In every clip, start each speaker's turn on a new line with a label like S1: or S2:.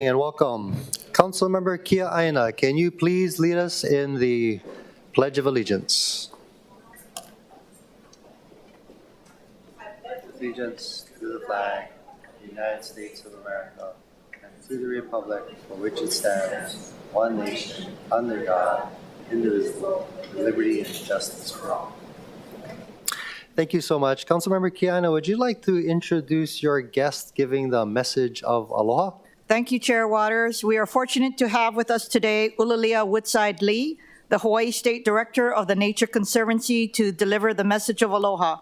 S1: And welcome. Councilmember Kia Aina, can you please lead us in the Pledge of Allegiance? Allegiance to the flag of the United States of America and to the republic for which it stands, one nation, under God, indivisible, with liberty and justice for all. Thank you so much. Councilmember Kia Aina, would you like to introduce your guest giving the message of aloha?
S2: Thank you, Chair Waters. We are fortunate to have with us today Ulalia Woodside Lee, the Hawaii State Director of the Nature Conservancy, to deliver the message of aloha.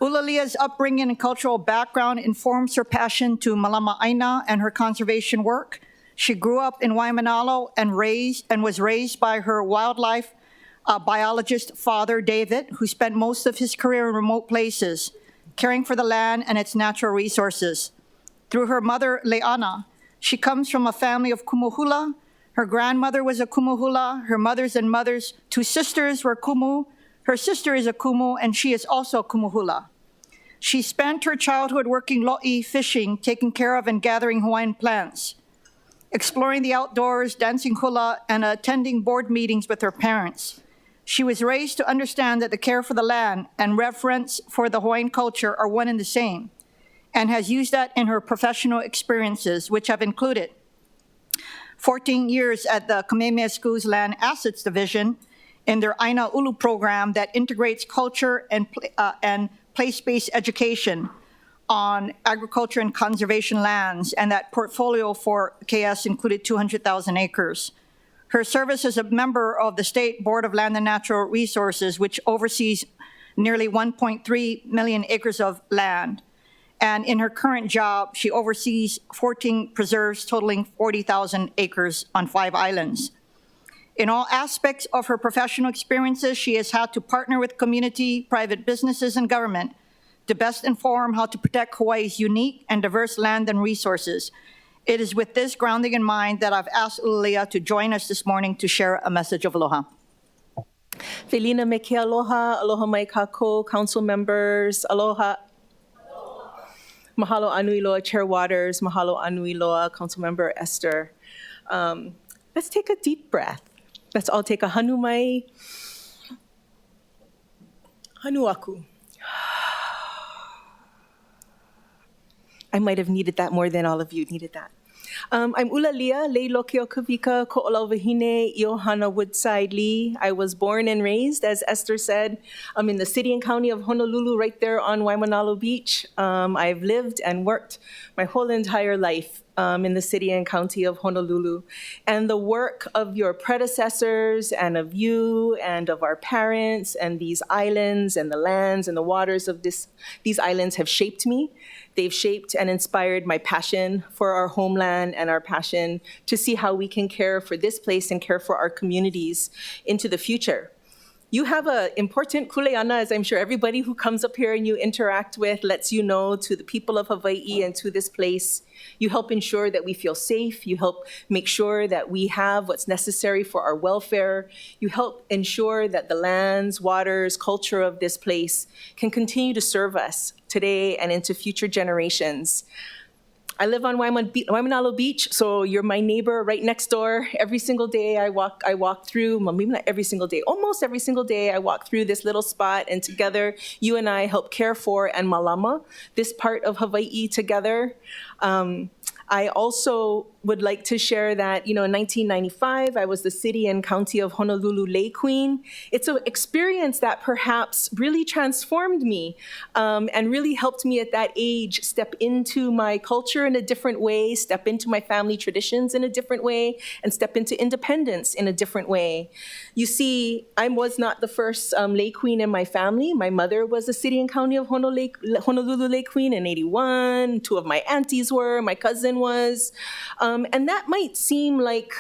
S2: Ulalia's upbringing and cultural background informs her passion to Malama Aina and her conservation work. She grew up in Waimanalo and was raised by her wildlife biologist father, David, who spent most of his career in remote places, caring for the land and its natural resources. Through her mother, Leana, she comes from a family of kumuhula. Her grandmother was a kumuhula. Her mothers and mothers, two sisters were kumu. Her sister is a kumu, and she is also a kumuhula. She spent her childhood working lo'i, fishing, taking care of and gathering Hawaiian plants, exploring the outdoors, dancing hula, and attending board meetings with her parents. She was raised to understand that the care for the land and reverence for the Hawaiian culture are one and the same, and has used that in her professional experiences, which have included 14 years at the Kamehameha School's Land Assets Division in their Aina Ulu program that integrates culture and place-based education on agriculture and conservation lands, and that portfolio for KS included 200,000 acres. Her service as a member of the State Board of Land and Natural Resources, which oversees nearly 1.3 million acres of land. And in her current job, she oversees 14 preserves totaling 40,000 acres on 5 islands. In all aspects of her professional experiences, she has had to partner with community, private businesses, and government to best inform how to protect Hawaii's unique and diverse land and resources. It is with this grounding in mind that I've asked Ulalia to join us this morning to share a message of aloha.
S3: Felina me ke aloha, aloha mai kākou, council members, aloha. Mahalo anui loa, Chair Waters. Mahalo anui loa, Councilmember Esther. Let's take a deep breath. Let's all take a hanu mai. Hanu aku. I might have needed that more than all of you needed that. I'm Ulalia, Leiloke o Kawika, Ko'olau Iohana Woodside Lee. I was born and raised, as Esther said, in the city and county of Honolulu, right there on Waimanalo Beach. I've lived and worked my whole entire life in the city and county of Honolulu. And the work of your predecessors and of you and of our parents and these islands and the lands and the waters of these islands have shaped me. They've shaped and inspired my passion for our homeland and our passion to see how we can care for this place and care for our communities into the future. You have an important kuleana, as I'm sure everybody who comes up here and you interact with lets you know, to the people of Hawaii and to this place. You help ensure that we feel safe. You help make sure that we have what's necessary for our welfare. You help ensure that the lands, waters, culture of this place can continue to serve us today and into future generations. I live on Waimanalo Beach, so you're my neighbor right next door. Every single day I walk through, well, maybe not every single day, almost every single day I walk through this little spot, and together you and I help care for and malama this part of Hawaii together. I also would like to share that, in 1995, I was the city and county of Honolulu Lay Queen. It's an experience that perhaps really transformed me and really helped me at that age step into my culture in a different way, step into my family traditions in a different way, and step into independence in a different way. You see, I was not the first Lay Queen in my family. My mother was the city and county of Honolulu Lay Queen in '81. 2 of my aunties were, my cousin was. And that might seem like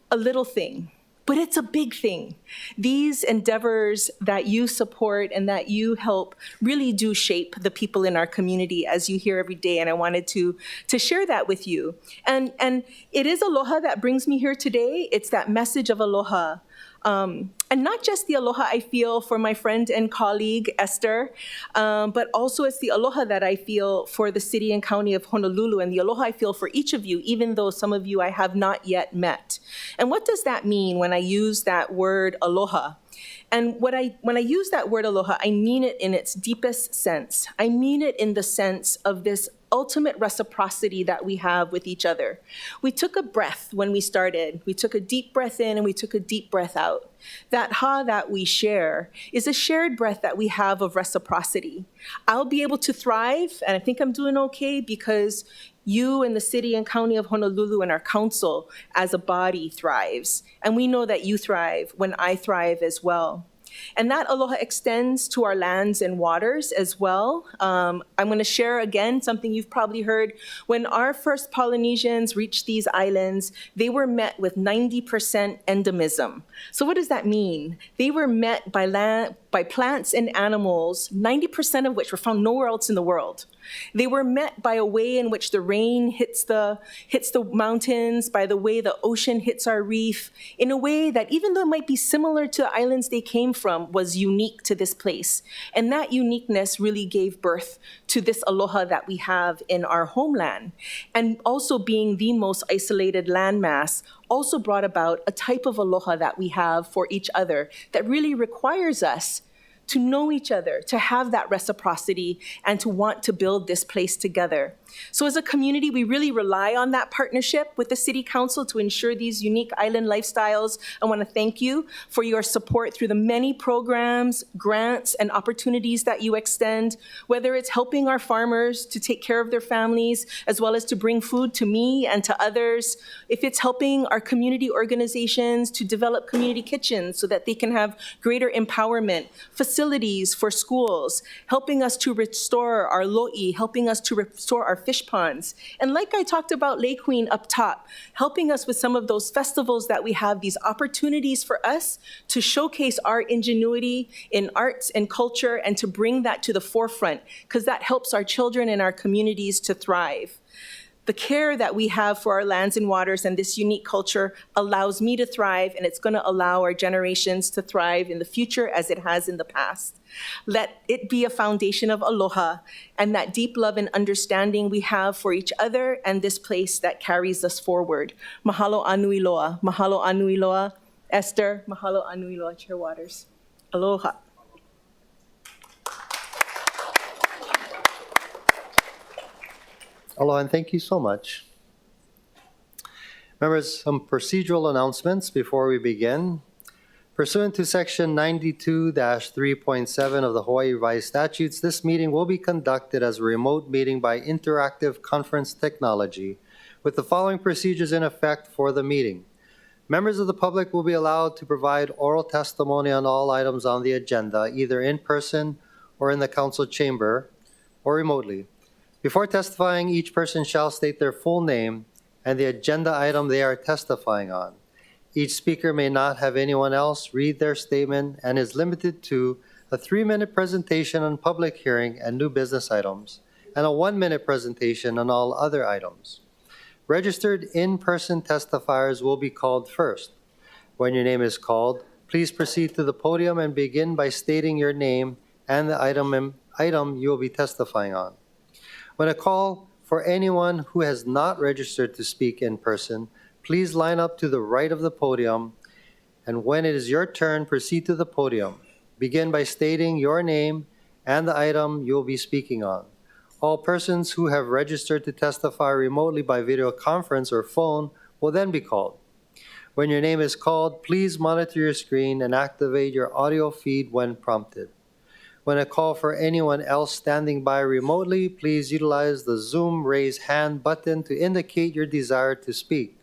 S3: a little thing, but it's a big thing. These endeavors that you support and that you help really do shape the people in our community, as you hear every day, and I wanted to share that with you. And it is aloha that brings me here today. It's that message of aloha And not just the aloha I feel for my friend and colleague, Esther, but also it's the aloha that I feel for the city and county of Honolulu, and the aloha I feel for each of you, even though some of you I have not yet met. And what does that mean when I use that word aloha? And when I use that word aloha, I mean it in its deepest sense. I mean it in the sense of this ultimate reciprocity that we have with each other. We took a breath when we started. We took a deep breath in and we took a deep breath out. That ha that we share is a shared breath that we have of reciprocity. I'll be able to thrive, and I think I'm doing okay because you and the city and county of Honolulu and our council as a body thrives. And we know that you thrive when I thrive as well. And that aloha extends to our lands and waters as well. I'm going to share again something you've probably heard. When our first Polynesians reached these islands, they were met with 90% endemism. So what does that mean? They were met by plants and animals, 90% of which were found nowhere else in the world. They were met by a way in which the rain hits the mountains, by the way the ocean hits our reef, in a way that even though it might be similar to the islands they came from, was unique to this place. And that uniqueness really gave birth to this aloha that we have in our homeland. And also being the most isolated landmass also brought about a type of aloha that we have for each other that really requires us to know each other, to have that reciprocity, and to want to build this place together. So as a community, we really rely on that partnership with the City Council to ensure these unique island lifestyles. I want to thank you for your support through the many programs, grants, and opportunities that you extend, whether it's helping our farmers to take care of their families, as well as to bring food to me and to others, if it's helping our community organizations to develop community kitchens so that they can have greater empowerment, facilities for schools, helping us to restore our lo'i, helping us to restore our fish ponds. And like I talked about Lake Queen up top, helping us with some of those festivals that we have, these opportunities for us to showcase our ingenuity in arts and culture and to bring that to the forefront, because that helps our children and our communities to thrive. The care that we have for our lands and waters and this unique culture allows me to thrive, and it's going to allow our generations to thrive in the future as it has in the past. Let it be a foundation of aloha and that deep love and understanding we have for each other and this place that carries us forward. Mahalo anui loa. Mahalo anui loa. Esther, mahalo anui loa, Chair Waters. Aloha.
S1: Aloha, and thank you so much. Members, some procedural announcements before we begin. Pursuant to Section 92-3.7 of the Hawaii Revised Statutes, this meeting will be conducted as a remote meeting by interactive conference technology, with the following procedures in effect for the meeting. Members of the public will be allowed to provide oral testimony on all items on the agenda, either in person or in the council chamber or remotely. Before testifying, each person shall state their full name and the agenda item they are testifying on. Each speaker may not have anyone else read their statement and is limited to a 3-minute presentation on public hearing and new business items, and a 1-minute presentation on all other items. Registered in-person testifiers will be called first. When your name is called, please proceed to the podium and begin by stating your name and the item you will be testifying on. When a call for anyone who has not registered to speak in person, please line up to the right of the podium, and when it is your turn, proceed to the podium. Begin by stating your name and the item you will be speaking on. All persons who have registered to testify remotely by video conference or phone will then be called. When your name is called, please monitor your screen and activate your audio feed when prompted. When a call for anyone else standing by remotely, please utilize the Zoom raise hand button to indicate your desire to speak.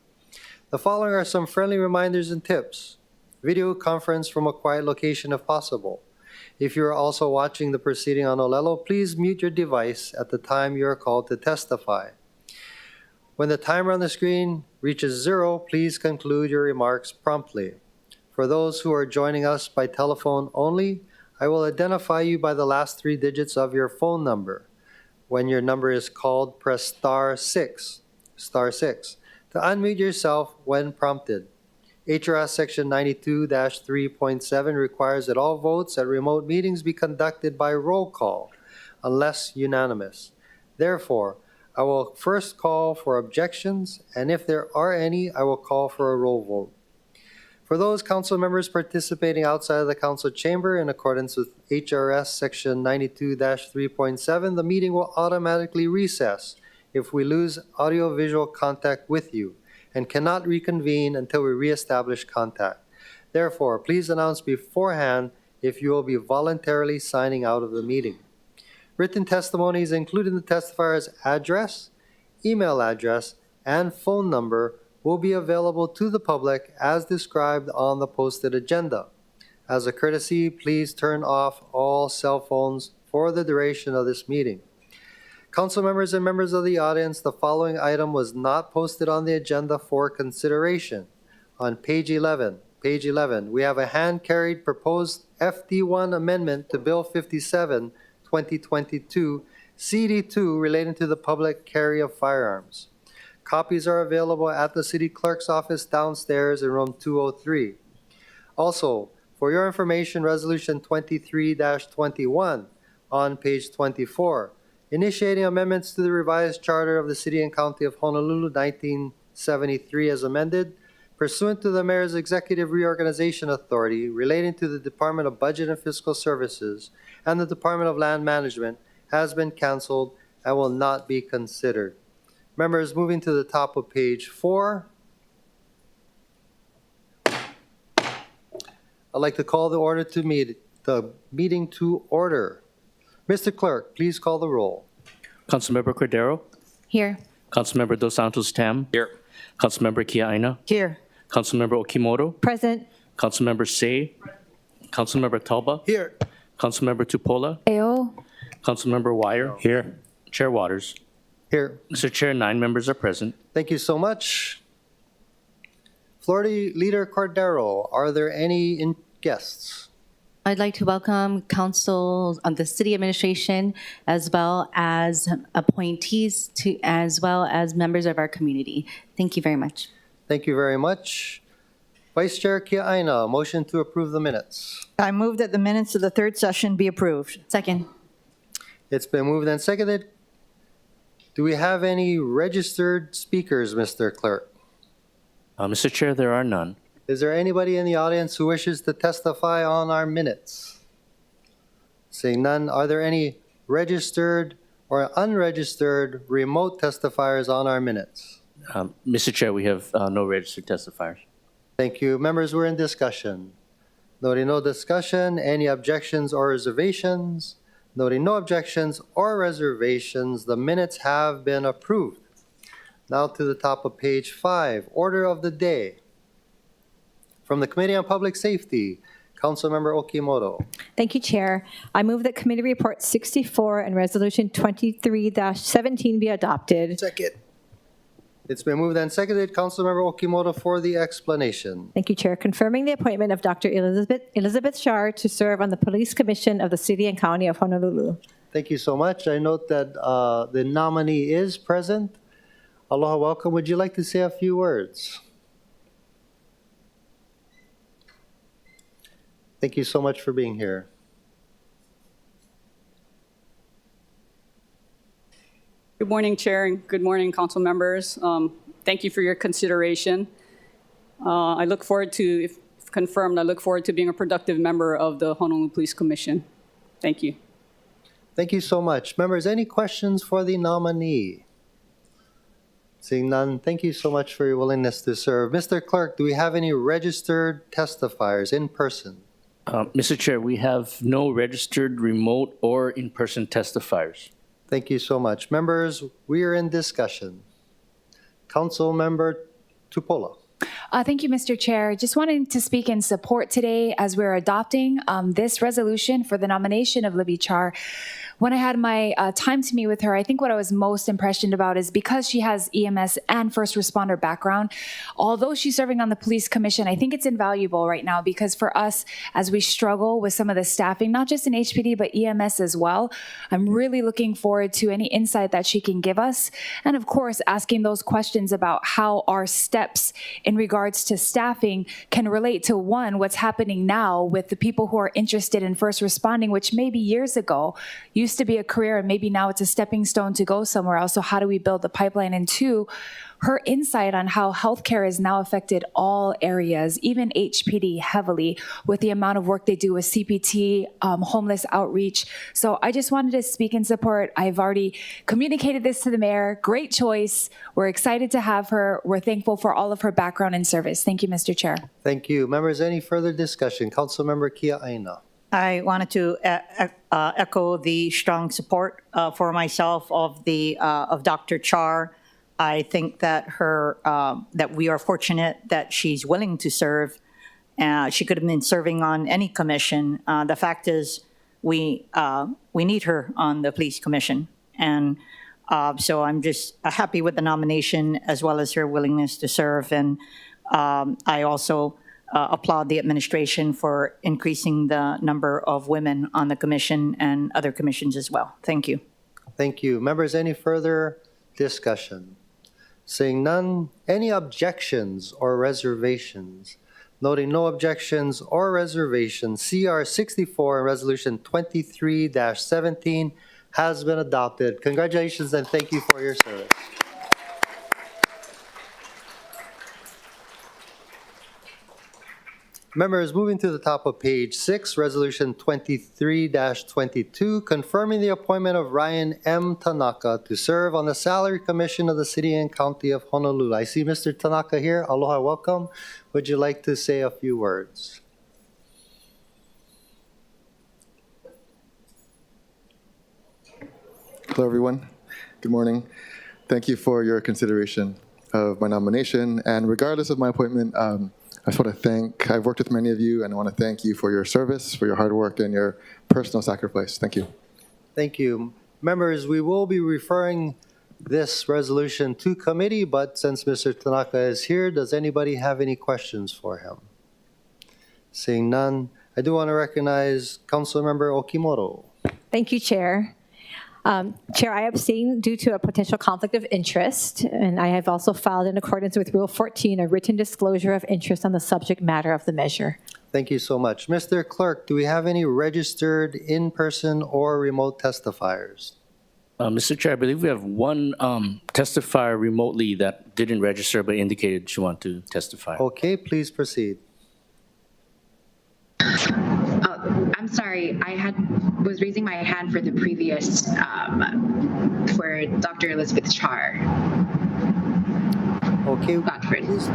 S1: The following are some friendly reminders and tips. Video conference from a quiet location if possible. If you are also watching the proceeding on Olelo, please mute your device at the time you are called to testify. When the timer on the screen reaches 0, please conclude your remarks promptly. For those who are joining us by telephone only, I will identify you by the last 3 digits of your phone number. When your number is called, press *6 to unmute yourself when prompted. HRS Section 92-3.7 requires that all votes at remote meetings be conducted by roll call unless unanimous. Therefore, I will first call for objections, and if there are any, I will call for a roll vote. For those council members participating outside of the council chamber in accordance with HRS Section 92-3.7, the meeting will automatically recess if we lose audio-visual contact with you and cannot reconvene until we reestablish contact. Therefore, please announce beforehand if you will be voluntarily signing out of the meeting. Written testimonies, including the testifier's address, email address, and phone number, will be available to the public as described on the posted agenda. As a courtesy, please turn off all cell phones for the duration of this meeting. Council members and members of the audience, the following item was not posted on the agenda for consideration. On page 11, we have a hand-carried proposed FD1 amendment to Bill 57, 2022, CD2 relating to the public carry of firearms. Copies are available at the city clerk's office downstairs in room 203. Also, for your information, Resolution 23-21 on page 24, initiating amendments to the revised charter of the City and County of Honolulu 1973 as amended, pursuant to the Mayor's Executive Reorganization Authority relating to the Department of Budget and Fiscal Services and the Department of Land Management, has been canceled and will not be considered. Members, moving to the top of page 4, I'd like to call the meeting to order. Mr. Clerk, please call the roll.
S4: Councilmember Cordero?
S3: Here.
S4: Councilmember Dos Santos Tam?
S5: Here.
S4: Councilmember Kiaina?
S2: Here.
S4: Councilmember Okimoto?
S3: Present.
S4: Councilmember Say? Councilmember Talba?
S1: Here.
S4: Councilmember Tupola?
S3: Ayo.
S4: Councilmember Wire? Here. Chair Waters?
S1: Here.
S4: Mr. Chair, 9 members are present.
S1: Thank you so much. Floor Leader Cordero, are there any guests?
S6: I'd like to welcome council on the city administration as well as appointees to as well as members of our community. Thank you very much.
S1: Thank you very much. Vice Chair Kiaina, motion to approve the minutes.
S2: I move that the minutes of the third session be approved.
S6: Second.
S1: It's been moved and seconded. Do we have any registered speakers, Mr. Clerk?
S4: Mr. Chair, there are none.
S1: Is there anybody in the audience who wishes to testify on our minutes? Seeing none, are there any registered or unregistered remote testifiers on our minutes?
S4: Mr. Chair, we have no registered testifiers.
S1: Thank you. Members, we're in discussion. Noting no discussion, any objections or reservations? Noting no objections or reservations, the minutes have been approved. Now to the top of page 5, order of the day. From the Committee on Public Safety, Councilmember Okimoto.
S7: Thank you, Chair. I move that Committee Report 64 and Resolution 23-17 be adopted.
S1: Second. It's been moved and seconded. Councilmember Okimoto for the explanation.
S7: Thank you, Chair. Confirming the appointment of Dr. Elizabeth Shar to serve on the Police Commission of the City and County of Honolulu.
S1: Thank you so much. I note that the nominee is present. Aloha, welcome. Would you like to say a few words? Thank you so much for being here.
S8: Good morning, Chair, and good morning, council members. Thank you for your consideration. I look forward to, if confirmed, I look forward to being a productive member of the Honolulu Police Commission. Thank you.
S1: Thank you so much. Members, any questions for the nominee? Seeing none, thank you so much for your willingness to serve. Mr. Clerk, do we have any registered testifiers in person?
S4: Mr. Chair, we have no registered remote or in-person testifiers.
S1: Thank you so much. Members, we are in discussion. Council Member Tupola.
S9: Thank you, Mr. Chair. Just wanted to speak in support today as we're adopting this resolution for the nomination of Libby Char. when I had my time to meet with her, I think what I was most impressioned about is because she has EMS and first responder background, although she's serving on the police commission, I think it's invaluable right now because for us, as we struggle with some of the staffing, not just in HPD, but EMS as well, I'm really looking forward to any insight that she can give us. And of course, asking those questions about how our steps in regards to staffing can relate to one, what's happening now with the people who are interested in first responding, which maybe years ago used to be a career and maybe now it's a stepping stone to go somewhere else. So how do we build the pipeline? And two, her insight on how healthcare has now affected all areas, even HPD heavily with the amount of work they do with CPT, homeless outreach. So I just wanted to speak in support. I've already communicated this to the mayor. Great choice. We're excited to have her. We're thankful for all of her background and service. Thank you, Mr. Chair.
S1: Thank you. Members, any further discussion? Councilmember Kia Aina.
S2: I wanted to echo the strong support for myself of Dr. Char. I think that that we are fortunate that she's willing to serve. She could have been serving on any commission. The fact is, we need her on the police commission, and so I'm just happy with the nomination as well as her willingness to serve. And I also applaud the administration for increasing the number of women on the commission and other commissions as well. Thank you.
S1: Thank you. Members, any further discussion? Seeing none, any objections or reservations? Noting no objections or reservations, CR 64 and Resolution 23-17 has been adopted. Congratulations and thank you for your service. Members, moving to the top of page 6, Resolution 23-22, confirming the appointment of Ryan M. Tanaka to serve on the Salary Commission of the City and County of Honolulu. I see Mr. Tanaka here. Aloha, welcome. Would you like to say a few words?
S5: Hello, everyone. Good morning. Thank you for your consideration of my nomination. And regardless of my appointment, I just want to I've worked with many of you, and I want to thank you for your service, for your hard work, and your personal sacrifice. Thank you.
S1: Thank you. Members, we will be referring this resolution to committee, but since Mr. Tanaka is here, does anybody have any questions for him? Seeing none, I do want to recognize Councilmember Okimoto.
S7: Thank you, Chair. Chair, I abstain due to a potential conflict of interest, and I have also filed in accordance with Rule 14 a written disclosure of interest on the subject matter of the measure.
S1: Thank you so much. Mr. Clerk, do we have any registered in-person or remote testifiers?
S4: Mr. Chair, I believe we have one testifier remotely that didn't register but indicated she wanted to testify.
S1: Okay, please proceed.
S10: I'm sorry, I was raising my hand for the previous, for Dr. Elizabeth Char.
S1: Okay,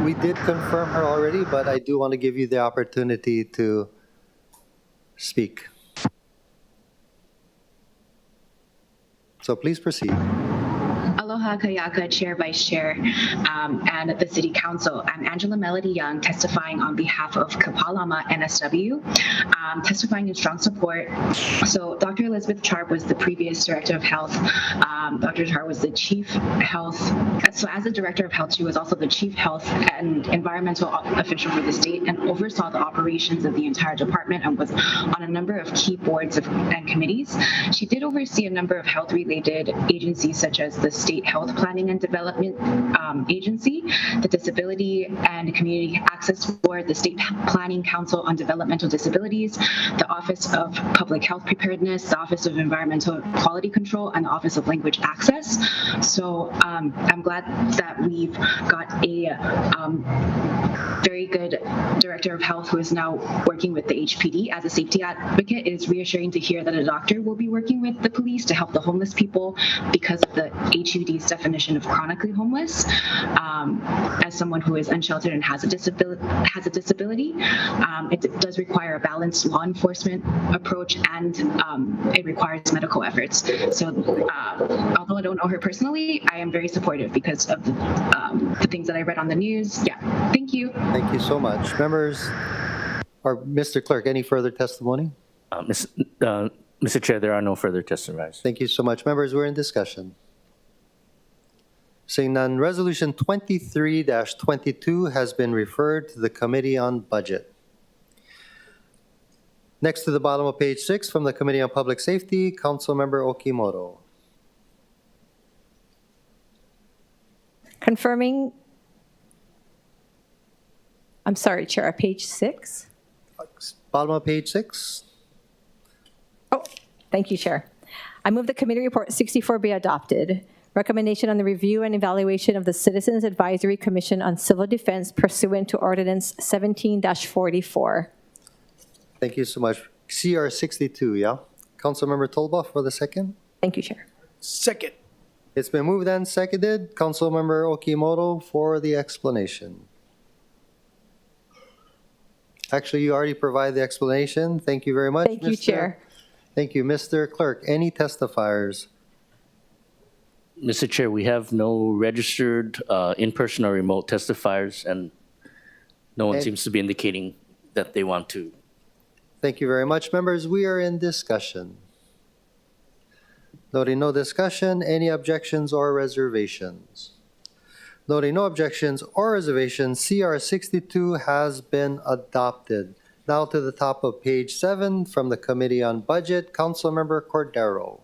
S1: we did confirm her already, but I do want to give you the opportunity to speak. So please proceed.
S10: Aloha Kayaka, Chair, Vice Chair, and the City Council. I'm Angela Melody Young, testifying on behalf of Kapalama NSW, testifying in strong support. So Dr. Elizabeth Char was the previous Director of Health. Dr. Char was the Chief Health. So as the Director of Health, she was also the Chief Health and Environmental Official for the state and oversaw the operations of the entire department and was on a number of key boards and committees. She did oversee a number of health-related agencies such as the State Health Planning and Development Agency, the Disability and Community Access Board, the State Planning Council on Developmental Disabilities, the Office of Public Health Preparedness, the Office of Environmental Quality Control, and the Office of Language Access. So I'm glad that we've got a very good Director of Health who is now working with the HPD as a safety advocate. It is reassuring to hear that a doctor will be working with the police to help the homeless people because of the HUD's definition of chronically homeless. As someone who is unsheltered and has a disability, it does require a balanced law enforcement approach, and it requires medical efforts. So although I don't know her personally, I am very supportive because of the things that I read on the news. Yeah, thank you.
S1: Thank you so much. Members, or Mr. Clerk, any further testimony?
S4: Mr. Chair, there are no further testifiers.
S1: Thank you so much. Members, we're in discussion. Seeing none, Resolution 23-22 has been referred to the Committee on Budget. Next to the bottom of page 6 from the Committee on Public Safety, Councilmember Okimoto.
S7: Confirming, I'm sorry, Chair, page 6?
S1: Bottom of page 6.
S7: Oh, thank you, Chair. I move the Committee Report 64 be adopted. Recommendation on the review and evaluation of the Citizens Advisory Commission on Civil Defense pursuant to Ordinance 17-44.
S1: Thank you so much. CR 62, yeah? Councilmember Tolba for the second.
S7: Thank you, Chair.
S11: Second.
S1: It's been moved and seconded. Councilmember Okimoto for the explanation. Actually, you already provided the explanation. Thank you very much.
S7: Thank you, Chair.
S1: Thank you. Mr. Clerk, any testifiers?
S4: Mr. Chair, we have no registered in-person or remote testifiers, and no one seems to be indicating that they want to.
S1: Thank you very much. Members, we are in discussion. Noting no discussion, any objections or reservations? Noting no objections or reservations, CR 62 has been adopted. Now to the top of page 7 from the Committee on Budget, Councilmember Cordero.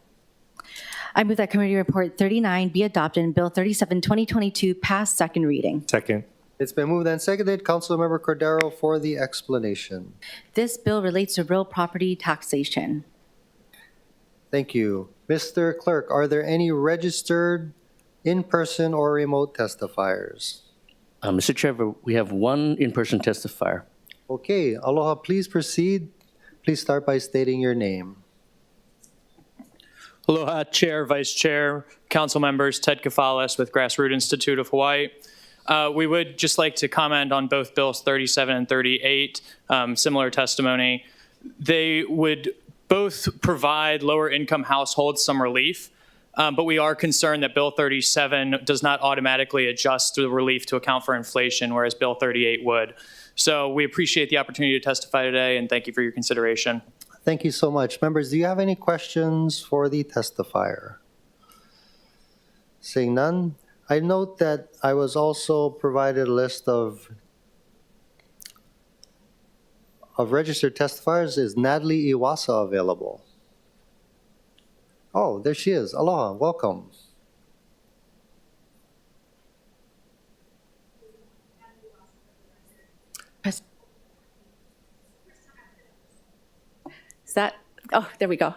S6: I move that Committee Report 39 be adopted and Bill 37, 2022 pass second reading.
S11: Second.
S1: It's been moved and seconded. Councilmember Cordero for the explanation.
S6: This bill relates to real property taxation.
S1: Thank you. Mr. Clerk, are there any registered in-person or remote testifiers?
S4: Mr. Chair, we have one in-person testifier.
S1: Okay, Aloha, please proceed. Please start by stating your name.
S12: Aloha, Chair, Vice Chair, Council members, Ted Kafales with Grassroot Institute of Hawaii. We would just like to comment on both Bills 37 and 38, similar testimony. They would both provide lower income households some relief, but we are concerned that Bill 37 does not automatically adjust the relief to account for inflation, whereas Bill 38 would. So we appreciate the opportunity to testify today, and thank you for your consideration.
S1: Thank you so much. Members, do you have any questions for the testifier? Seeing none, I note that I was also provided a list of registered testifiers. Is Natalie Iwasa available? Oh, there she is. Aloha, welcome.
S13: Oh, there we go.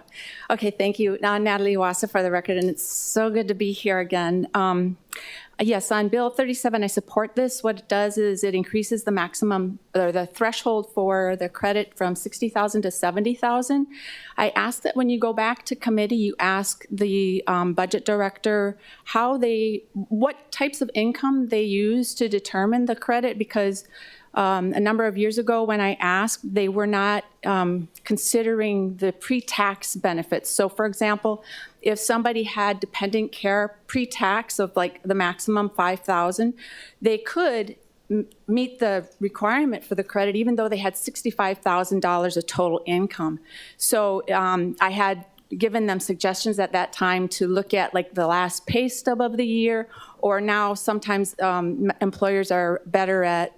S13: Okay, thank you. Natalie Wassa for the record, and it's so good to be here again. Yes, on Bill 37, I support this. What it does is it increases the maximum, or the threshold for the credit from $60,000 to $70,000. I ask that when you go back to committee, you ask the budget director what types of income they use to determine the credit, because a number of years ago when I asked, they were not considering the pre-tax benefits. So for example, if somebody had dependent care pre-tax of like the maximum $5,000, they could meet the requirement for the credit even though they had $65,000 of total income. So I had given them suggestions at that time to look at like the last pay stub of the year, or now sometimes employers are better at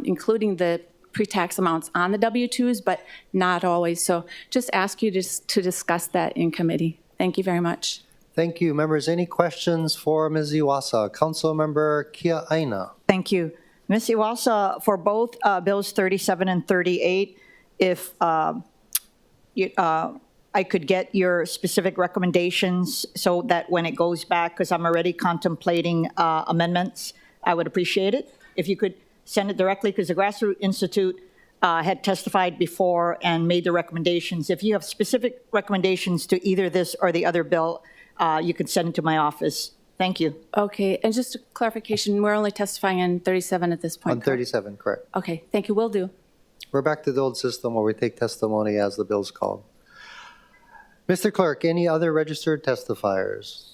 S13: including the pre-tax amounts on the W-2s, but not always. So just ask you to discuss that in committee. Thank you very much.
S1: Thank you. Members, any questions for Ms. Iwasa? Councilmember Kia Aina.
S2: Thank you. Ms. Iwasa, for both Bills 37 and 38, if I could get your specific recommendations so that when it goes back, because I'm already contemplating amendments, I would appreciate it. If you could send it directly, because the Grassroots Institute had testified before and made the recommendations. If you have specific recommendations to either this or the other bill, you can send it to my office. Thank you.
S13: Okay, and just a clarification, we're only testifying on 37 at this point,
S1: On 37, correct.
S13: Okay, thank you, will do.
S1: We're back to the old system where we take testimony as the bill's called. Mr. Clerk, any other registered testifiers?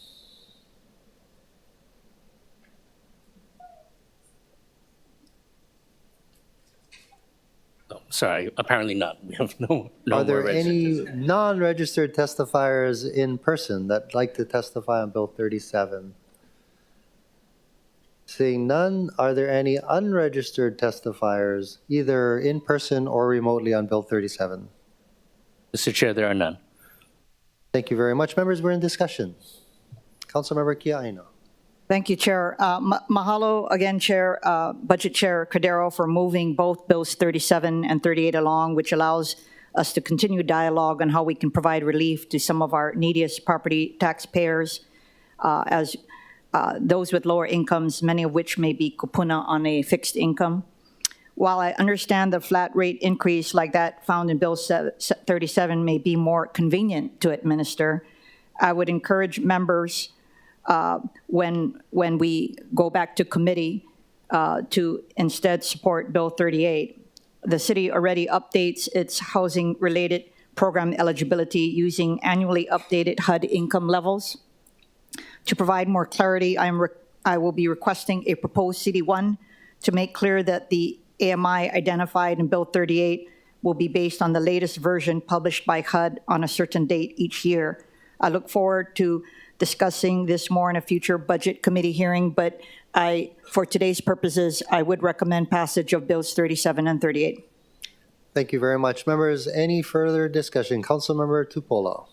S4: Sorry, apparently not. We have no
S1: Are
S4: more
S1: there
S4: registered
S1: any
S4: testifiers.
S1: non-registered testifiers in person that'd like to testify on Bill 37? Seeing none, are there any unregistered testifiers, either in person or remotely, on Bill 37?
S4: Mr. Chair, there are none.
S1: Thank you very much. Members, we're in discussion. Councilmember Kiaino.
S2: Thank you, Chair. Mahalo again, Chair, Budget Chair Cordero, for moving both Bills 37 and 38 along, which allows us to continue dialogue on how we can provide relief to some of our neediest property taxpayers, as those with lower incomes, many of which may be kupuna on a fixed income. While I understand the flat rate increase like that found in Bill 37 may be more convenient to administer, I would encourage members when we go back to committee to instead support Bill 38. The city already updates its housing-related program eligibility using annually updated HUD income levels. To provide more clarity, I will be requesting a proposed CD1 to make clear that the AMI identified in Bill 38 will be based on the latest version published by HUD on a certain date each year. I look forward to discussing this more in a future budget committee hearing, but for today's purposes, I would recommend passage of Bills 37 and 38.
S1: Thank you very much. Members, any further discussion? Councilmember Tupolo.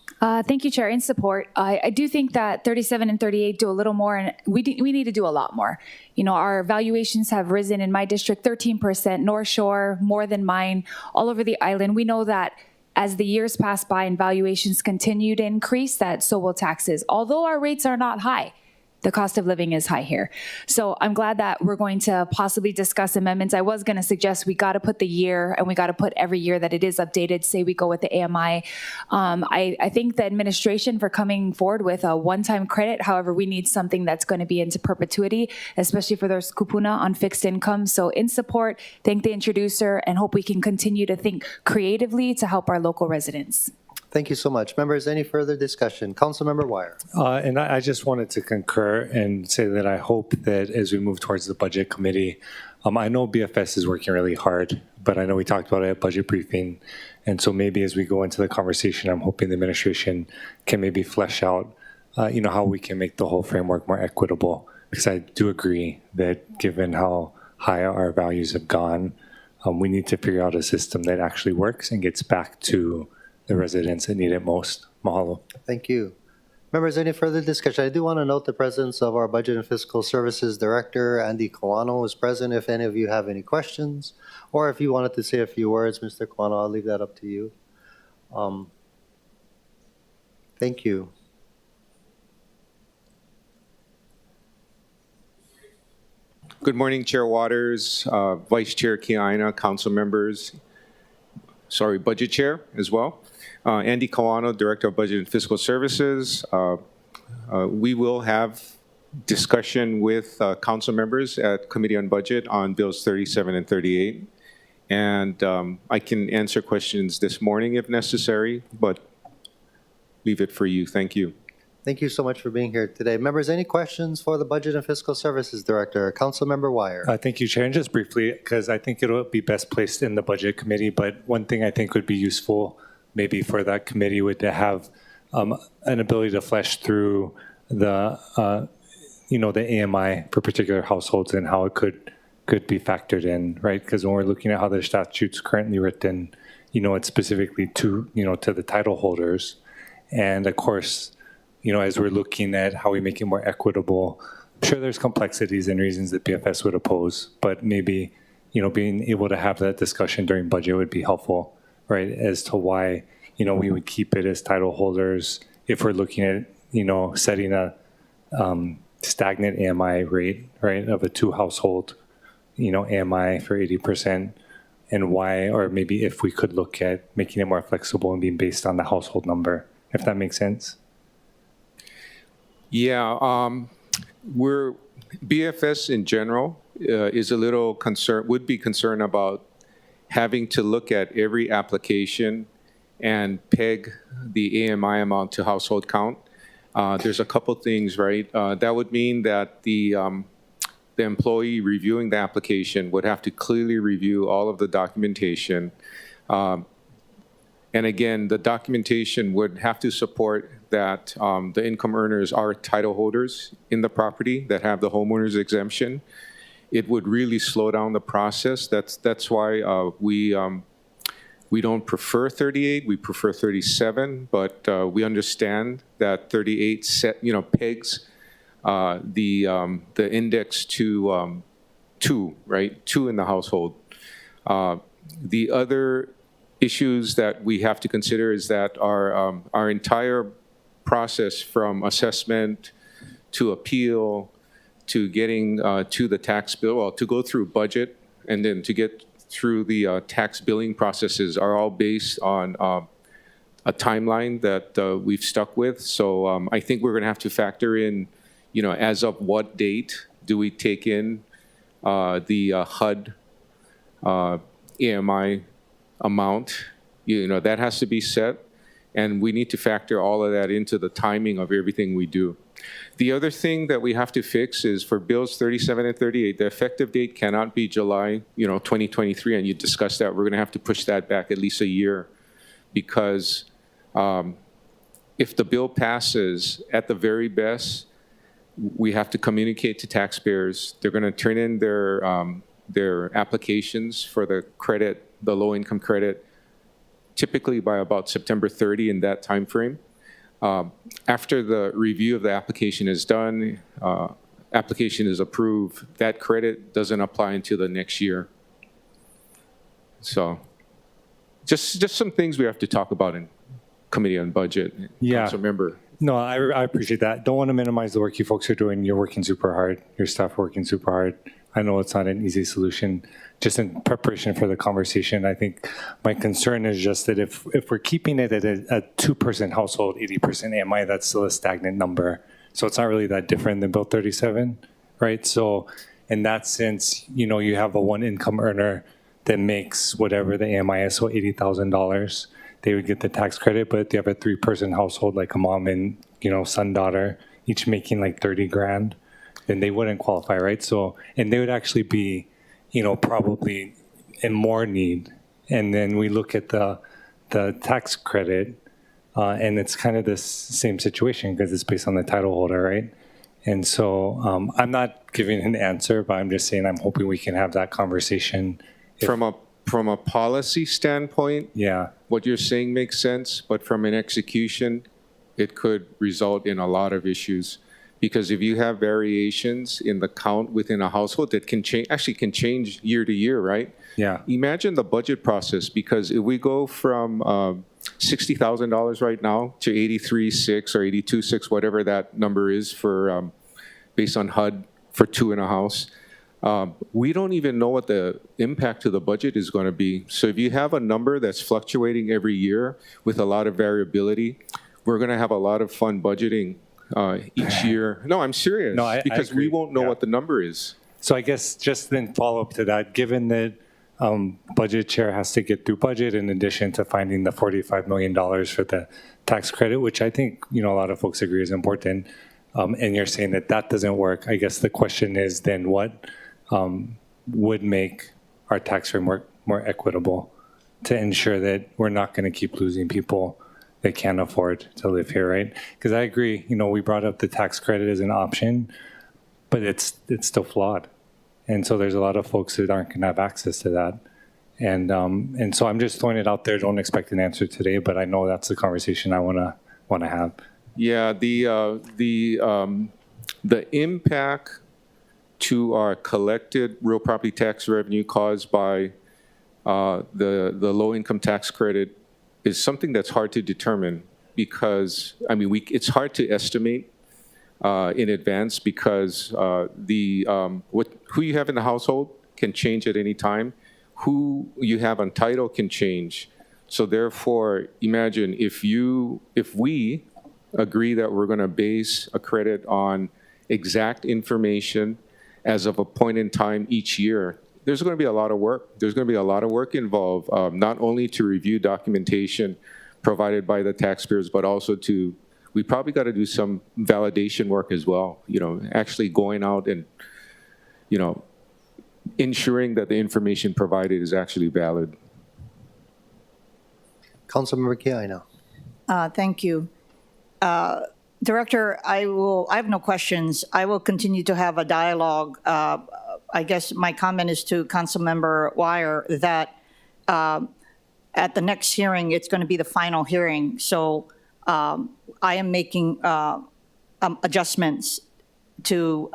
S9: Thank you, Chair. In support, I do think that 37 and 38 do a little more, and we need to do a lot more. You know, our valuations have risen in my district 13%, North Shore, more than mine, all over the island. We know that as the years pass by and valuations continue to increase, that so will taxes. Although our rates are not high, the cost of living is high here. So I'm glad that we're going to possibly discuss amendments. I was going to suggest we got to put the year, and we got to put every year that it is updated. Say we go with the AMI. I think the administration for coming forward with a one-time credit. However, we need something that's going to be into perpetuity, especially for those kupuna on fixed income. So in support, thank the introducer, and hope we can continue to think creatively to help our local residents.
S1: Thank you so much. Members, any further discussion? Councilmember Wire.
S11: And I just wanted to concur and say that I hope that as we move towards the budget committee, I know BFS is working really hard, but I know we talked about it at budget briefing. And so maybe as we go into the conversation, I'm hoping the administration can maybe flesh out, how we can make the whole framework more equitable. Because I do agree that given how high our values have gone, we need to figure out a system that actually works and gets back to the residents that need it most. Mahalo.
S1: Thank you. Members, any further discussion? I do want to note the presence of our Budget and Fiscal Services Director, Andy Kawano, is present. If any of you have any questions, or if you wanted to say a few words, Mr. Kawano, I'll leave that up to you. Thank you.
S14: Good morning, Chair Waters, Vice Chair Kiaina, council members, Budget Chair as well. Andy Kawano, Director of Budget and Fiscal Services. We will have discussion with council members at Committee on Budget on Bills 37 and 38. And I can answer questions this morning if necessary, but leave it for you. Thank you.
S1: Thank you so much for being here today. Members, any questions for the Budget and Fiscal Services Director? Councilmember Wire.
S11: Thank you, Chair. And just briefly, because I think it'll be best placed in the Budget Committee, but one thing I think would be useful maybe for that committee would to have an ability to flesh through the, the AMI for particular households and how it could be factored in, right? Because when we're looking at how the statute's currently written, it's specifically to the title holders. And of course, as we're looking at how we make it more equitable, I'm sure there's complexities and reasons that BFS would oppose, but maybe, being able to have that discussion during budget would be helpful, right? As to why, we would keep it as title holders if we're looking at, setting a stagnant AMI rate, right, of a two-household, AMI for 80%, and why, or maybe if we could look at making it more flexible and being based on the household number, if that makes sense.
S14: Yeah, BFS in general is a little concerned, would be concerned about having to look at every application and peg the AMI amount to household count. There's a couple things, right? That would mean that the the employee reviewing the application would have to clearly review all of the documentation. And again, the documentation would have to support that the income earners are title holders in the property that have the homeowner's exemption. It would really slow down the process. That's why we don't prefer 38. We prefer 37, but we understand that 38 pegs the index to 2, right? 2 in the household. The other issues that we have to consider is that our entire process from assessment to appeal to getting to the tax bill, well, to go through budget and then to get through the tax billing processes are all based on a timeline that we've stuck with. So I think we're going to have to factor in, as of what date do we take in the HUD AMI amount, that has to be set. And we need to factor all of that into the timing of everything we do. The other thing that we have to fix is for bills 37 and 38, the effective date cannot be July, 2023, and you discussed that. We're going to have to push that back at least a year because if the bill passes, at the very best, we have to communicate to taxpayers. They're going to turn in their applications for the credit, the low-income credit, typically by about September 30 in that time frame. After the review of the application is done, application is approved, that credit doesn't apply until the next year. So just some things we have to talk about in Committee on Budget.
S11: Yeah.
S14: Council member.
S11: No, I appreciate that. Don't want to minimize the work you folks are doing. You're working super hard. Your staff are working super hard. I know it's not an easy solution. Just in preparation for the conversation, I think my concern is just that if we're keeping it at a 2-person household, 80% AMI, that's still a stagnant number. So it's not really that different than Bill 37, right? So in that sense, you have a one income earner that makes whatever the AMI is, so $80,000, they would get the tax credit. But if you have a 3-person household, like a mom and son, daughter, each making like 30 grand, then they wouldn't qualify, right? So, and they would actually be, probably in more need. And then we look at the tax credit, and it's kind of this same situation because it's based on the title holder, right? And so I'm not giving an answer, but I'm just saying I'm hoping we can have that conversation.
S14: From a policy standpoint,
S11: yeah,
S14: what you're saying makes sense, but from an execution, it could result in a lot of issues. Because if you have variations in the count within a household that can change year to year, right?
S11: Yeah.
S14: Imagine the budget process, because if we go from $60,000 right now to 83.6 or 82.6, whatever that number is for based on HUD for 2 in a house, we don't even know what the impact to the budget is going to be. So if you have a number that's fluctuating every year with a lot of variability, we're going to have a lot of fun budgeting each year. No, I'm serious.
S11: No,
S14: because we won't know what the number is.
S11: So I guess just then follow up to that, given that budget chair has to get through budget in addition to finding the $45 million for the tax credit, which I think, a lot of folks agree is important. And you're saying that doesn't work. I guess the question is then what would make our tax framework more equitable to ensure that we're not going to keep losing people that can't afford to live here, right? Because I agree, we brought up the tax credit as an option, but it's still flawed. And so there's a lot of folks that aren't gonna have access to that. And so I'm just throwing it out there. Don't expect an answer today, but I know that's the conversation I wanna have.
S14: Yeah, the impact to our collected real property tax revenue caused by the low income tax credit is something that's hard to determine because, it's hard to estimate in advance because who you have in the household can change at any time. Who you have on title can change. So therefore, imagine if we agree that we're going to base a credit on exact information as of a point in time each year, there's going to be a lot of work. There's going to be a lot of work involved, not only to review documentation provided by the taxpayers, but also we probably got to do some validation work as well. Actually going out and, ensuring that the information provided is actually valid.
S1: Councilmember Kiaina.
S2: Thank you. Director, I have no questions. I will continue to have a dialogue. I guess my comment is to Councilmember Wire that at the next hearing, it's going to be the final hearing. So I am making adjustments to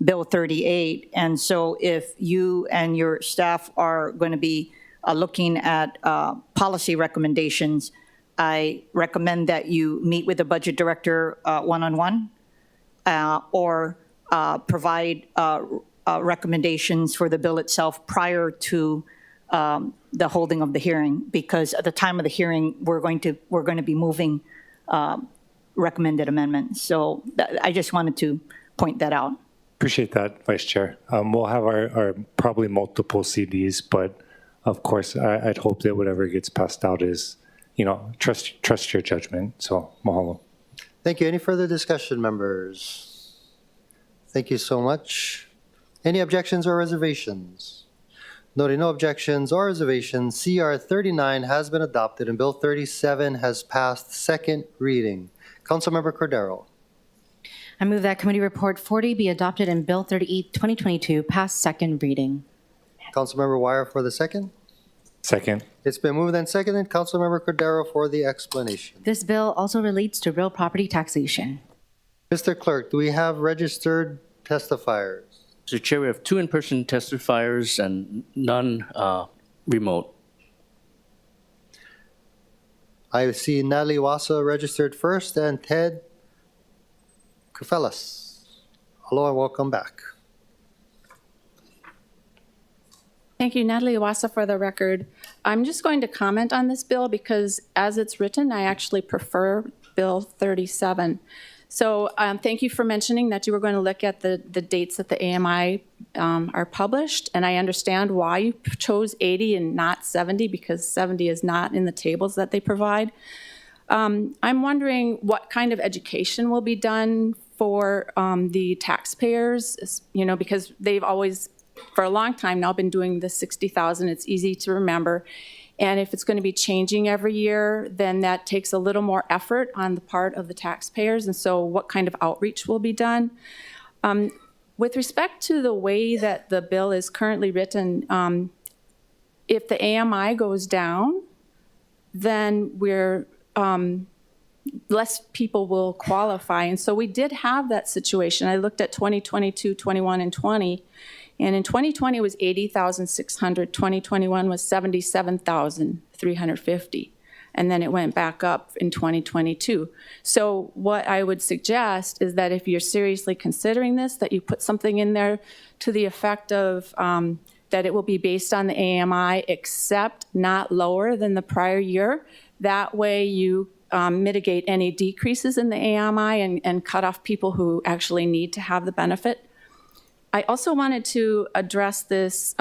S2: Bill 38. And so if you and your staff are going to be looking at policy recommendations, I recommend that you meet with the budget director one-on-one or provide recommendations for the bill itself prior to the holding of the hearing, because at the time of the hearing, we're going to be moving recommended amendments. So I just wanted to point that out.
S11: Appreciate that, Vice Chair. We'll have our probably multiple CDs, but of course, I'd hope that whatever gets passed out is, trust your judgment. So, mahalo.
S1: Thank you. Any further discussion, members? Thank you so much. Any objections or reservations? Noting no objections or reservations, CR 39 has been adopted and Bill 37 has passed second reading. Councilmember Cordero.
S6: I move that Committee Report 40 be adopted and Bill 38, 2022 pass second reading.
S1: Councilmember Wire for the second.
S11: Second.
S1: It's been moved and seconded. Councilmember Cordero for the explanation.
S6: This bill also relates to real property taxation.
S1: Mr. Clerk, do we have registered testifiers?
S4: Mr. Chair, we have 2 in-person testifiers and none remote.
S1: I see Natalie Wassa registered first and Ted Kufelas. Hello and welcome back.
S13: Thank you, Natalie Iwasa, for the record. I'm just going to comment on this bill because as it's written, I actually prefer Bill 37. So thank you for mentioning that you were going to look at the dates that the AMI are published. And I understand why you chose 80 and not 70, because 70 is not in the tables that they provide. I'm wondering what kind of education will be done for the taxpayers, because they've always, for a long time now, been doing the 60,000. It's easy to remember. And if it's going to be changing every year, then that takes a little more effort on the part of the taxpayers. And so what kind of outreach will be done? With respect to the way that the bill is currently written, if the AMI goes down, then less people will qualify. And so we did have that situation. I looked at 2022, 21, and 20. And in 2020, it was 80,600. 2021 was 77,350. And then it went back up in 2022. So what I would suggest is that if you're seriously considering this, that you put something in there to the effect of that it will be based on the AMI, except not lower than the prior year. That way you mitigate any decreases in the AMI and cut off people who actually need to have the benefit. I also wanted to address this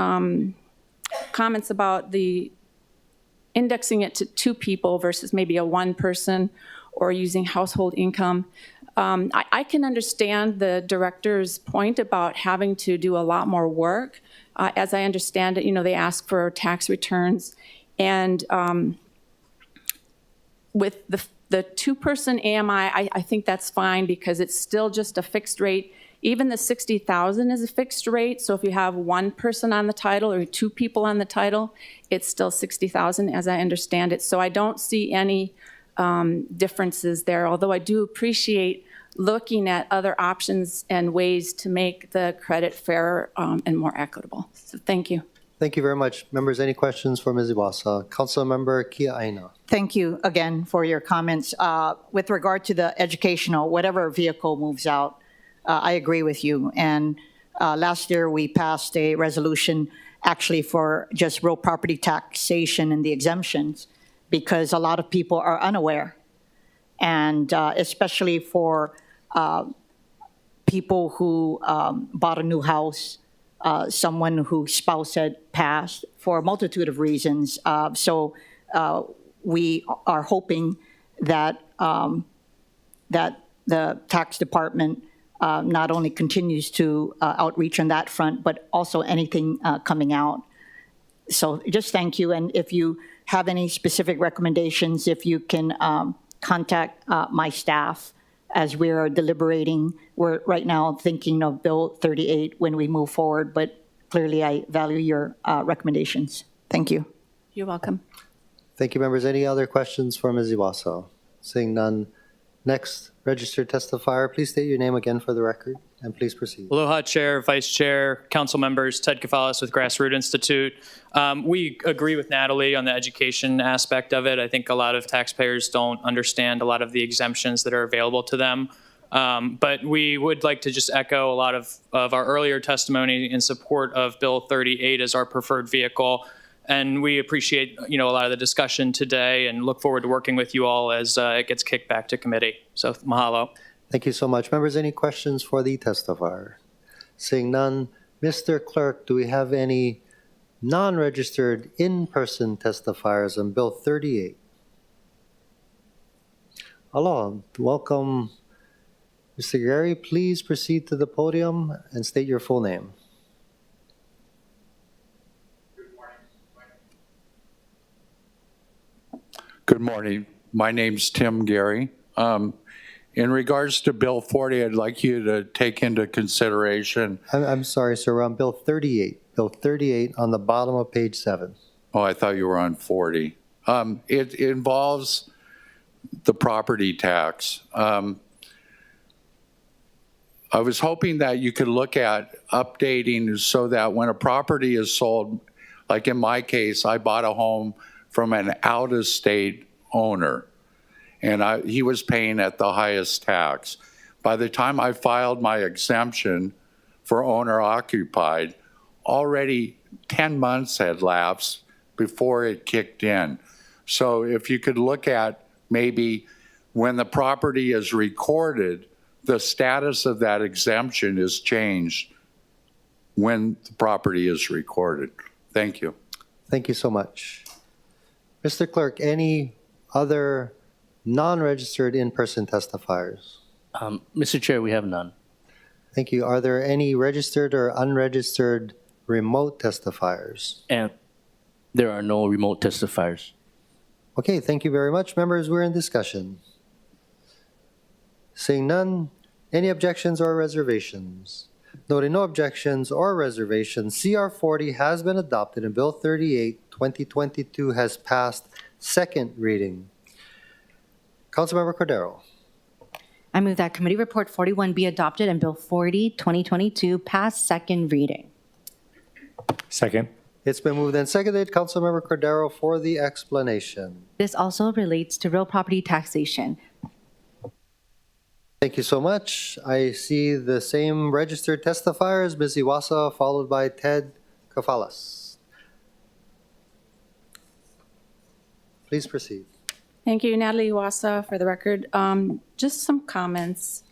S13: comments about the indexing it to 2 people versus maybe a 1 person or using household income. I can understand the director's point about having to do a lot more work. As I understand it, they ask for tax returns. And with the 2-person AMI, I think that's fine because it's still just a fixed rate. Even the 60,000 is a fixed rate. So if you have 1 person on the title or 2 people on the title, it's still 60,000 as I understand it. So I don't see any differences there, although I do appreciate looking at other options and ways to make the credit fairer and more equitable. So thank you.
S1: Thank you very much. Members, any questions for Ms. Iwasa? Councilmember Kiaina.
S2: Thank you again for your comments. With regard to the educational, whatever vehicle moves out, I agree with you. And last year we passed a resolution actually for just real property taxation and the exemptions because a lot of people are unaware. And especially for people who bought a new house, someone whose spouse had passed for a multitude of reasons. So we are hoping that that the tax department not only continues to outreach on that front, but also anything coming out. So just thank you. And if you have any specific recommendations, if you can contact my staff as we're deliberating. We're right now thinking of Bill 38 when we move forward, but clearly I value your recommendations. Thank you.
S13: You're welcome.
S1: Thank you, members. Any other questions for Ms. Iwaso? Seeing none. Next registered testifier, please state your name again for the record, and please proceed.
S12: Aloha, Chair, Vice Chair, Council members, Ted Kafalis with Grassroots Institute. We agree with Natalie on the education aspect of it. I think a lot of taxpayers don't understand a lot of the exemptions that are available to them. But we would like to just echo a lot of our earlier testimony in support of Bill 38 as our preferred vehicle. And we appreciate, a lot of the discussion today and look forward to working with you all as it gets kicked back to committee. So mahalo.
S1: Thank you so much. Members, any questions for the testifier? Seeing none, Mr. Clerk, do we have any non-registered in-person testifiers on Bill 38? Aloha, welcome. Mr. Gary, please proceed to the podium and state your full name.
S15: Good morning. My name's Tim Gary. In regards to Bill 40, I'd like you to take into consideration.
S1: I'm sorry, sir. We're on Bill 38. Bill 38 on the bottom of page 7.
S15: Oh, I thought you were on 40. It involves the property tax. I was hoping that you could look at updating so that when a property is sold, like in my case, I bought a home from an out-of-state owner, and he was paying at the highest tax. By the time I filed my exemption for owner-occupied, already 10 months had lapsed before it kicked in. So if you could look at maybe when the property is recorded, the status of that exemption is changed when the property is recorded. Thank you.
S1: Thank you so much. Mr. Clerk, any other non-registered in-person testifiers?
S4: Mr. Chair, we have none.
S1: Thank you. Are there any registered or unregistered remote testifiers?
S4: And there are no remote testifiers.
S1: Okay, thank you very much. Members, we're in discussion. Seeing none, any objections or reservations? Noting no objections or reservations, CR 40 has been adopted and Bill 38, 2022 has passed second reading. Councilmember Cordero.
S6: I move that Committee Report 41 be adopted and Bill 40, 2022 pass second reading.
S11: Second.
S1: It's been moved and seconded. Councilmember Cordero for the explanation.
S6: This also relates to real property taxation.
S1: Thank you so much. I see the same registered testifiers, Ms. Iwasa, followed by Ted Kafalas. Please proceed.
S13: Thank you, Natalie Iwasa, for the record. Just some comments.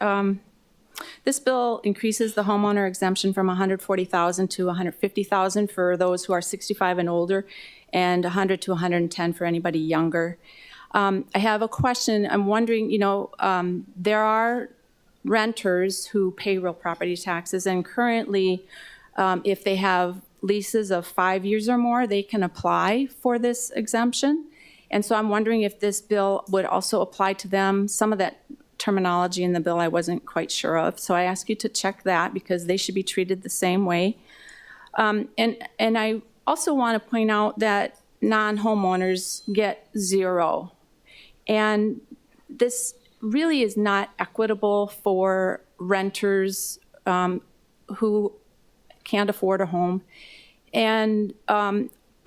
S13: This bill increases the homeowner exemption from $140,000 to $150,000 for those who are 65 and older, and $100 to $110 for anybody younger. I have a question. I'm wondering, there are renters who pay real property taxes, and currently, if they have leases of 5 years or more, they can apply for this exemption. And so I'm wondering if this bill would also apply to them. Some of that terminology in the bill I wasn't quite sure of, so I ask you to check that because they should be treated the same way. And I also want to point out that non-homeowners get zero. And this really is not equitable for renters who can't afford a home. And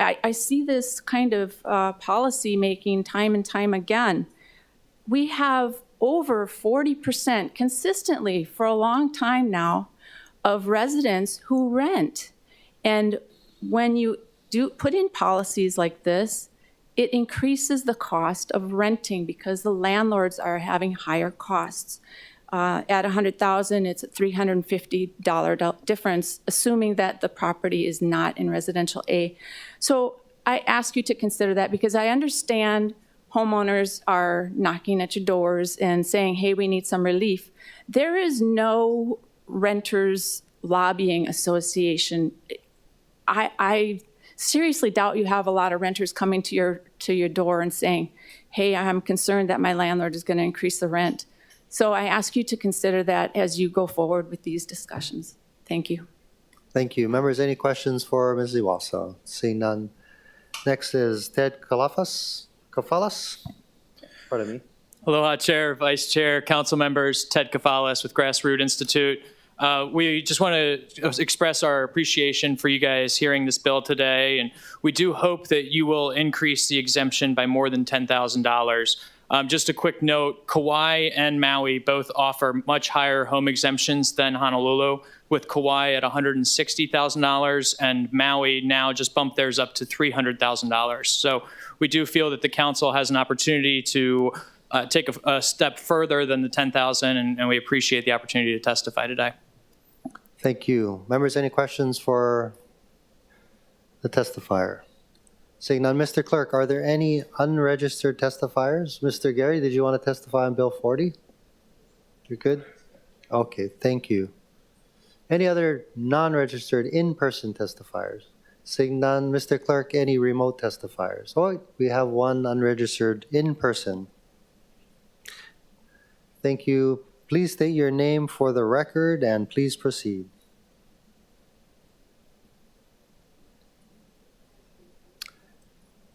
S13: I see this kind of policy making time and time again. We have over 40% consistently for a long time now of residents who rent. And when you do put in policies like this, it increases the cost of renting because the landlords are having higher costs. At $100,000, it's a $350 difference, assuming that the property is not in residential A. So I ask you to consider that because I understand homeowners are knocking at your doors and saying, hey, we need some relief. There is no renters lobbying association. I seriously doubt you have a lot of renters coming to your door and saying, hey, I'm concerned that my landlord is going to increase the rent. So I ask you to consider that as you go forward with these discussions. Thank you.
S1: Thank you. Members, any questions for Ms. Iwasa? Seeing none. Next is Ted Kafalas. Pardon me.
S12: Aloha, Chair, Vice Chair, Council members, Ted Kafalas with Grassroots Institute. We just want to express our appreciation for you guys hearing this bill today, and we do hope that you will increase the exemption by more than $10,000. Just a quick note, Kauai and Maui both offer much higher home exemptions than Honolulu, with Kauai at $160,000 and Maui now just bumped theirs up to $300,000. So we do feel that the council has an opportunity to take a step further than the $10,000, and we appreciate the opportunity to testify today.
S1: Thank you. Members, any questions for the testifier? Seeing none, Mr. Clerk, are there any unregistered testifiers? Mr. Gary, did you want to testify on Bill 40? You're good? Okay, thank you. Any other non-registered in-person testifiers? Seeing none, Mr. Clerk, any remote testifiers? Oh, we have one unregistered in-person. Thank you. Please state your name for the record and please proceed.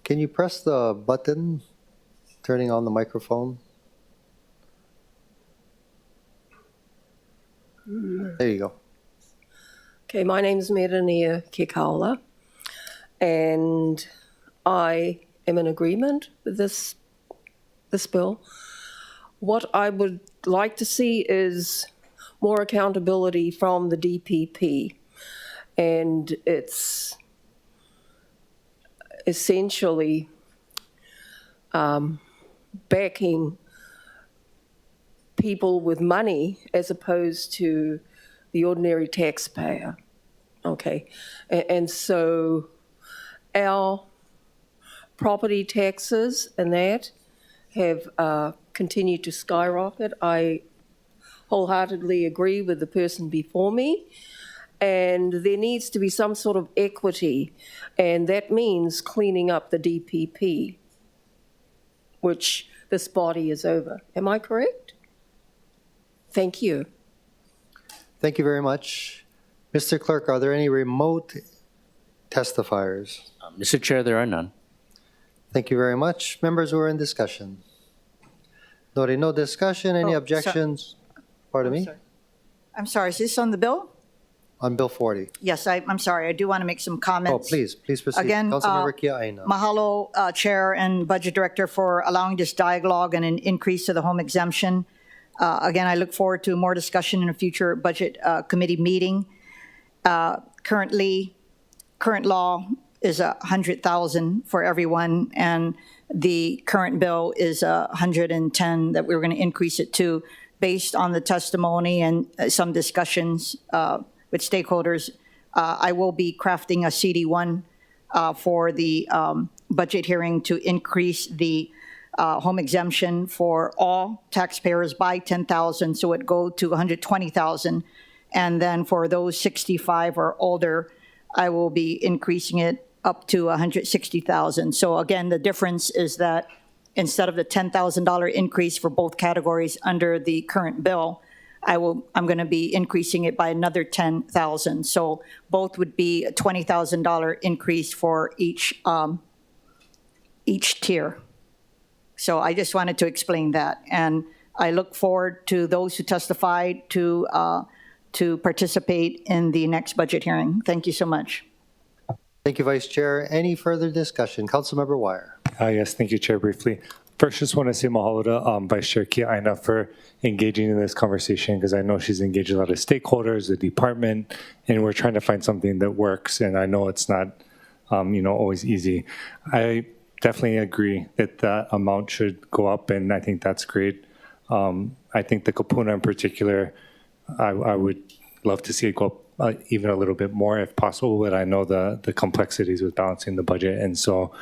S1: Can you press the button turning on the microphone? There you go.
S16: Okay, my name is Merania Kekaula, and I am in agreement with this bill. What I would like to see is more accountability from the DPP, and it's essentially backing people with money as opposed to the ordinary taxpayer. Okay, and so our property taxes and that have continued to skyrocket. I wholeheartedly agree with the person before me, and there needs to be some sort of equity, and that means cleaning up the DPP, which this body is over. Am I correct? Thank you.
S1: Thank you very much. Mr. Clerk, are there any remote testifiers?
S4: Mr. Chair, there are none.
S1: Thank you very much. Members who are in discussion. No discussion. Any objections? Pardon me?
S2: I'm sorry, is this on the bill?
S1: On Bill 40.
S2: Yes, I'm sorry. I do want to make some
S1: Oh,
S2: comments.
S1: please proceed.
S2: Again,
S1: Councilmember Kiaina.
S2: Mahalo, Chair and Budget Director, for allowing this dialogue and an increase to the home exemption. Again, I look forward to more discussion in a future Budget Committee meeting. Current law is $100,000 for everyone, and the current bill is $110,000 that we're going to increase it to, based on the testimony and some discussions with stakeholders. I will be crafting a CD1 for the budget hearing to increase the home exemption for all taxpayers by $10,000, so it go to $120,000. And then for those 65 or older, I will be increasing it up to $160,000. So again, the difference is that instead of the $10,000 increase for both categories under the current bill, I'm going to be increasing it by another $10,000. So both would be a $20,000 increase for each tier. So I just wanted to explain that, and I look forward to those who testified to participate in the next budget hearing. Thank you so much.
S1: Thank you, Vice Chair. Any further discussion? Councilmember Wire.
S11: Yes, thank you, Chair. Briefly. First, just want to say mahalo to Vice Chair Kiaina for engaging in this conversation, because I know she's engaged a lot of stakeholders, the department, and we're trying to find something that works. And I know it's not, always easy. I definitely agree that that amount should go up, and I think that's great. I think the kapuna in particular, I would love to see it go up even a little bit more if possible, but I know the complexities with balancing the budget. And so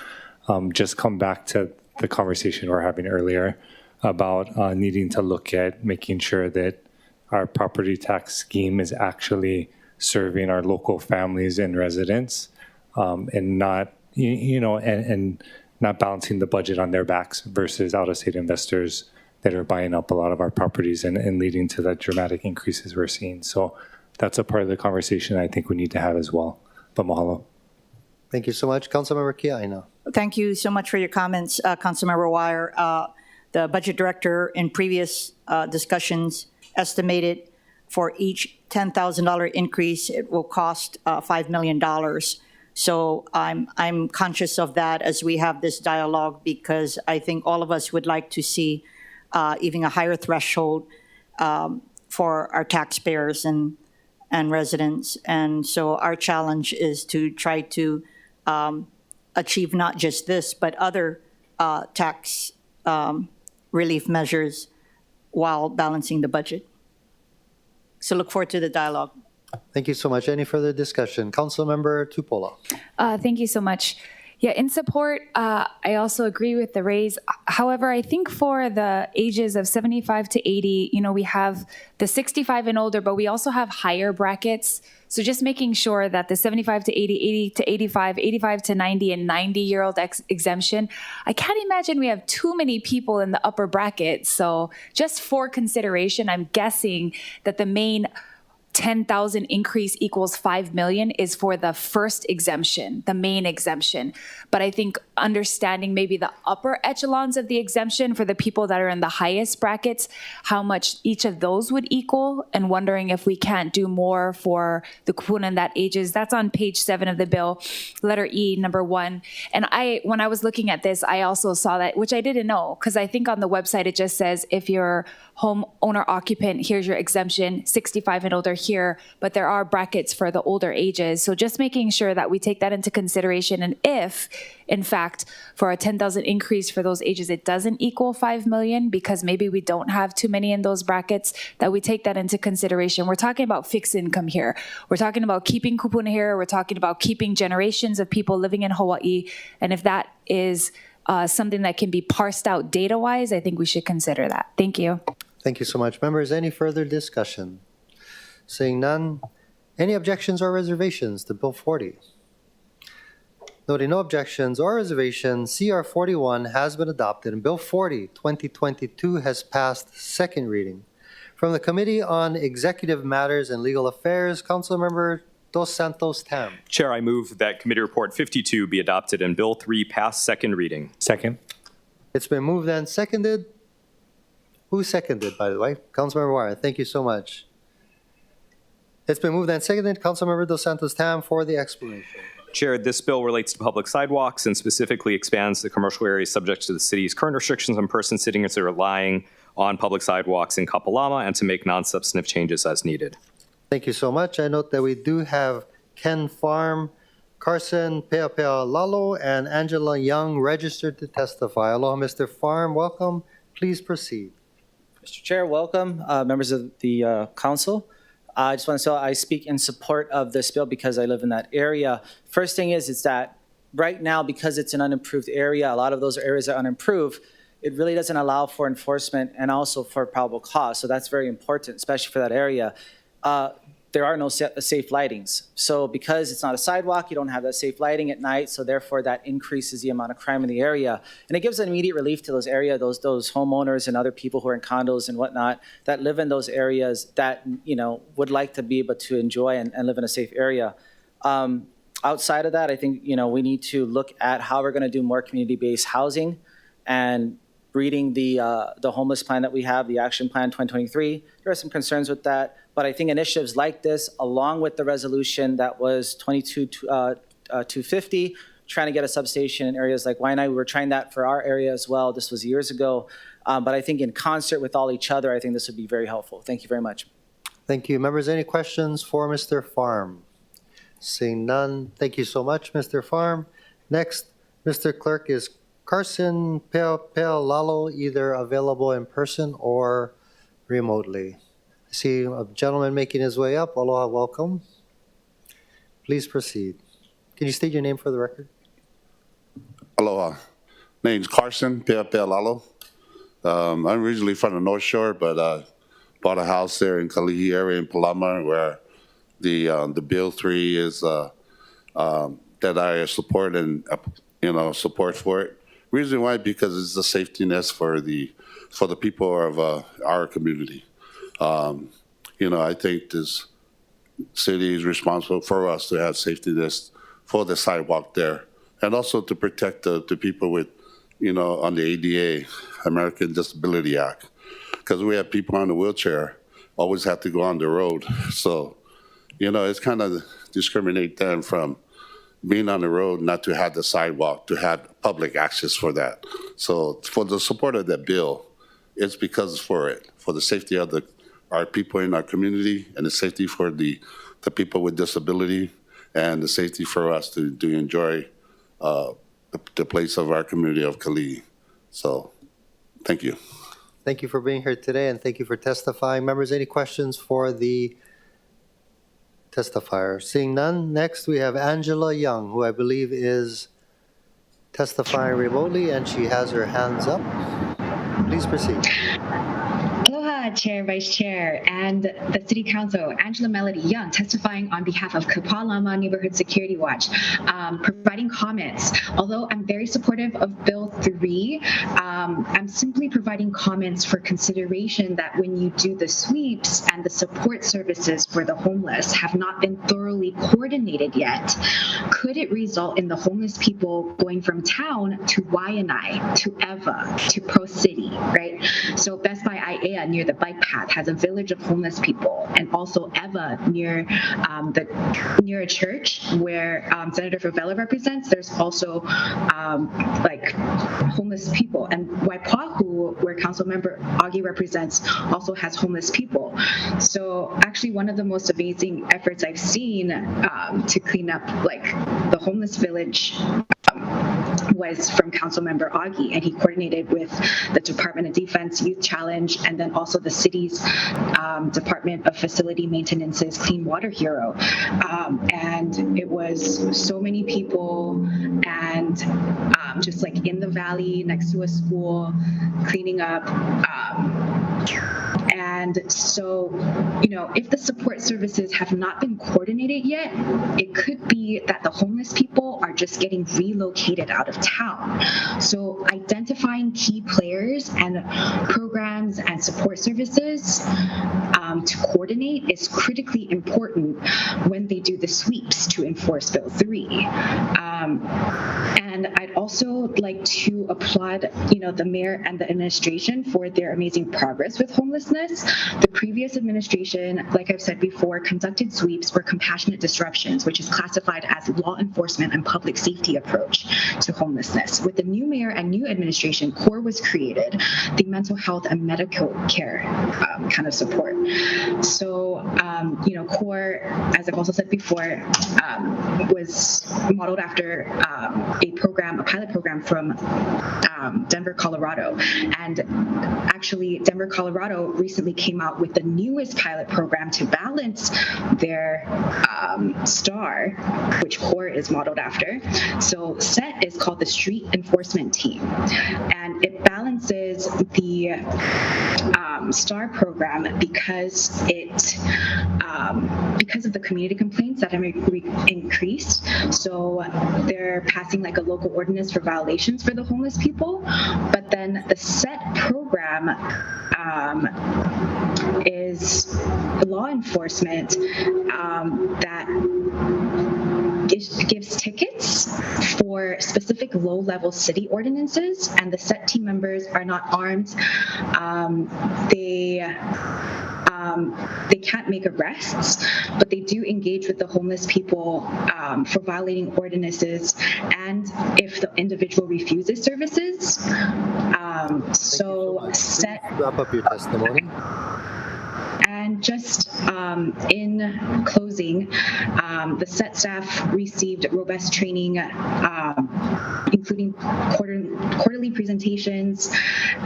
S11: just come back to the conversation we were having earlier about needing to look at making sure that our property tax scheme is actually serving our local families and residents, and not, and not balancing the budget on their backs versus out-of-state investors that are buying up a lot of our properties and leading to the dramatic increases we're seeing. So that's a part of the conversation I think we need to have as well. But mahalo.
S1: Thank you so much. Councilmember Kiaina.
S2: Thank you so much for your comments, Councilmember Wire. The budget director in previous discussions estimated for each $10,000 increase, it will cost $5 million. So I'm conscious of that as we have this dialogue, because I think all of us would like to see even a higher threshold for our taxpayers and residents. And so our challenge is to try to achieve not just this, but other tax relief measures while balancing the budget. So look forward to the dialogue.
S1: Thank you so much. Any further discussion? Councilmember Tupola.
S9: Thank you so much. Yeah, in support, I also agree with the raise. However, I think for the ages of 75 to 80, we have the 65 and older, but we also have higher brackets. So just making sure that the 75 to 80, 80 to 85, 85 to 90, and 90-year-old exemption, I can't imagine we have too many people in the upper bracket. So just for consideration, I'm guessing that the main 10,000 increase equals 5 million is for the first exemption, the main exemption. But I think understanding maybe the upper echelons of the exemption for the people that are in the highest brackets, how much each of those would equal, and wondering if we can't do more for the kupuna that ages. That's on page 7 of the bill, letter E, number 1. And when I was looking at this, I also saw that, which I didn't know, because I think on the website it just says if you're homeowner occupant, here's your exemption, 65 and older here, but there are brackets for the older ages. So just making sure that we take that into consideration. And if, in fact, for a 10,000 increase for those ages, it doesn't equal 5 million because maybe we don't have too many in those brackets, that we take that into consideration. We're talking about fixed income here. We're talking about keeping kupuna here. We're talking about keeping generations of people living in Hawaii. And if that is something that can be parsed out data-wise, I think we should consider that. Thank you.
S1: Thank you so much. Members, any further discussion? Seeing none, any objections or reservations to Bill 40? Noting no objections or reservations, CR 41 has been adopted and Bill 40, 2022 has passed second reading. From the Committee on Executive Matters and Legal Affairs, Councilmember Dos Santos Tam.
S17: Chair, I move that Committee Report 52 be adopted and Bill 3 pass second reading.
S11: Second.
S1: It's been moved and seconded. Who seconded, by the way? Councilmember Wire, thank you so much. It's been moved and seconded. Councilmember Dos Santos Tam for the explanation.
S17: Chair, this bill relates to public sidewalks and specifically expands the commercial areas subject to the city's current restrictions on persons sitting or relying on public sidewalks in Kapalama and to make non-substantive changes as needed.
S1: Thank you so much. I note that we do have Ken Farm, Carson Peapea Lalo, and Angela Young registered to testify. Aloha, Mr. Farm. Welcome. Please proceed.
S18: Mr. Chair, welcome, members of the council. I just want to say I speak in support of this bill because I live in that area. First thing is that right now, because it's an unimproved area, a lot of those areas are unimproved, it really doesn't allow for enforcement and also for probable cause. So that's very important, especially for that area. There are no safe lightings. So because it's not a sidewalk, you don't have that safe lighting at night, so therefore that increases the amount of crime in the area. And it gives an immediate relief to those areas, those homeowners and other people who are in condos and whatnot that live in those areas that, would like to be able to enjoy and live in a safe area. Outside of that, I think, we need to look at how we're gonna do more community-based housing. And reading the homeless plan that we have, the action plan 2023, there are some concerns with that. But I think initiatives like this, along with the resolution that was 22-250, trying to get a substation in areas like Waianae, we were trying that for our area as well. This was years ago. But I think in concert with all each other, I think this would be very helpful. Thank you very much.
S1: Thank you. Members, any questions for Mr. Farm? Seeing none, thank you so much, Mr. Farm. Next, Mr. Clerk, is Carson Peapea Lalo either available in person or remotely? I see a gentleman making his way up. Aloha, welcome. Please proceed. Can you state your name for the record?
S19: Aloha. Name's Carson Pealalo. I'm originally from the North Shore, but bought a house there in Kalihi area in Palama, where the Bill 3 is that I support and support for it. Reason why, because it's a safety net for the people of our community. I think this city is responsible for us to have safety nets for the sidewalk there, and also to protect the people with, on the ADA, American Disability Act, because we have people on the wheelchair always have to go on the road. So, it's kind of discriminate them from being on the road, not to have the sidewalk, to have public access for that. So for the support of that bill, it's because for the safety of our people in our community, and the safety for the people with disability, and the safety for us to enjoy the place of our community of Kalihi. So thank you.
S1: Thank you for being here today, and thank you for testifying. Members, any questions for the testifier? Seeing none, next we have Angela Young, who I believe is testifying remotely, and she has her hands up. Please proceed.
S10: Aloha, Chair, Vice Chair, and the City Council. Angela Melody Young, testifying on behalf of Kapalama Neighborhood Security Watch, providing comments. Although I'm very supportive of Bill 3, I'm simply providing comments for consideration that when you do the sweeps and the support services for the homeless have not been thoroughly coordinated yet, could it result in the homeless people going from town to Waianae, to Eva, to Pro City, right? So Best Buy IAEA near the bike path has a village of homeless people, and also Eva near a church where Senator Favela represents. There's also homeless people, and Waipahu, where Councilmember Augie represents, also has homeless people. So actually, one of the most amazing efforts I've seen to clean up the homeless village was from Councilmember Augie, and he coordinated with the Department of Defense Youth Challenge, and then also the city's Department of Facility Maintenance's Clean Water Hero. And it was so many people, and just in the valley next to a school, cleaning up. And so, if the support services have not been coordinated yet, it could be that the homeless people are just getting relocated out of town. So identifying key players and programs and support services to coordinate is critically important when they do the sweeps to enforce Bill 3. And I'd also like to applaud, the mayor and the administration for their amazing progress with homelessness. The previous administration, like I've said before, conducted sweeps for compassionate disruptions, which is classified as law enforcement and public safety approach to homelessness. With the new mayor and new administration, CORE was created, the mental health and medical care kind of support. So, CORE, as I've also said before, was modeled after a pilot program from Denver, Colorado. And actually, Denver, Colorado recently came out with the newest pilot program to balance their STAR, which CORE is modeled after. So SET is called the Street Enforcement Team, and it balances the STAR program because of the community complaints that have increased. So they're passing a local ordinance for violations for the homeless people, but then the SET program is law enforcement that gives tickets for specific low-level city ordinances, and the SET team members are not armed. They can't make arrests, but they do engage with the homeless people for violating ordinances, and if the individual refuses services. So SET.
S1: Wrap up your testimony.
S10: And just in closing, the SET staff received robust training, including quarterly presentations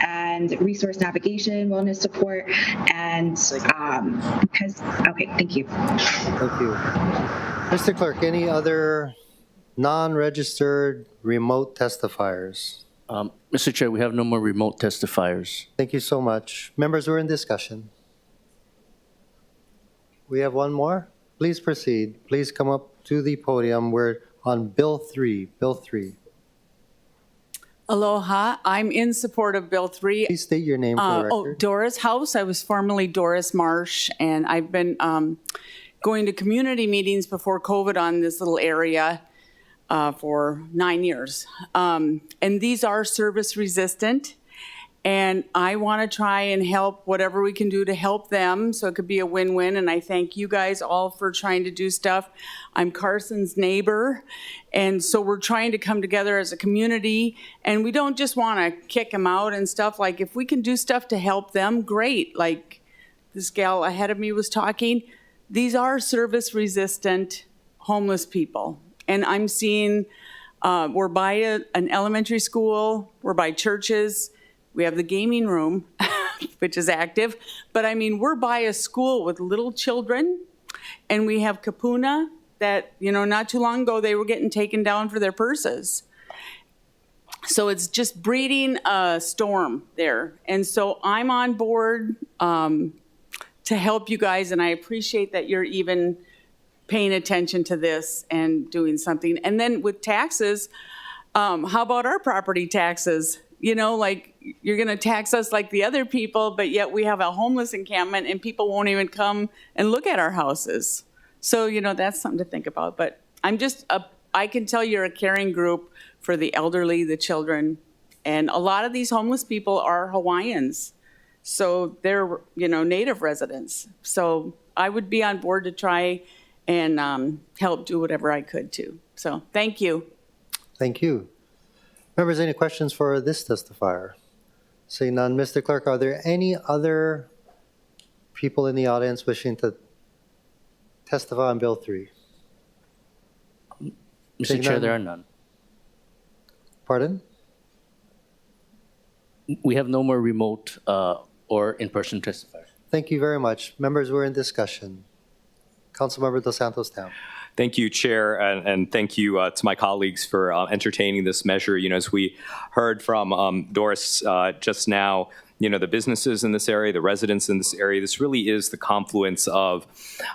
S10: and resource navigation, wellness support, and okay, thank you.
S1: Thank you. Mr. Clerk, any other non-registered remote testifiers?
S4: Mr. Chair, we have no more remote testifiers.
S1: Thank you so much. Members, we're in discussion. We have one more. Please proceed. Please come up to the podium. We're on Bill 3. Bill 3.
S20: Aloha, I'm in support of Bill 3.
S1: Please state your name for the record.
S20: Doris House. I was formerly Doris Marsh, and I've been going to community meetings before COVID on this little area for 9 years. And these are service resistant, and I want to try and help whatever we can do to help them, so it could be a win-win, and I thank you guys all for trying to do stuff. I'm Carson's neighbor, and so we're trying to come together as a community, and we don't just want to kick them out and stuff. Like, if we can do stuff to help them, great. Like this gal ahead of me was talking, these are service resistant homeless people. And I'm seeing, we're by an elementary school, we're by churches, we have the gaming room, which is active, but I mean, we're by a school with little children, and we have Kapuna that, you know, not too long ago, they were getting taken down for their purses. So it's just breeding a storm there. And so I'm on board to help you guys, and I appreciate that you're even paying attention to this and doing something. And then with taxes, how about our property taxes? You know, like, you're going to tax us like the other people, but yet we have a homeless encampment and people won't even come and look at our houses. So, you know, that's something to think about. But I can tell you're a caring group for the elderly, the children, and a lot of these homeless people are Hawaiians. So they're, you know, native residents. So I would be on board to try and help do whatever I could too. So thank you.
S1: Thank you. Members, any questions for this testifier? Seeing none, Mr. Clerk, are there any other people in the audience wishing to testify on Bill 3?
S4: Mr. Chair, there are none.
S1: Pardon?
S4: We have no more remote or in-person testifiers.
S1: Thank you very much. Members, we're in discussion. Councilmember Dos Santos Town.
S17: Thank you, Chair, and thank you to my colleagues for entertaining this measure. You know, as we heard from Doris just now, you know, the businesses in this area, the residents in this area, this really is the confluence of,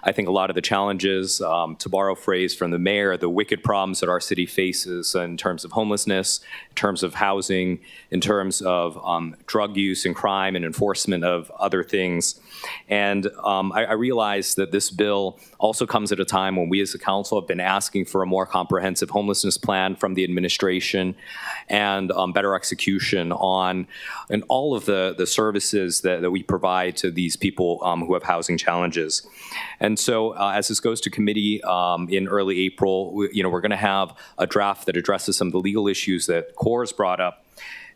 S17: I think, a lot of the challenges, to borrow a phrase from the mayor, the wicked problems that our city faces in terms of homelessness, in terms of housing, in terms of drug use and crime and enforcement of other things. And I realize that this bill also comes at a time when we as a council have been asking for a more comprehensive homelessness plan from the administration and better execution on and all of the services that we provide to these people who have housing challenges. And so as this goes to committee in early April, we're going to have a draft that addresses some of the legal issues that CORE has brought up.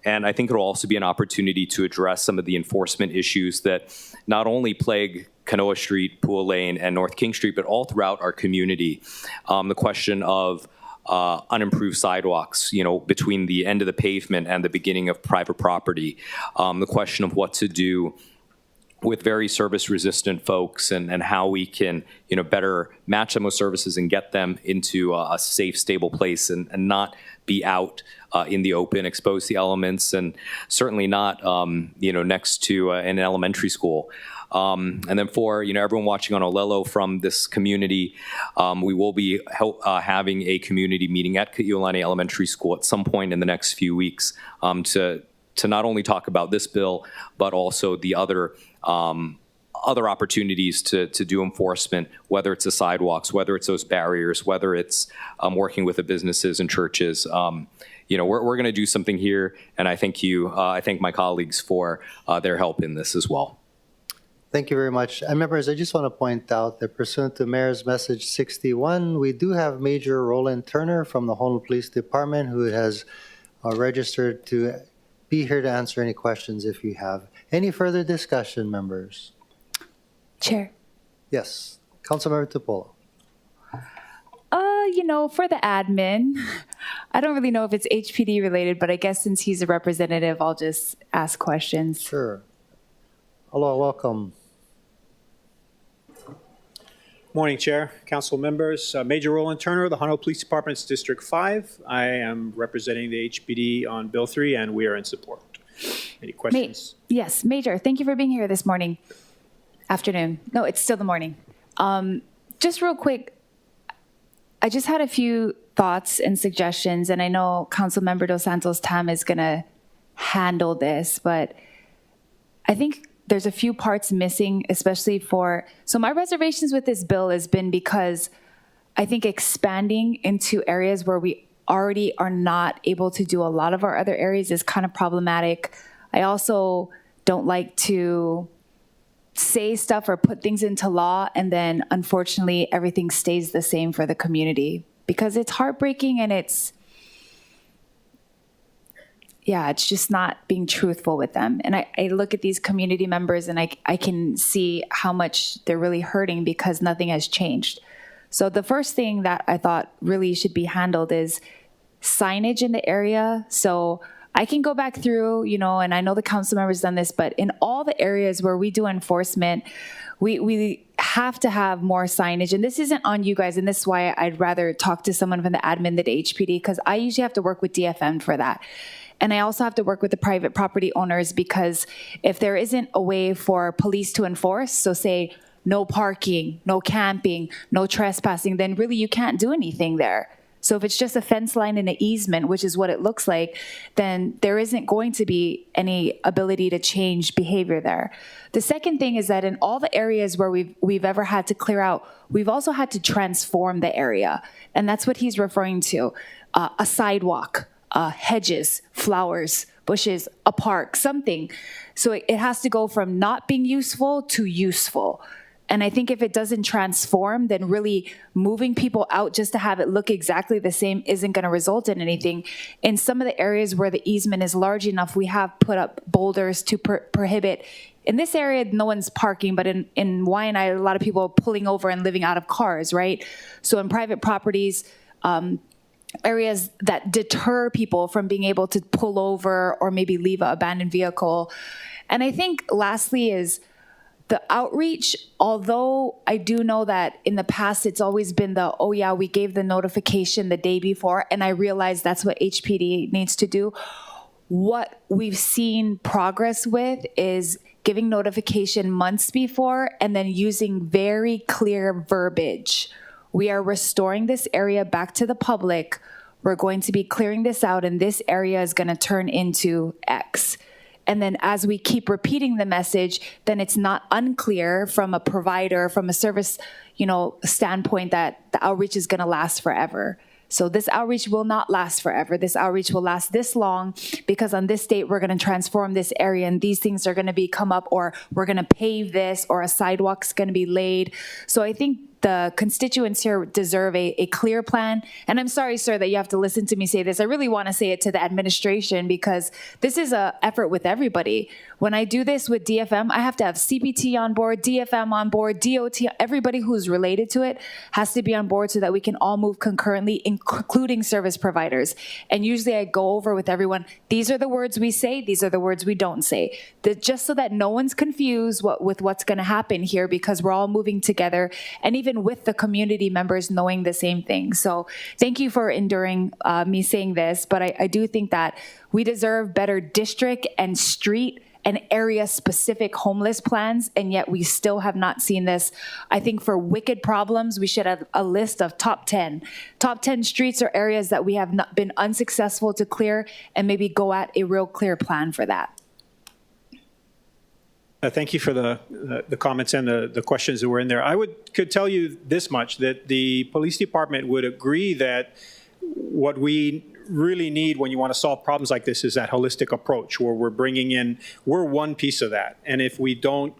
S17: And I think it'll also be an opportunity to address some of the enforcement issues that not only plague Kanoa Street, Pua Lane, and North King Street, but all throughout our community. The question of unimproved sidewalks, between the end of the pavement and the beginning of private property. The question of what to do with very service-resistant folks and how we can, better match them with services and get them into a safe, stable place and not be out in the open, expose the elements, and certainly not, next to an elementary school. And then for everyone watching on Olelo from this community, we will be having a community meeting at Kaiulani Elementary School at some point in the next few weeks to not only talk about this bill, but also the other opportunities to do enforcement, whether it's the sidewalks, whether it's those barriers, whether it's working with the businesses and churches. We're going to do something here, and I thank my colleagues for their help in this as well.
S1: Thank you very much. And members, I just want to point out that pursuant to Mayor's Message 61, we do have Major Roland Turner from the Honolulu Police Department who has registered to be here to answer any questions if you have. Any further discussion, members?
S9: Chair.
S1: Yes. Councilmember Tupolo.
S9: For the admin, I don't really know if it's HPD related, but I guess since he's a representative, I'll just ask questions.
S1: Sure. Hello, welcome.
S21: Morning, Chair, Council members. Major Roland Turner, the Honolulu Police Department's District 5. I am representing the HPD on Bill 3, and we are in support. Any questions?
S9: Yes, Major, thank you for being here this morning. Afternoon. No, it's still the morning. Just real quick, I just had a few thoughts and suggestions, and I know Councilmember Dos Santos Tam is going to handle this, but I think there's a few parts missing, especially so my reservations with this bill has been because I think expanding into areas where we already are not able to do a lot of our other areas is kind of problematic. I also don't like to say stuff or put things into law and then unfortunately everything stays the same for the community because it's heartbreaking and it's just not being truthful with them. And I look at these community members and I can see how much they're really hurting because nothing has changed. So the first thing that I thought really should be handled is signage in the area. So I can go back through, and I know the council members done this, but in all the areas where we do enforcement, we have to have more signage. And this isn't on you guys. And this is why I'd rather talk to someone from the admin than the HPD, because I usually have to work with DFM for that. And I also have to work with the private property owners because if there isn't a way for police to enforce, so say no parking, no camping, no trespassing, then really you can't do anything there. So if it's just a fence line and an easement, which is what it looks like, then there isn't going to be any ability to change behavior there. The second thing is that in all the areas where we've ever had to clear out, we've also had to transform the area. And that's what he's referring to, a sidewalk. Hedges, flowers, bushes, a park, something. So it has to go from not being useful to useful. And I think if it doesn't transform, then really moving people out just to have it look exactly the same isn't going to result in anything. In some of the areas where the easement is large enough, we have put up boulders to prohibit. In this area, no one's parking, but in Waianae, a lot of people are pulling over and living out of cars, right? So in private properties, areas that deter people from being able to pull over or maybe leave an abandoned vehicle. And I think lastly is the outreach, although I do know that in the past it's always been we gave the notification the day before, and I realize that's what HPD needs to do. What we've seen progress with is giving notification months before and then using very clear verbiage. We are restoring this area back to the public. We're going to be clearing this out, and this area is going to turn into X. And then as we keep repeating the message, then it's not unclear from a provider, from a service, standpoint that the outreach is going to last forever. So this outreach will not last forever. This outreach will last this long because on this date, we're going to transform this area and these things are going to come up, or we're going to pave this, or a sidewalk's going to be laid. So I think the constituents here deserve a clear plan. And I'm sorry, sir, that you have to listen to me say this. I really want to say it to the administration because this is an effort with everybody. When I do this with DFM, I have to have CPT on board, DFM on board, DOT, everybody who's related to it has to be on board so that we can all move concurrently, including service providers. And usually I go over with everyone, these are the words we say, these are the words we don't say. Just so that no one's confused with what's going to happen here because we're all moving together. And even with the community members knowing the same thing. So thank you for enduring me saying this, but I do think that we deserve better district and street and area-specific homeless plans, and yet we still have not seen this. I think for wicked problems, we should have a list of top 10 streets or areas that we have not been unsuccessful to clear, and maybe go at a real clear plan for that.
S21: Thank you for the comments and the questions that were in there. Could tell you this much, that the police department would agree that what we really need when you want to solve problems like this is that holistic approach where we're one piece of that. And if we don't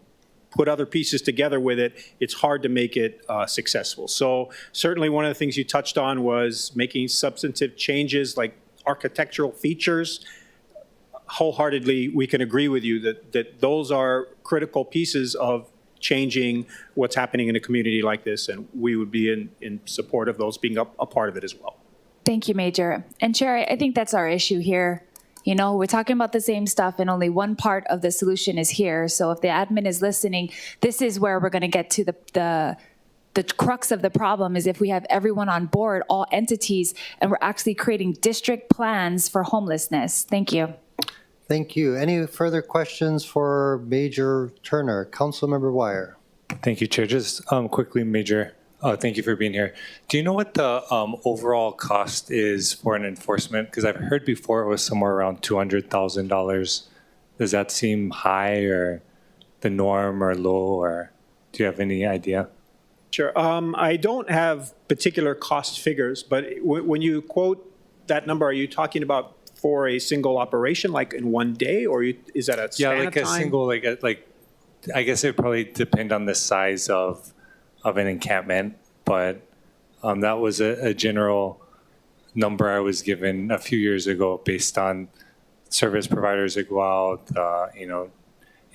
S21: put other pieces together with it, it's hard to make it successful. So certainly one of the things you touched on was making substantive changes like architectural features. Wholeheartedly, we can agree with you that those are critical pieces of changing what's happening in a community like this, and we would be in support of those being a part of it as well.
S9: Thank you, Major. And Chair, I think that's our issue here. We're talking about the same stuff and only one part of the solution is here. So if the admin is listening, this is where we're going to get to the crux of the problem is if we have everyone on board, all entities, and we're actually creating district plans for homelessness. Thank you.
S1: Thank you. Any further questions for Major Turner? Councilmember Wire.
S11: Thank you, Chair. Just quickly, Major, thank you for being here. Do you know what the overall cost is for an enforcement? Because I've heard before it was somewhere around $200,000. Does that seem high or the norm or low, or do you have any idea?
S21: Sure. I don't have particular cost figures, but when you quote that number, are you talking about for a single operation, like in one day, or is that a span
S11: like
S1: of
S11: a
S1: time?
S11: single, I guess it would probably depend on the size of an encampment, but that was a general number I was given a few years ago based on service providers that go out,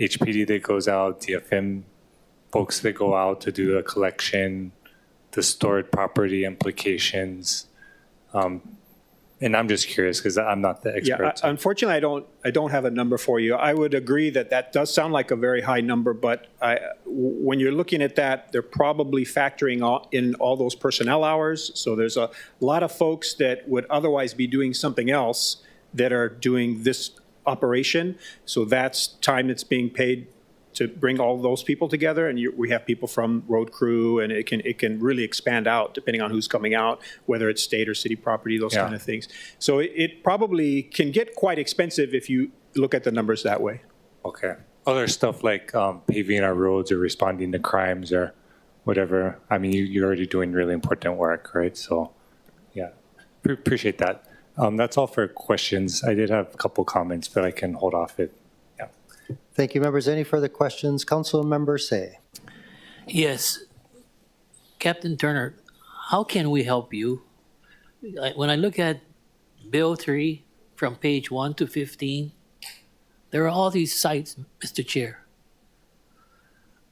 S11: HPD that goes out, DFM folks that go out to do the collection, the stored property implications. And I'm just curious because I'm not the expert.
S21: Yeah, unfortunately, I don't have a number for you. I would agree that does sound like a very high number, but when you're looking at that, they're probably factoring in all those personnel hours. So there's a lot of folks that would otherwise be doing something else that are doing this operation. So that's time that's being paid to bring all those people together, and we have people from road crew, and it can really expand out depending on who's coming out, whether it's state or city property, those kind of things. So it probably can get quite expensive if you look at the numbers that way.
S11: Okay. Other stuff like paving our roads or responding to crimes or whatever. I mean, you're already doing really important work, right? So, yeah, appreciate that. That's all for questions. I did have a couple comments, but I can hold off it.
S1: Thank you, members. Any further questions? Councilmember Say.
S3: Yes. Captain Turner, how can we help you? When I look at Bill 3 from page 1 to 15, there are all these sites, Mr. Chair.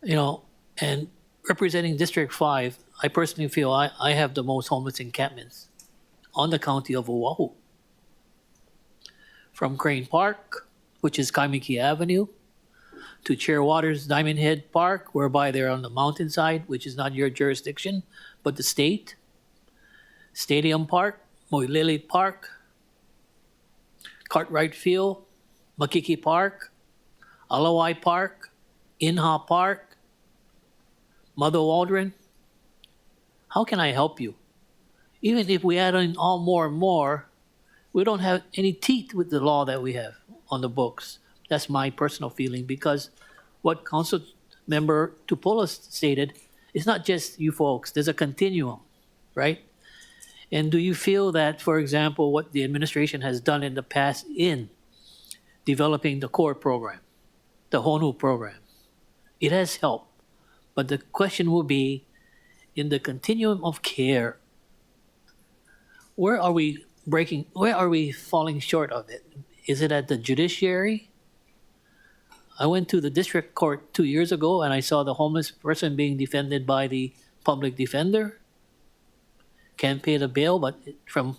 S3: And representing District 5, I personally feel I have the most homeless encampments on the county of Oahu. From Crane Park, which is Kaimiki Avenue, to Chairwater's Diamond Head Park, whereby they're on the mountainside, which is not your jurisdiction, but the state. Stadium Park, Moilili Park, Cartwright Field, Makiki Park, Alawai Park, Inha Park, Mother Waldron. How can I help you? Even if we add in all more and more, we don't have any teeth with the law that we have on the books. That's my personal feeling, because what Council Member Tupuola stated, it's not just you folks, there's a continuum, right? And do you feel that, for example, what the administration has done in the past in developing the core program, the HONU program, it has helped. But the question will be, in the continuum of care, where are we falling short of it? Is it at the judiciary? I went to the district court 2 years ago and I saw the homeless person being defended by the public defender. Can't pay the bail, but from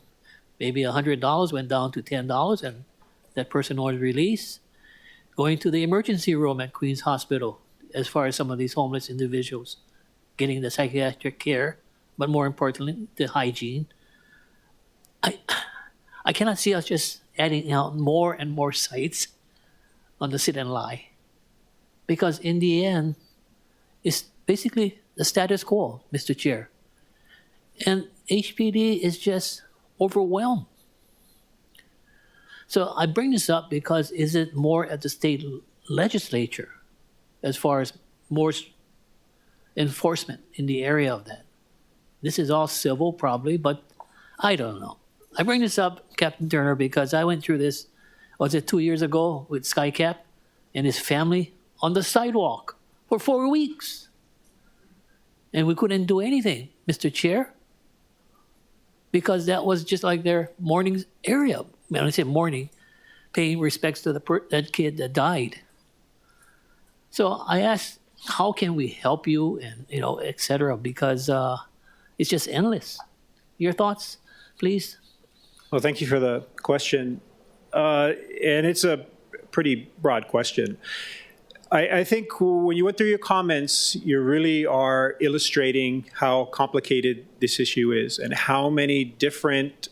S3: maybe $100 went down to $10 and that person was released. Going to the emergency room at Queens Hospital, as far as some of these homeless individuals, getting the psychiatric care, but more importantly, the hygiene. I cannot see us just adding out more and more sites on the sit and lie. Because in the end, it's basically the status quo, Mr. Chair. And HPD is just overwhelmed. So I bring this up because is it more at the state legislature as far as more enforcement in the area of that? This is all civil probably, but I don't know. I bring this up, Captain Turner, because I went through this, was it 2 years ago with Skycap and his family on the sidewalk for 4 weeks. And we couldn't do anything, Mr. Chair, because that was just like their mourning area. When I say mourning, paying respects to that kid that died. So I asked, how can we help you and, et cetera, because it's just endless. Your thoughts, please?
S21: Well, thank you for the question. And it's a pretty broad question. I think when you went through your comments, you really are illustrating how complicated this issue is and how many different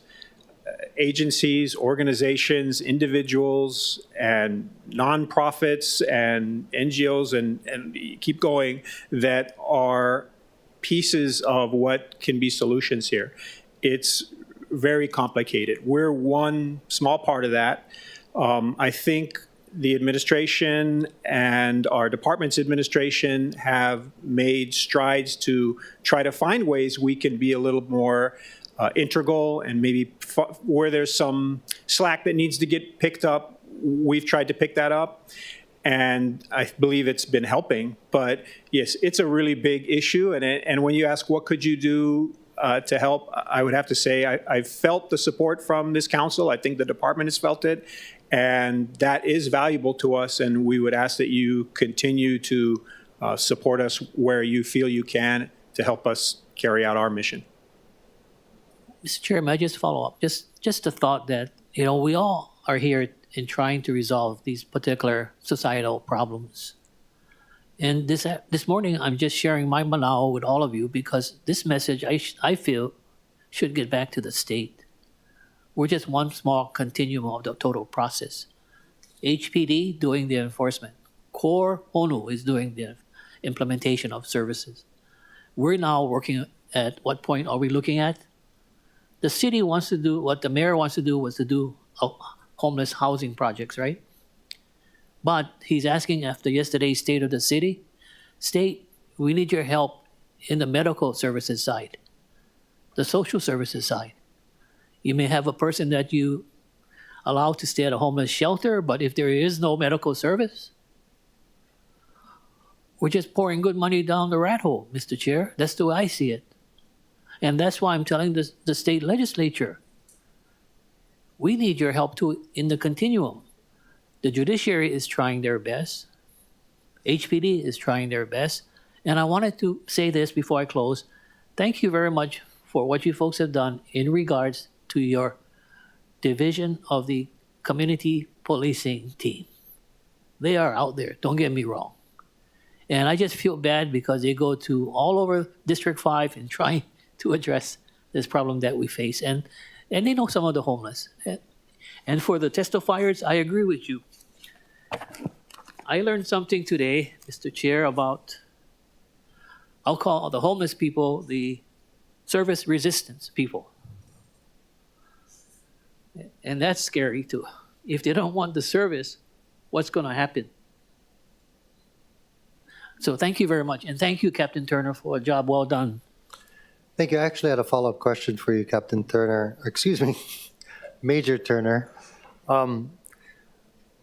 S21: agencies, organizations, individuals, and nonprofits and NGOs and keep going that are pieces of what can be solutions here. It's very complicated. We're one small part of that. I think the administration and our department's administration have made strides to try to find ways we can be a little more integral, and maybe where there's some slack that needs to get picked up, we've tried to pick that up. And I believe it's been helping. But yes, it's a really big issue. And when you ask what could you do to help, I would have to say I've felt the support from this council. I think the department has felt it. And that is valuable to us, and we would ask that you continue to support us where you feel you can to help us carry out our mission.
S3: Mr. Chair, may I just follow up? Just a thought that, we all are here in trying to resolve these particular societal problems. And this morning, I'm just sharing my manao with all of you because this message, I feel, should get back to the state. We're just one small continuum of the total process. HPD doing the enforcement. Core HONU is doing the implementation of services. We're now working at what point are we looking at? The city wants to do what the mayor wants to do was to do homeless housing projects, right? But he's asking after yesterday's state of the city, state, we need your help in the medical services side, the social services side. You may have a person that you allow to stay at a homeless shelter, but if there is no medical service, we're just pouring good money down the rat hole, Mr. Chair. That's the way I see it. And that's why I'm telling the state legislature, we need your help too in the continuum. The judiciary is trying their best. HPD is trying their best. And I wanted to say this before I close. Thank you very much for what you folks have done in regards to your division of the community policing team. They are out there, don't get me wrong. And I just feel bad because they go to all over District 5 and trying to address this problem that we face. And they know some of the homeless. And for the testifiers, I agree with you. I learned something today, Mr. Chair, about, I'll call the homeless people the service resistance people. And that's scary too. If they don't want the service, what's going to happen? So thank you very much. And thank you, Captain Turner, for a job well done.
S1: Thank you. I actually had a follow-up question for you, Captain Turner. Excuse me, Major Turner.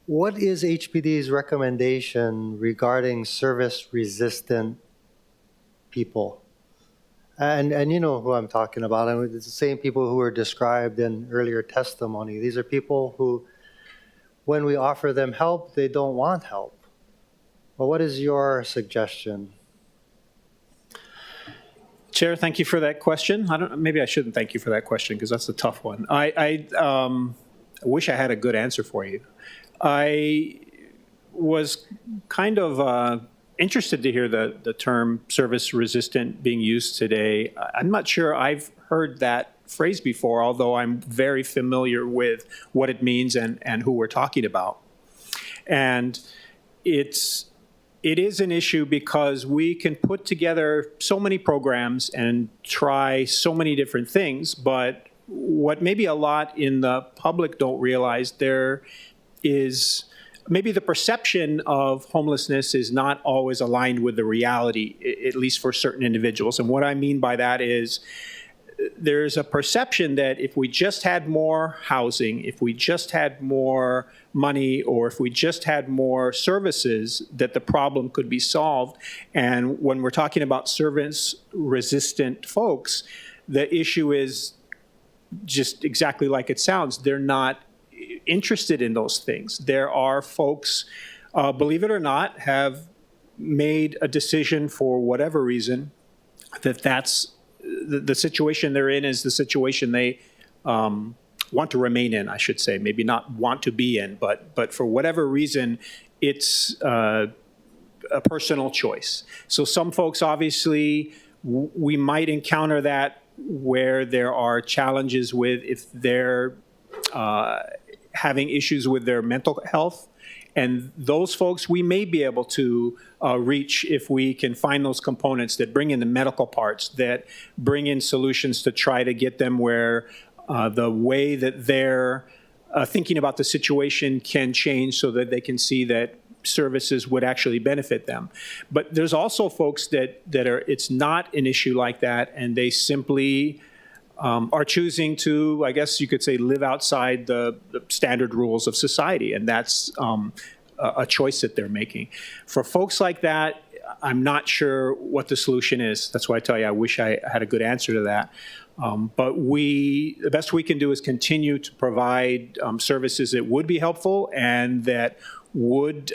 S1: What is HPD's recommendation regarding service-resistant people? And you know who I'm talking about. I mean, it's the same people who were described in earlier testimony. These are people who, when we offer them help, they don't want help. Well, what is your suggestion?
S21: Chair, thank you for that question. Maybe I shouldn't thank you for that question because that's a tough one. I wish I had a good answer for you. I was kind of interested to hear the term service resistant being used today. I'm not sure I've heard that phrase before, although I'm very familiar with what it means and who we're talking about. And it is an issue because we can put together so many programs and try so many different things, but what maybe a lot in the public don't realize, there is maybe the perception of homelessness is not always aligned with the reality, at least for certain individuals. And what I mean by that is there's a perception that if we just had more housing, if we just had more money, or if we just had more services, that the problem could be solved. And when we're talking about service-resistant folks, the issue is just exactly like it sounds. They're not interested in those things. There are folks, believe it or not, have made a decision for whatever reason that that's the situation they're in is the situation they want to remain in, I should say. Maybe not want to be in, but for whatever reason, it's a personal choice. So some folks, obviously, we might encounter that where there are challenges with if they're having issues with their mental health. And those folks, we may be able to reach if we can find those components that bring in the medical parts, that bring in solutions to try to get them where the way that they're thinking about the situation can change so that they can see that services would actually benefit them. But there's also folks that are, it's not an issue like that, and they simply are choosing to, I guess you could say, live outside the standard rules of society, and that's a choice that they're making. For folks like that, I'm not sure what the solution is. That's why I tell you I wish I had a good answer to that. But the best we can do is continue to provide services that would be helpful and that would,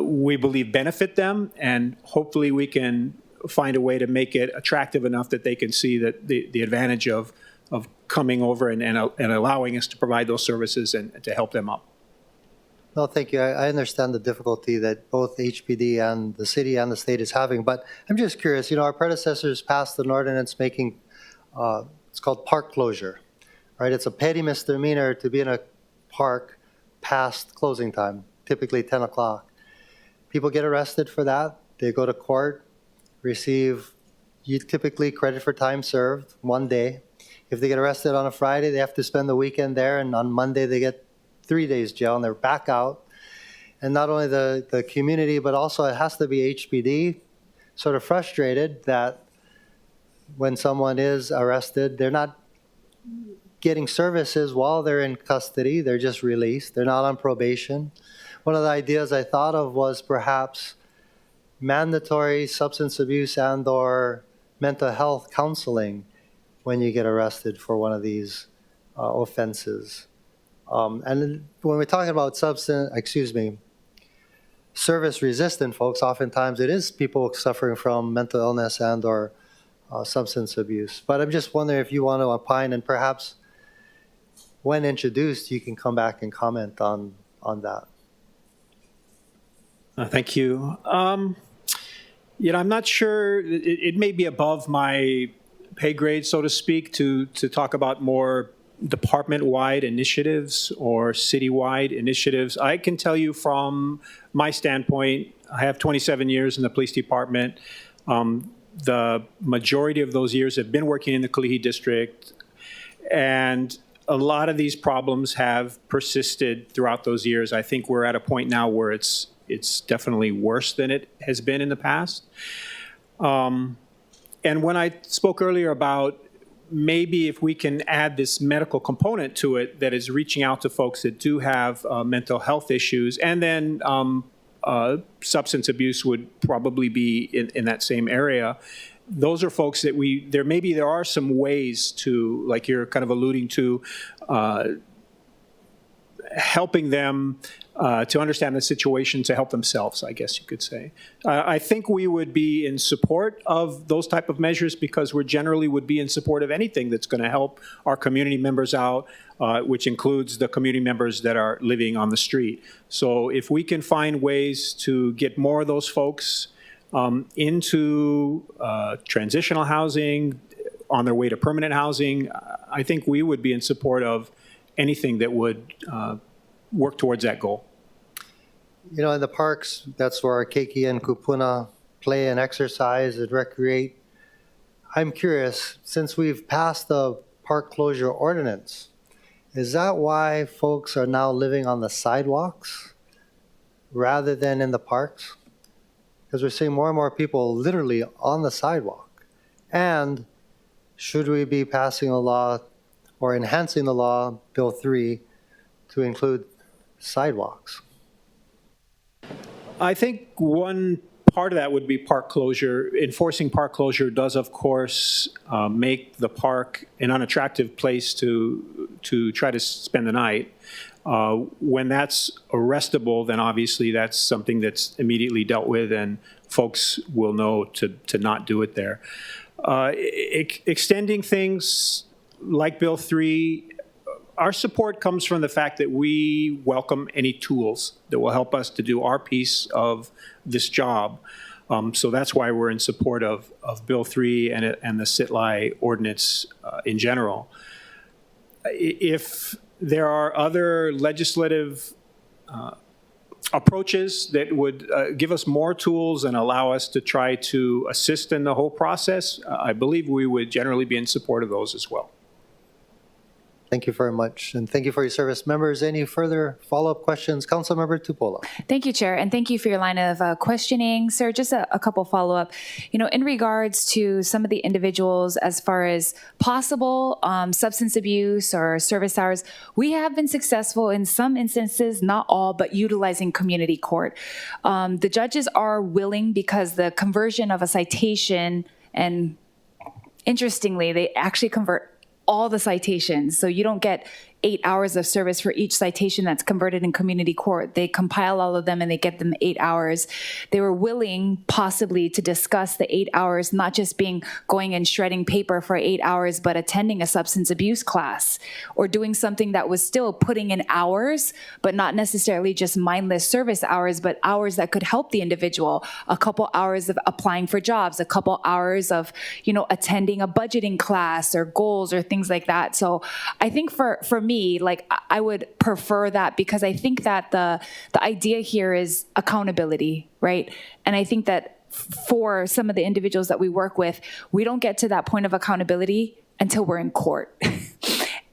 S21: we believe, benefit them, and hopefully we can find a way to make it attractive enough that they can see that the advantage of coming over and allowing us to provide those services and to help them up.
S1: No, thank you. I understand the difficulty that both HPD and the city and the state is having, but I'm just curious, our predecessors passed an ordinance making, it's called park closure, right? It's a petty misdemeanor to be in a park past closing time, typically 10 o'clock. People get arrested for that. They go to court, receive typically credit for time served, 1 day. If they get arrested on a Friday, they have to spend the weekend there, and on Monday they get 3 days jail, and they're back out. And not only the community, but also it has to be HPD, sort of frustrated that when someone is arrested, they're not getting services while they're in custody. They're just released. They're not on probation. One of the ideas I thought of was perhaps mandatory substance abuse and/or mental health counseling when you get arrested for one of these offenses. And when we're talking about service-resistant folks, oftentimes it is people suffering from mental illness and/or substance abuse. But I'm just wondering if you want to opine, and perhaps when introduced, you can come back and comment on that.
S21: Thank you. I'm not sure. It may be above my pay grade, so to speak, to talk about more department-wide initiatives or citywide initiatives. I can tell you from my standpoint, I have 27 years in the police department. The majority of those years have been working in the Kalihi district, and a lot of these problems have persisted throughout those years. I think we're at a point now where it's definitely worse than it has been in the past. And when I spoke earlier about maybe if we can add this medical component to it that is reaching out to folks that do have mental health issues, and then substance abuse would probably be in that same area. Those are folks that there are some ways to, like you're kind of alluding to, helping them to understand the situation, to help themselves, I guess you could say. I think we would be in support of those type of measures because we generally would be in support of anything that's going to help our community members out, which includes the community members that are living on the street. So if we can find ways to get more of those folks into transitional housing, on their way to permanent housing, I think we would be in support of anything that would work towards that goal.
S1: In the parks, that's where our keiki and kupuna play and exercise and recreate. I'm curious, since we've passed the park closure ordinance, is that why folks are now living on the sidewalks rather than in the parks? Because we're seeing more and more people literally on the sidewalk. And should we be passing a law or enhancing the law, Bill 3, to include sidewalks?
S21: I think one part of that would be park closure. Enforcing park closure does, of course, make the park an unattractive place to try to spend the night. When that's arrestable, then obviously that's something that's immediately dealt with, and folks will know to not do it there. Extending things like Bill 3 our support comes from the fact that we welcome any tools that will help us to do our piece of this job. So that's why we're in support of Bill 3 and the sit-lie ordinance in general. If there are other legislative approaches that would give us more tools and allow us to try to assist in the whole process, I believe we would generally be in support of those as well.
S1: Thank you very much, and thank you for your service. Members, any further follow-up questions? Councilmember Tupola.
S9: Thank you, Chair, and thank you for your line of questioning. Sir, just a couple follow-up. In regards to some of the individuals as far as possible substance abuse or service hours, we have been successful in some instances, not all, but utilizing community court. The judges are willing because the conversion of a citation, and interestingly, they actually convert all the citations. So you don't get 8 hours of service for each citation that's converted in community court. They compile all of them and they get them 8 hours. They were willing possibly to discuss the 8 hours, not just going and shredding paper for 8 hours, but attending a substance abuse class or doing something that was still putting in hours, but not necessarily just mindless service hours, but hours that could help the individual. A couple hours of applying for jobs, a couple hours of, attending a budgeting class or goals or things like that. So I think for me, I would prefer that because I think that the idea here is accountability, right? And I think that for some of the individuals that we work with, we don't get to that point of accountability until we're in court.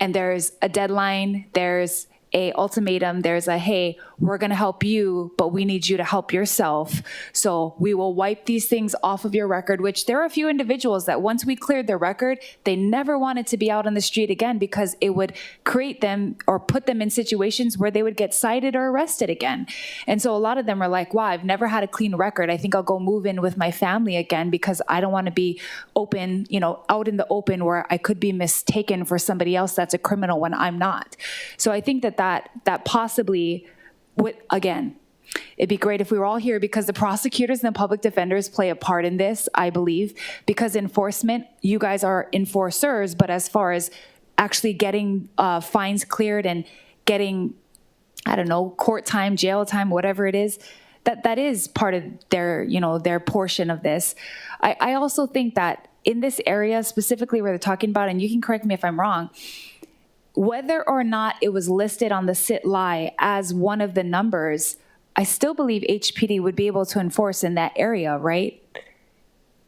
S9: And there's a deadline, there's a ultimatum, there's a, hey, we're gonna help you, but we need you to help yourself. So we will wipe these things off of your record, which there are a few individuals that once we cleared their record, they never wanted to be out on the street again because it would create them or put them in situations where they would get cited or arrested again. And so a lot of them are like, wow, I've never had a clean record. I think I'll go move in with my family again because I don't wanna be open, out in the open where I could be mistaken for somebody else that's a criminal when I'm not. So I think that possibly would, again, it'd be great if we were all here because the prosecutors and the public defenders play a part in this, I believe, because enforcement, you guys are enforcers, but as far as actually getting fines cleared and getting, court time, jail time, whatever it is, that is part of their portion of this. I also think that in this area, specifically where they're talking about, and you can correct me if I'm wrong, whether or not it was listed on the sit-lie as one of the numbers, I still believe HPD would be able to enforce in that area, right?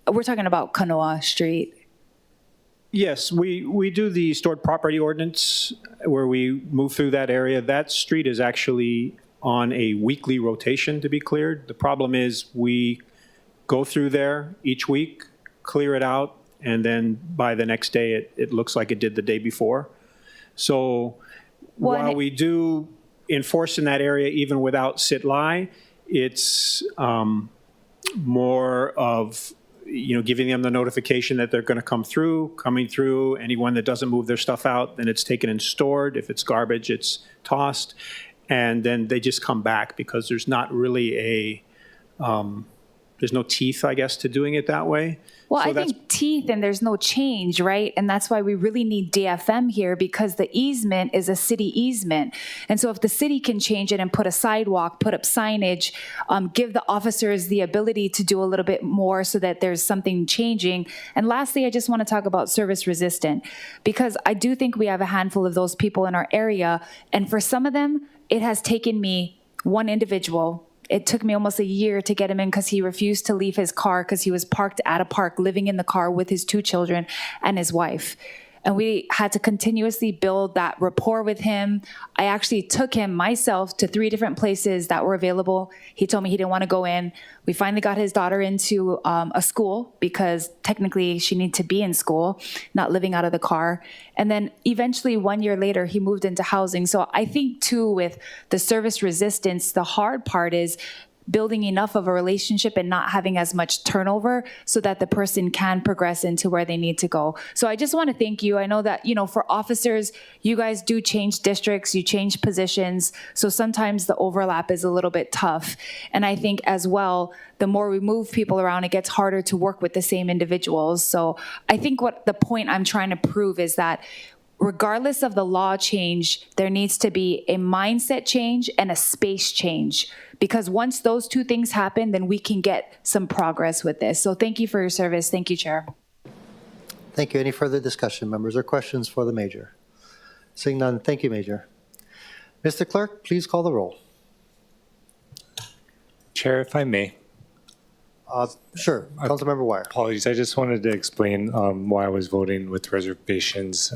S9: We're talking about Kanoa Street.
S21: Yes, we do the stored property ordinance where we move through that area. That street is actually on a weekly rotation to be cleared. The problem is we go through there each week, clear it out, and then by the next day it looks like it did the day before. So while we do enforce in that area even without sit-lie, it's more of giving them the notification that they're going to coming through. Anyone that doesn't move their stuff out, then it's taken and stored. If it's garbage, it's tossed. And then they just come back because there's not really there's no teeth, I guess, to doing it that way.
S9: Well, so I think teeth and there's no change, right? And that's why we really need DFM here because the easement is a city easement. And so if the city can change it and put a sidewalk, put up signage, give the officers the ability to do a little bit more so that there's something changing. And lastly, I just want to talk about service resistant because I do think we have a handful of those people in our area. And for some of them, it has taken me one individual. It took me almost a year to get him in because he refused to leave his car because he was parked at a park living in the car with his 2 children and his wife. And we had to continuously build that rapport with him. I actually took him myself to 3 different places that were available. He told me he didn't want to go in. We finally got his daughter into a school because technically she needed to be in school, not living out of the car. And then eventually 1 year later, he moved into housing. So I think too, with the service resistance, the hard part is building enough of a relationship and not having as much turnover so that the person can progress into where they need to go. So I just want to thank you. I know that, for officers, you guys do change districts, you change positions. So sometimes the overlap is a little bit tough. And I think as well, the more we move people around, it gets harder to work with the same individuals. So I think what the point I'm trying to prove is that regardless of the law change, there needs to be a mindset change and a space change. Because once those two things happen, then we can get some progress with this. So thank you for your service. Thank you, Chair.
S1: Thank you. Any further discussion, members, or questions for the Major? Seeing none, thank you, Major. Mr. Clerk, please call the roll.
S11: Chair, if I may.
S1: Sure. Councilmember Wire.
S11: Apologies. I just wanted to explain why I was voting with reservations,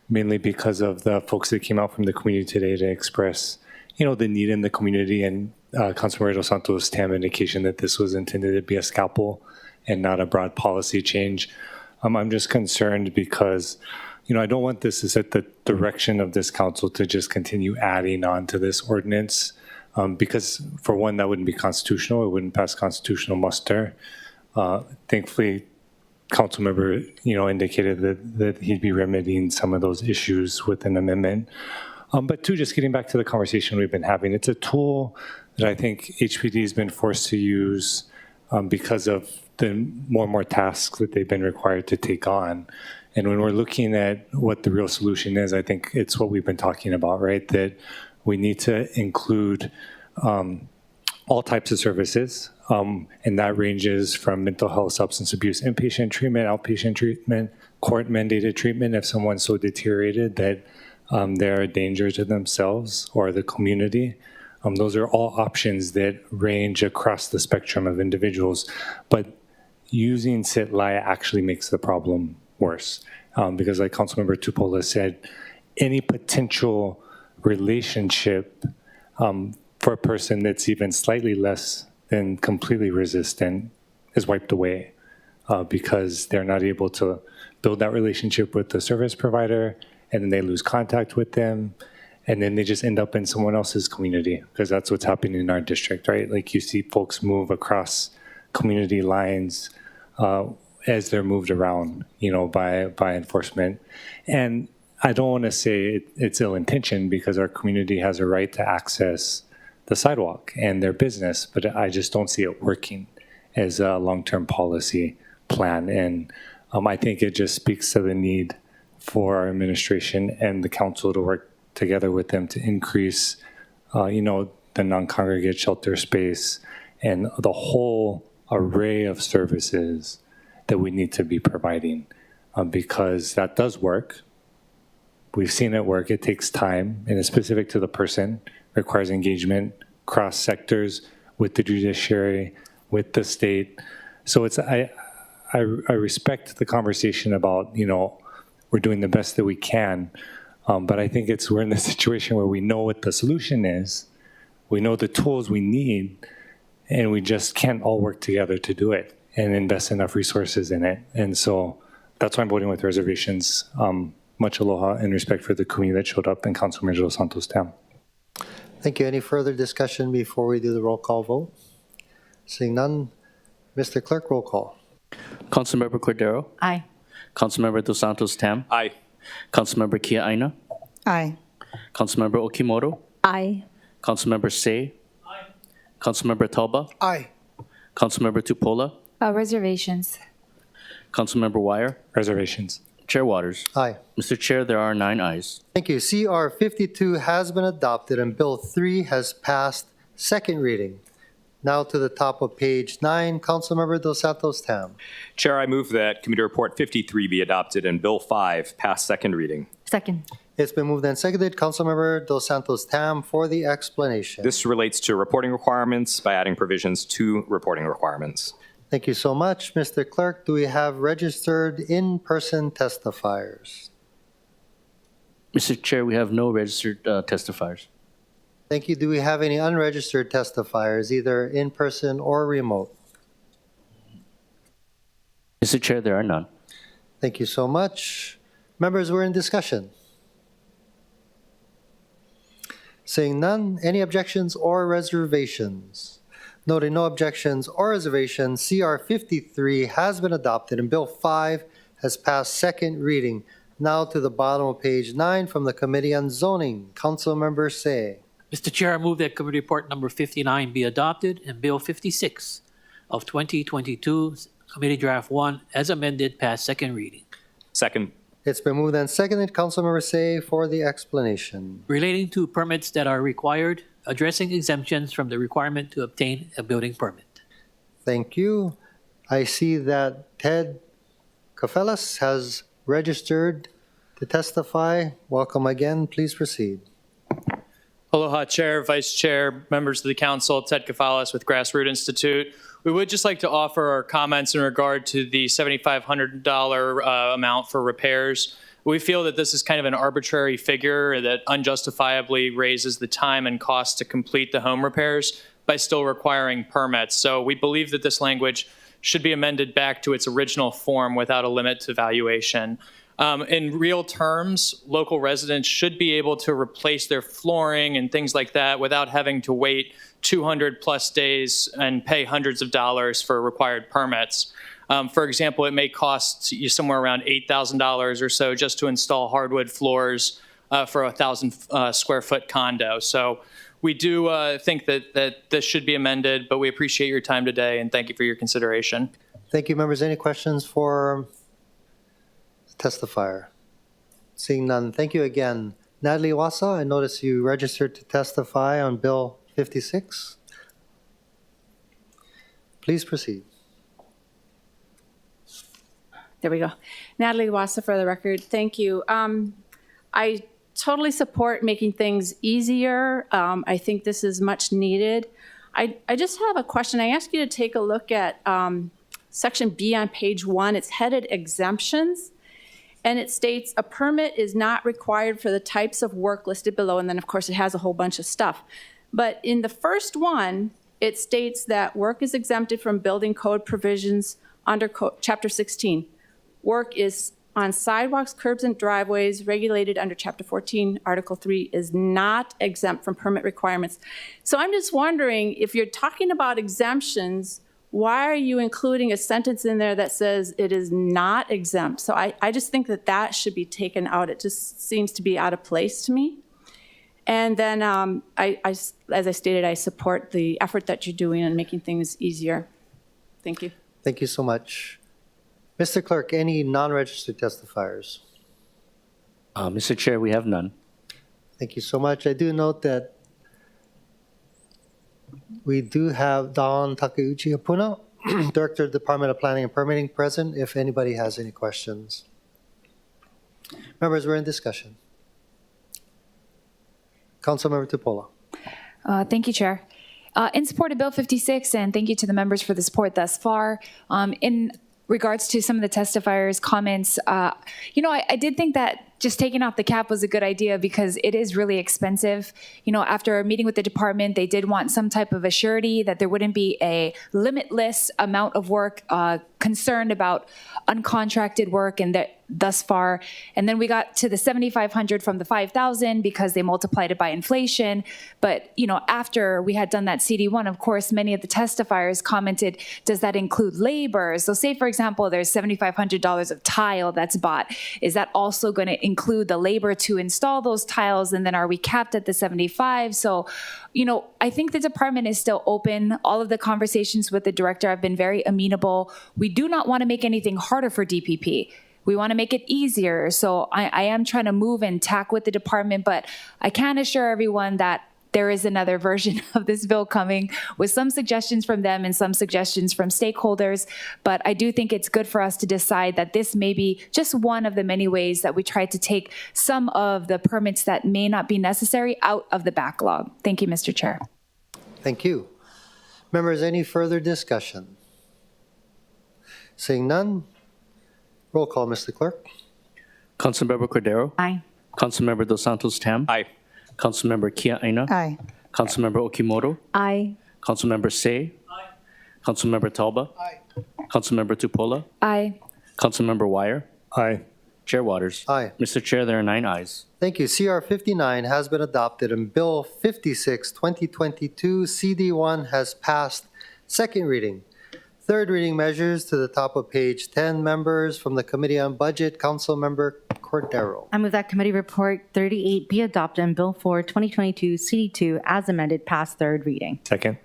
S11: mainly because of the folks that came out from the community today to express, the need in the community, and Councilmember Dos Santos' TAM indication that this was intended to be a scalpel and not a broad policy change. I'm just concerned because, I don't want this to set the direction of this council to just continue adding on to this ordinance. Because for one, that wouldn't be constitutional. It wouldn't pass constitutional muster. Thankfully, council member, indicated that he'd be remedying some of those issues with an amendment. But two, just getting back to the conversation we've been having, it's a tool that I think HPD has been forced to use because of the more and more tasks that they've been required to take on. And when we're looking at what the real solution is, I think it's what we've been talking about, right? That we need to include all types of services, and that ranges from mental health, substance abuse, inpatient treatment, outpatient treatment, court-mandated treatment if someone's so deteriorated that they're a danger to themselves or the community. Those are all options that range across the spectrum of individuals. But using sit-lie actually makes the problem worse. Because like Councilmember Tupola said, any potential relationship for a person that's even slightly less than completely resistant is wiped away because they're not able to build that relationship with the service provider, and then they lose contact with them, and then they just end up in someone else's community, because that's what's happening in our district, right? Like you see folks move across community lines as they're moved around, by enforcement. And I don't want to say it's ill-intentioned, because our community has a right to access the sidewalk and their business, but I just don't see it working as a long-term policy plan. And I think it just speaks to the need for our administration and the council to work together with them to increase, the non-congregate shelter space and the whole array of services that we need to be providing, because that does work. We've seen it work. It takes time, and it's specific to the person, requires engagement across sectors with the judiciary, with the state. So I respect the conversation about, we're doing the best that we can, but I think we're in the situation where we know what the solution is, we know the tools we need, and we just can't all work together to do it and invest enough resources in it. And so that's why I'm voting with reservations. Much aloha and respect for the community that showed up in Councilmember Dos Santos' town.
S1: Thank you. Any further discussion before we do the roll call vote? Seeing none, Mr. Clerk, roll call.
S4: Councilmember Cordero?
S6: Aye.
S4: Councilmember Dos Santos Tam?
S17: Aye.
S4: Councilmember Kia Aina?
S2: Aye.
S4: Councilmember Okimoto?
S7: Aye.
S4: Councilmember Say? Aye. Councilmember Talba?
S21: Aye.
S4: Councilmember Tupola?
S9: Reservations.
S4: Councilmember Wire?
S11: Reservations.
S4: Chair Waters?
S1: Aye.
S4: Mr. Chair, there are 9 ayes.
S1: Thank you. CR 52 has been adopted and Bill 3 has passed second reading. Now to the top of page 9, Councilmember Dos Santos Tam.
S17: Chair, I move that Committee Report 53 be adopted and Bill 5 pass second reading.
S6: Second.
S1: It's been moved and seconded. Councilmember Dos Santos Tam for the explanation.
S17: This relates to reporting requirements by adding provisions to reporting requirements.
S1: Thank you so much. Mr. Clerk, do we have registered in-person testifiers?
S4: Mr. Chair, we have no registered testifiers.
S1: Thank you. Do we have any unregistered testifiers, either in person or remote?
S4: Mr. Chair, there are none.
S1: Thank you so much. Members, we're in discussion. Seeing none, any objections or reservations? Noting no objections or reservations, CR 53 has been adopted and Bill 5 has passed second reading. Now to the bottom of page 9 from the Committee on Zoning. Councilmember Say.
S3: Mr. Chair, I move that Committee Report number 59 be adopted and Bill 56 of 2022, Committee Draft 1, as amended, pass second reading.
S17: Second.
S1: It's been moved and seconded. Councilmember Say for the explanation.
S3: Relating to permits that are required, addressing exemptions from the requirement to obtain a building permit.
S1: Thank you. I see that Ted Kafelas has registered to testify. Welcome again. Please proceed.
S12: Aloha, Chair, Vice Chair, members of the council, Ted Kafalis with Grassroot Institute. We would just like to offer our comments in regard to the $7,500 amount for repairs. We feel that this is kind of an arbitrary figure that unjustifiably raises the time and cost to complete the home repairs by still requiring permits. So we believe that this language should be amended back to its original form without a limit to valuation. In real terms, local residents should be able to replace their flooring and things like that without having to wait 200 plus days and pay hundreds of dollars for required permits. For example, it may cost you somewhere around $8,000 or so just to install hardwood floors for a 1,000 square foot condo. So we do think that this should be amended, but we appreciate your time today and thank you for your consideration.
S1: Thank you, members. Any questions for testifier? Seeing none, thank you again. Natalie Wasa, I notice you registered to testify on Bill 56. Please proceed.
S13: There we go. Natalie Wasa for the record. Thank you. I totally support making things easier. I think this is much needed. I just have a question. I ask you to take a look at section B on page 1. It's headed exemptions. And it states a permit is not required for the types of work listed below. And then, of course, it has a whole bunch of stuff. But in the first one, it states that work is exempted from building code provisions under Chapter 16. Work is on sidewalks, curbs, and driveways regulated under Chapter 14, Article 3 is not exempt from permit requirements. So I'm just wondering, if you're talking about exemptions, why are you including a sentence in there that says it is not exempt? So I just think that that should be taken out. It just seems to be out of place to me. And then, as I stated, I support the effort that you're doing in making things easier. Thank you.
S1: Thank you so much. Mr. Clerk, any non-registered testifiers?
S4: Mr. Chair, we have none.
S1: Thank you so much. I do note that we do have Don Takeuchi Apuna, Director of the Department of Planning and Permitting, present if anybody has any questions. Members, we're in discussion. Councilmember Tupola.
S9: Thank you, Chair. In support of Bill 56, and thank you to the members for the support thus far. In regards to some of the testifiers' comments, I did think that just taking off the cap was a good idea because it is really expensive. After meeting with the department, they did want some type of a surety that there wouldn't be a limitless amount of work, concerned about uncontracted work and that thus far. And then we got to the 7,500 from the 5,000 because they multiplied it by inflation. But, after we had done that CD1, of course, many of the testifiers commented, does that include labor? So say, for example, there's $7,500 of tile that's bought. Is that also going to include the labor to install those tiles? And then are we capped at the 75? So, I think the department is still open. All of the conversations with the director have been very amenable. We do not want to make anything harder for DPP. We want to make it easier. So I am trying to move and tack with the department, but I can assure everyone that there is another version of this bill coming with some suggestions from them and some suggestions from stakeholders. But I do think it's good for us to decide that this may be just one of the many ways that we try to take some of the permits that may not be necessary out of the backlog. Thank you, Mr. Chair.
S1: Thank you. Members, any further discussion? Seeing none, roll call, Mr. Clerk.
S4: Councilmember Cordero?
S6: Aye.
S4: Councilmember Dos Santos Tam?
S17: Aye.
S4: Councilmember Kia Aina?
S2: Aye.
S4: Councilmember Okimoto?
S6: Aye.
S4: Councilmember Say? Aye. Councilmember Talba? Aye. Councilmember Tupola?
S9: Aye.
S4: Councilmember Wire?
S11: Aye.
S4: Chair Waters?
S1: Aye.
S4: Mr. Chair, there are 9 ayes.
S1: Thank you. CR 59 has been adopted and Bill 56, 2022, CD1 has passed second reading. Third reading measures to the top of page 10. Members from the Committee on Budget, Councilmember Cordero.
S6: I move that Committee Report 38 be adopted and Bill 4, 2022, CD2, as amended, pass third reading.
S11: Second.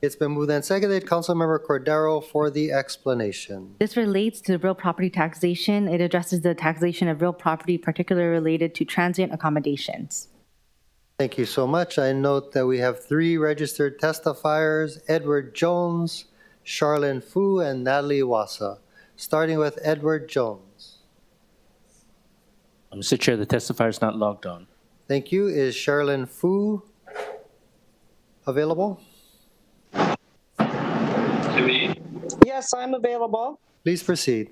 S1: It's been moved and seconded. Councilmember Cordero for the explanation.
S6: This relates to real property taxation. It addresses the taxation of real property, particularly related to transient accommodations.
S1: Thank you so much. I note that we have 3 registered testifiers, Edward Jones, Charlene Fu, and Natalie Wassa. Starting with Edward Jones.
S4: Mr. Chair, the testifier is not logged on.
S1: Thank you. Is Charlene Fu available?
S8: Yes, I'm available.
S1: Please proceed.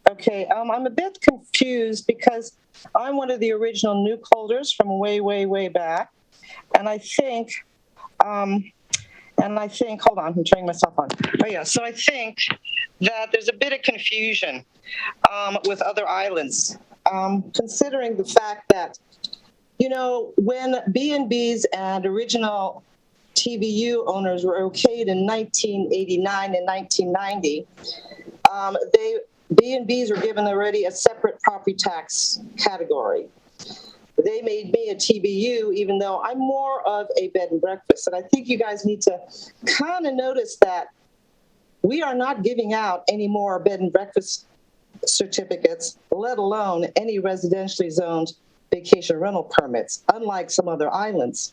S8: Okay, I'm a bit confused because I'm one of the original nuke holders from way, way, way back. And I think, hold on, I'm turning myself on. Oh yeah, so I think that there's a bit of confusion with other islands, considering the fact that, you know, when B&Bs and original TBU owners were okayed in 1989 and 1990, B&Bs were given already a separate property tax category. They made me a TBU, even though I'm more of a bed and breakfast. And I think you guys need to kind of notice that we are not giving out any more bed and breakfast certificates, let alone any residentially zoned vacation rental permits, unlike some other islands.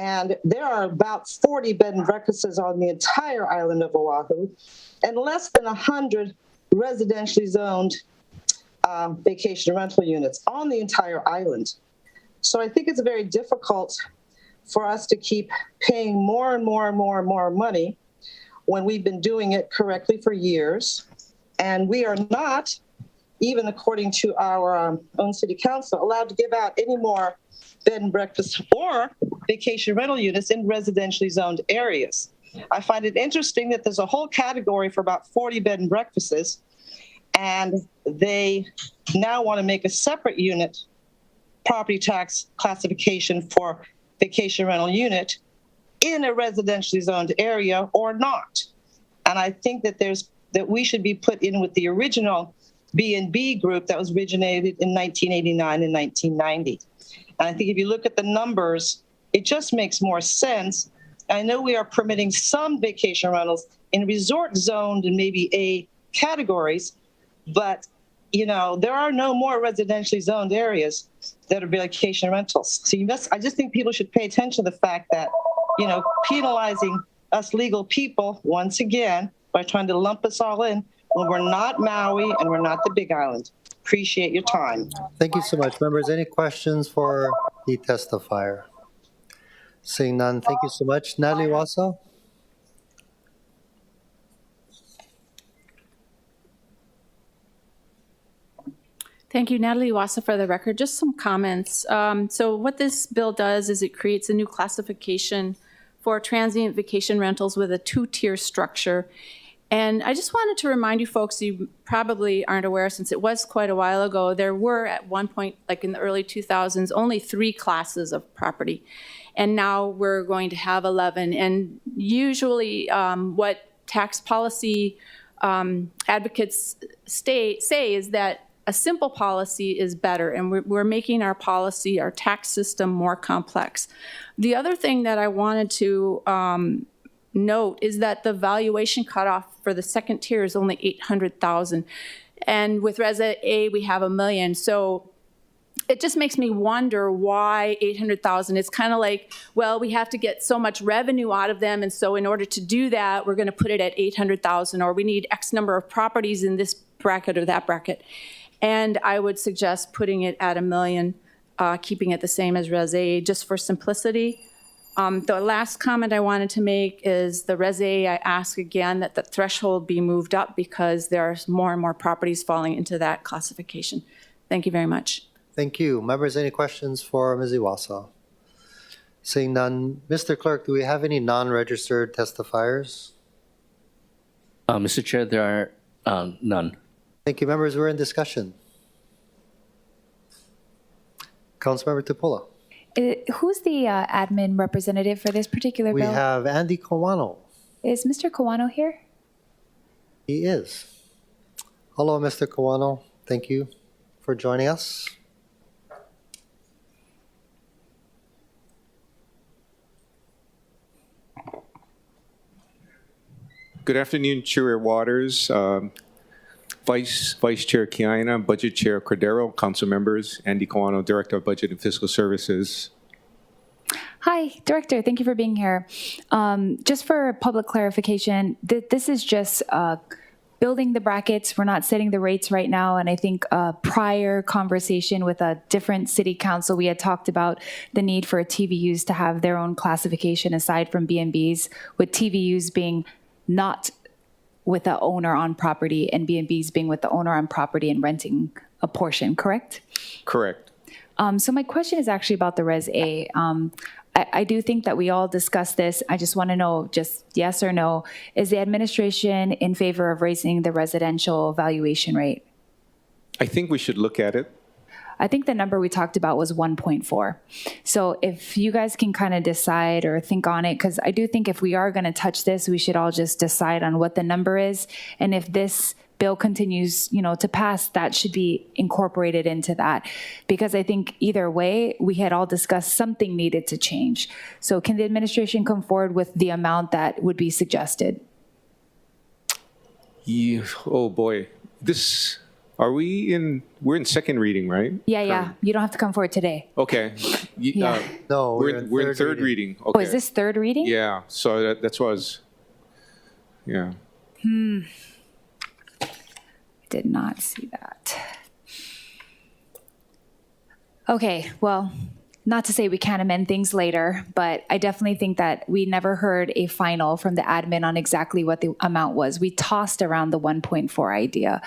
S8: And there are about 40 bed and breakfasts on the entire island of Oahu, and less than 100 residentially zoned vacation rental units on the entire island. So I think it's very difficult for us to keep paying more and more and more and more money when we've been doing it correctly for years. And we are not, even according to our own city council, allowed to give out any more bed and breakfast or vacation rental units in residentially zoned areas. I find it interesting that there's a whole category for about 40 bed and breakfasts, and they now want to make a separate unit property tax classification for vacation rental unit in a residentially zoned area or not. And I think that that we should be put in with the original B&B group that was originated in 1989 and 1990. And I think if you look at the numbers, it just makes more sense. I know we are permitting some vacation rentals in resort zoned and maybe A categories, but you know, there are no more residentially zoned areas that are vacation rentals. So I just think people should pay attention to the fact that, you know, penalizing us legal people once again by trying to lump us all in when we're not Maui and we're not the Big Island. Appreciate your time.
S1: Thank you so much. Members, any questions for the testifier? Seeing none, thank you so much. Natalie Wassa?
S13: Thank you, Natalie Wassa, for the record. Just some comments. So what this bill does is it creates a new classification for transient vacation rentals with a 2-tier structure. And I just wanted to remind you folks, you probably aren't aware since it was quite a while ago, there were at one point, like in the early 2000s, only 3 classes of property. And now we're going to have 11. And usually what tax policy advocates say is that a simple policy is better, and we're making our policy, our tax system, more complex. The other thing that I wanted to note is that the valuation cutoff for the second tier is only $800,000, and with Reza A we have $1 million. So it just makes me wonder why $800,000. It's kind of like, well, we have to get so much revenue out of them, and so in order to do that, we're going to put it at $800,000, or we need X number of properties in this bracket or that bracket. And I would suggest putting it at $1 million, keeping it the same as Res A, just for simplicity. The last comment I wanted to make is the Res A, I ask again that the threshold be moved up because there are more and more properties falling into that classification. Thank you very much.
S1: Thank you. Members, any questions for Ms. Iwasa? Seeing none, Mr. Clerk, do we have any non-registered testifiers?
S4: Mr. Chair, there are none.
S1: Thank you, members. We're in discussion. Councilmember Tupola.
S9: Who's the admin representative for this particular
S1: We
S9: bill?
S1: have Andy Kawano.
S9: Is Mr. Kawano here?
S1: He is. Hello, Mr. Kawano. Thank you for joining us.
S14: Good afternoon, Chair Waters, Vice Chair Kiana, Budget Chair Cordero, Council members, Andy Kawano, Director of Budget and Fiscal Services.
S9: Hi, Director. Thank you for being here. Just for public clarification, this is just building the brackets. We're not setting the rates right now. And I think a prior conversation with a different city council, we had talked about the need for TVUs to have their own classification aside from B&Bs, with TVUs being not with the owner on property and B&Bs being with the owner on property and renting a portion, correct?
S14: Correct.
S9: So my question is actually about the Res A. I do think that we all discussed this. I just want to know, just yes or no, is the administration in favor of raising the residential valuation rate?
S14: I think we should look at it.
S9: I think the number we talked about was 1.4. So if you guys can kind of decide or think on it, because I do think if we are going to touch this, we should all just decide on what the number is. And if this bill continues, to pass, that should be incorporated into that. Because I think either way, we had all discussed something needed to change. So can the administration come forward with the amount that would be suggested?
S14: Oh boy, we're in second reading, right?
S9: Yeah. You don't have to come forward today.
S14: Okay.
S9: Yeah.
S1: No,
S14: We're in third reading. Okay.
S9: Oh, is this third reading?
S14: Yeah, so that's what I was, yeah.
S9: Did not see that. Okay, well, not to say we can't amend things later, but I definitely think that we never heard a final from the admin on exactly what the amount was. We tossed around the 1.4 idea.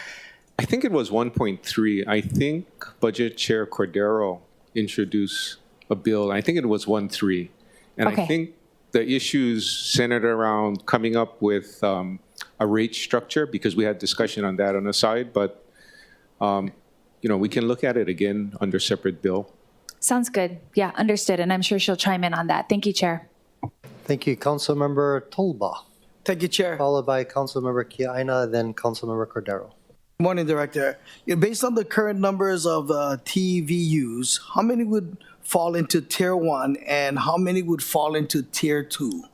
S14: I think it was 1.3. I think Budget Chair Cordero introduced a bill. I think it was 1.3. And
S9: Okay.
S14: I think the issues centered around coming up with a rate structure, because we had discussion on that on the side, but we can look at it again under separate bill.
S9: Sounds good. Yeah, understood. And I'm sure she'll chime in on that. Thank you, Chair.
S1: Thank you, Councilmember Tolba.
S5: Thank you, Chair.
S1: Followed by Councilmember Kiaina, then Councilmember Cordero.
S5: Morning, Director. Based on the current numbers of TVUs, how many would fall into Tier 1 and how many would fall into Tier 2?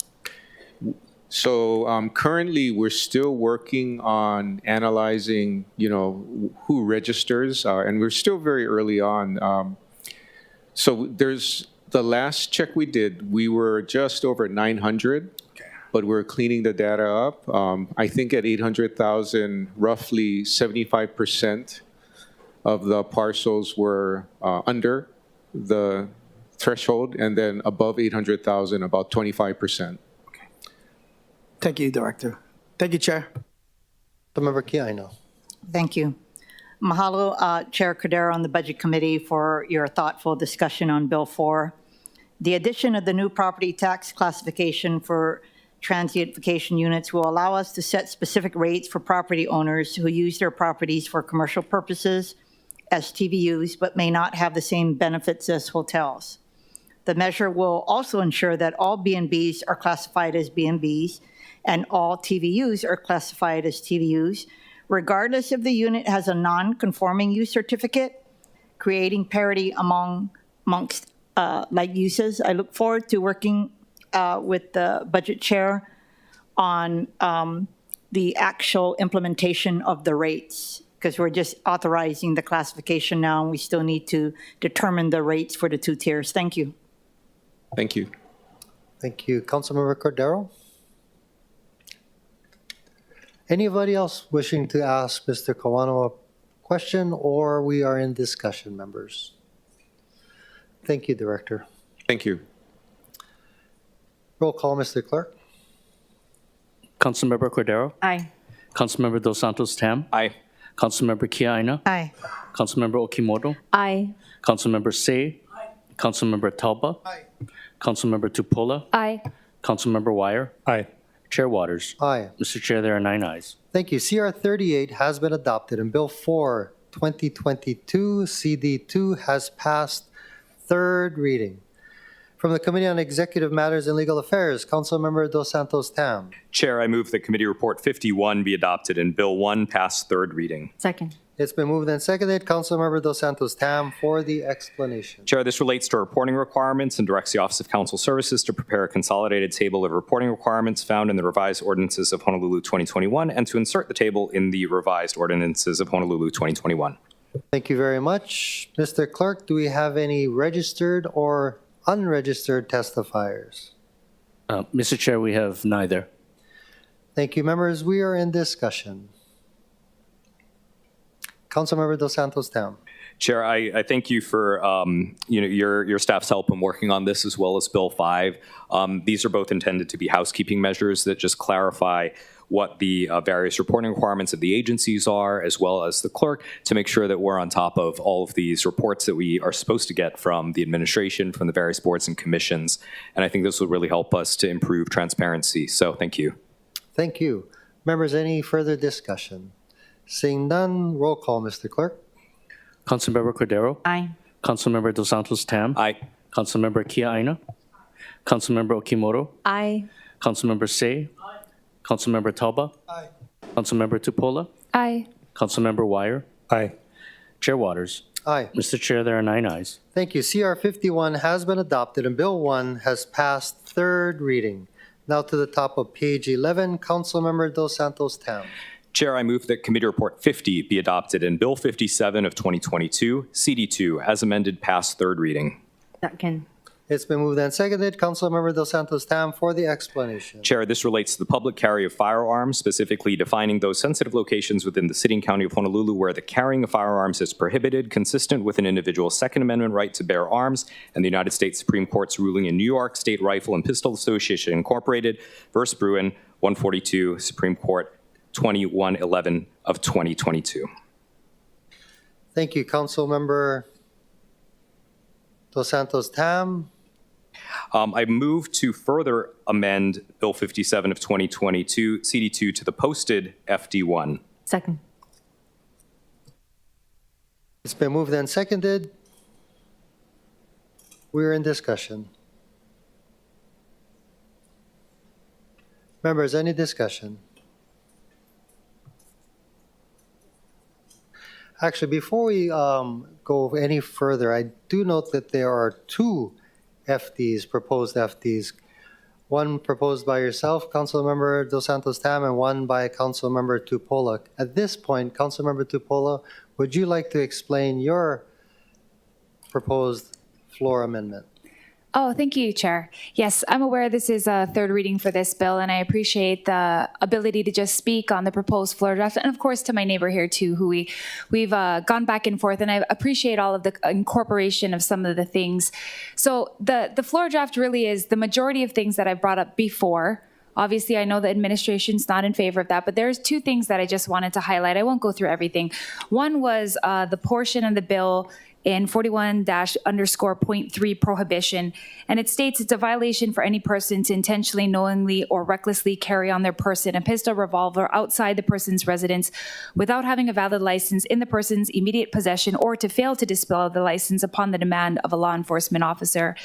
S14: So currently, we're still working on analyzing, who registers, and we're still very early on. So there's the last check we did, we were just over 900, but we're cleaning the data up. I think at 800,000, roughly 75% of the parcels were under the threshold, and then above 800,000, about 25%.
S5: Thank you, Director. Thank you, Chair.
S1: Councilmember Kiaina.
S2: Thank you. Mahalo, Chair Cordero on the Budget Committee for your thoughtful discussion on Bill 4. The addition of the new property tax classification for transient vacation units will allow us to set specific rates for property owners who use their properties for commercial purposes as TVUs, but may not have the same benefits as hotels. The measure will also ensure that all B&Bs are classified as B&Bs and all TVUs are classified as TVUs, regardless if the unit has a non-conforming use certificate, creating parity amongst like uses. I look forward to working with the Budget Chair on the actual implementation of the rates, because we're just authorizing the classification now, and we still need to determine the rates for the two tiers. Thank you.
S14: Thank you.
S1: Thank you. Councilmember Cordero? Anybody else wishing to ask Mr. Kawano a question, or we are in discussion, members? Thank you, Director.
S14: Thank you.
S1: Roll call, Mr. Clerk.
S4: Councilmember Cordero?
S9: Aye.
S4: Councilmember Dos Santos Tam?
S17: Aye.
S4: Councilmember Kiaina?
S2: Aye.
S4: Councilmember Okimoto?
S6: Aye.
S4: Councilmember Say? Aye. Councilmember Talba?
S5: Aye.
S4: Councilmember Tupola?
S9: Aye.
S4: Councilmember Wire?
S21: Aye.
S4: Chair Waters?
S1: Aye.
S4: Mr. Chair, there are 9 ayes.
S1: Thank you. CR 38 has been adopted, and Bill 4, 2022, CD2 has passed third reading. From the Committee on Executive Matters and Legal Affairs, Councilmember Dos Santos Tam.
S17: Chair, I move that Committee Report 51 be adopted and Bill 1 pass third reading.
S6: Second.
S1: It's been moved and seconded. Councilmember Dos Santos Tam for the explanation.
S17: Chair, this relates to reporting requirements and directs the Office of Council Services to prepare a consolidated table of reporting requirements found in the revised ordinances of Honolulu 2021 and to insert the table in the revised ordinances of Honolulu 2021.
S1: Thank you very much. Mr. Clerk, do we have any registered or unregistered testifiers?
S4: Mr. Chair, we have neither.
S1: Thank you, members. We are in discussion. Councilmember Dos Santos Tam.
S17: Chair, I thank you for your staff's help in working on this as well as Bill 5. These are both intended to be housekeeping measures that just clarify what the various reporting requirements of the agencies are, as well as the clerk, to make sure that we're on top of all of these reports that we are supposed to get from the administration, from the various boards and commissions. And I think this will really help us to improve transparency. So thank you.
S1: Thank you. Members, any further discussion? Seeing none, roll call, Mr. Clerk.
S4: Councilmember Cordero?
S6: Aye.
S4: Councilmember Dos Santos Tam?
S17: Aye.
S4: Councilmember Kia Aina? Councilmember Okimoto?
S6: Aye.
S4: Councilmember Say? Aye. Councilmember Talba?
S1: Aye.
S4: Councilmember Tupola?
S9: Aye.
S4: Councilmember Wire?
S11: Aye.
S4: Chair Waters?
S1: Aye.
S4: Mr. Chair, there are 9 ayes.
S1: Thank you. CR 51 has been adopted and Bill 1 has passed third reading. Now to the top of page 11, Councilmember Dos Santos Tam.
S17: Chair, I move that Committee Report 50 be adopted and Bill 57 of 2022, CD2, as amended, pass third reading.
S6: Second.
S1: It's been moved and seconded. Councilmember Dos Santos Tam for the explanation.
S17: Chair, this relates to the public carry of firearms, specifically defining those sensitive locations within the city and county of Honolulu where the carrying of firearms is prohibited, consistent with an individual's Second Amendment right to bear arms, and the United States Supreme Court's ruling in New York State Rifle and Pistol Association Incorporated versus Bruin, 142, Supreme Court 2111 of 2022.
S1: Thank you, Councilmember Dos Santos Tam.
S17: I move to further amend Bill 57 of 2022, CD2, to the posted FD1.
S6: Second.
S1: It's been moved and seconded. We're in discussion. Members, any discussion? Actually, before we go any further, I do note that there are 2 FDs, proposed FDs. One proposed by yourself, Councilmember Dos Santos Tam, and one by Councilmember Tupola. At this point, Councilmember Tupola, would you like to explain your proposed floor amendment?
S9: Oh, thank you, Chair. Yes, I'm aware this is a third reading for this bill, and I appreciate the ability to just speak on the proposed floor draft, and of course to my neighbor here too, who we've gone back and forth, and I appreciate all of the incorporation of some of the things. So the floor draft really is the majority of things that I brought up before. Obviously, I know the administration's not in favor of that, but there's 2 things that I just wanted to highlight. I won't go through everything. One was the portion of the bill in 41-_.3 prohibition, and it states it's a violation for any person to intentionally, knowingly, or recklessly carry on their person a pistol, revolver outside the person's residence without having a valid license in the person's immediate possession, or to fail to display the license upon the demand of a law enforcement officer.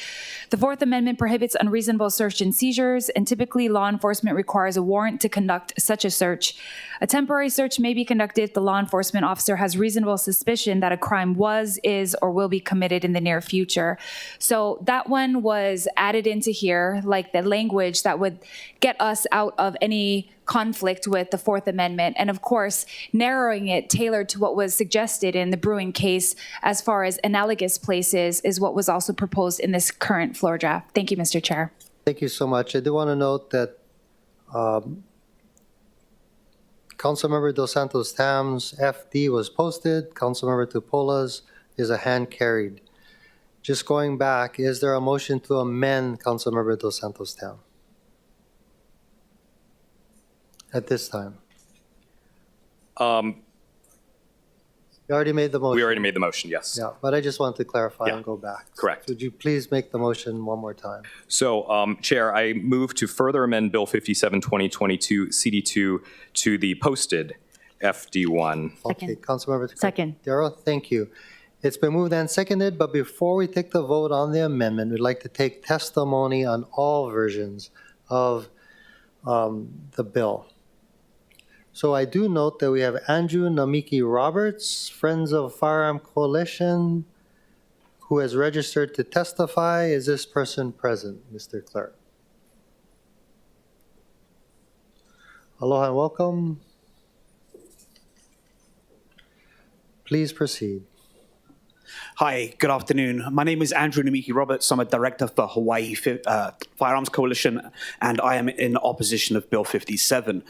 S9: The Fourth Amendment prohibits unreasonable search and seizures, and typically law enforcement requires a warrant to conduct such a search. A temporary search may be conducted if the law enforcement officer has reasonable suspicion that a crime was, is, or will be committed in the near future. So that one was added into here, like the language that would get us out of any conflict with the Fourth Amendment. And of course, narrowing it tailored to what was suggested in the Bruin case as far as analogous places is what was also proposed in this current floor draft. Thank you, Mr. Chair.
S1: Thank you so much. I do want to note that Councilmember Dos Santos Tam's FD was posted. Councilmember Tupola's is a hand carried. Just going back, is there a motion to amend Councilmember Dos Santos Tam at this time? You already made the motion.
S17: We already made the motion, yes.
S1: Yeah, but I just wanted to clarify and go back.
S17: Correct.
S1: Would you please make the motion one more time?
S17: So, Chair, I move to further amend Bill 57, 2022, CD2 to the posted FD1.
S1: Okay, Councilmember
S6: Second.
S1: Darrow, thank you. It's been moved and seconded, but before we take the vote on the amendment, we'd like to take testimony on all versions of the bill. So I do note that we have Andrew Namiki Roberts, Friends of Firearm Coalition, who has registered to testify. Is this person present, Mr. Clerk? Aloha and welcome. Please proceed.
S15: Hi, good afternoon. My name is Andrew Namiki Roberts. I'm a director for Hawaii Firearms Coalition, and I am in opposition of Bill 57.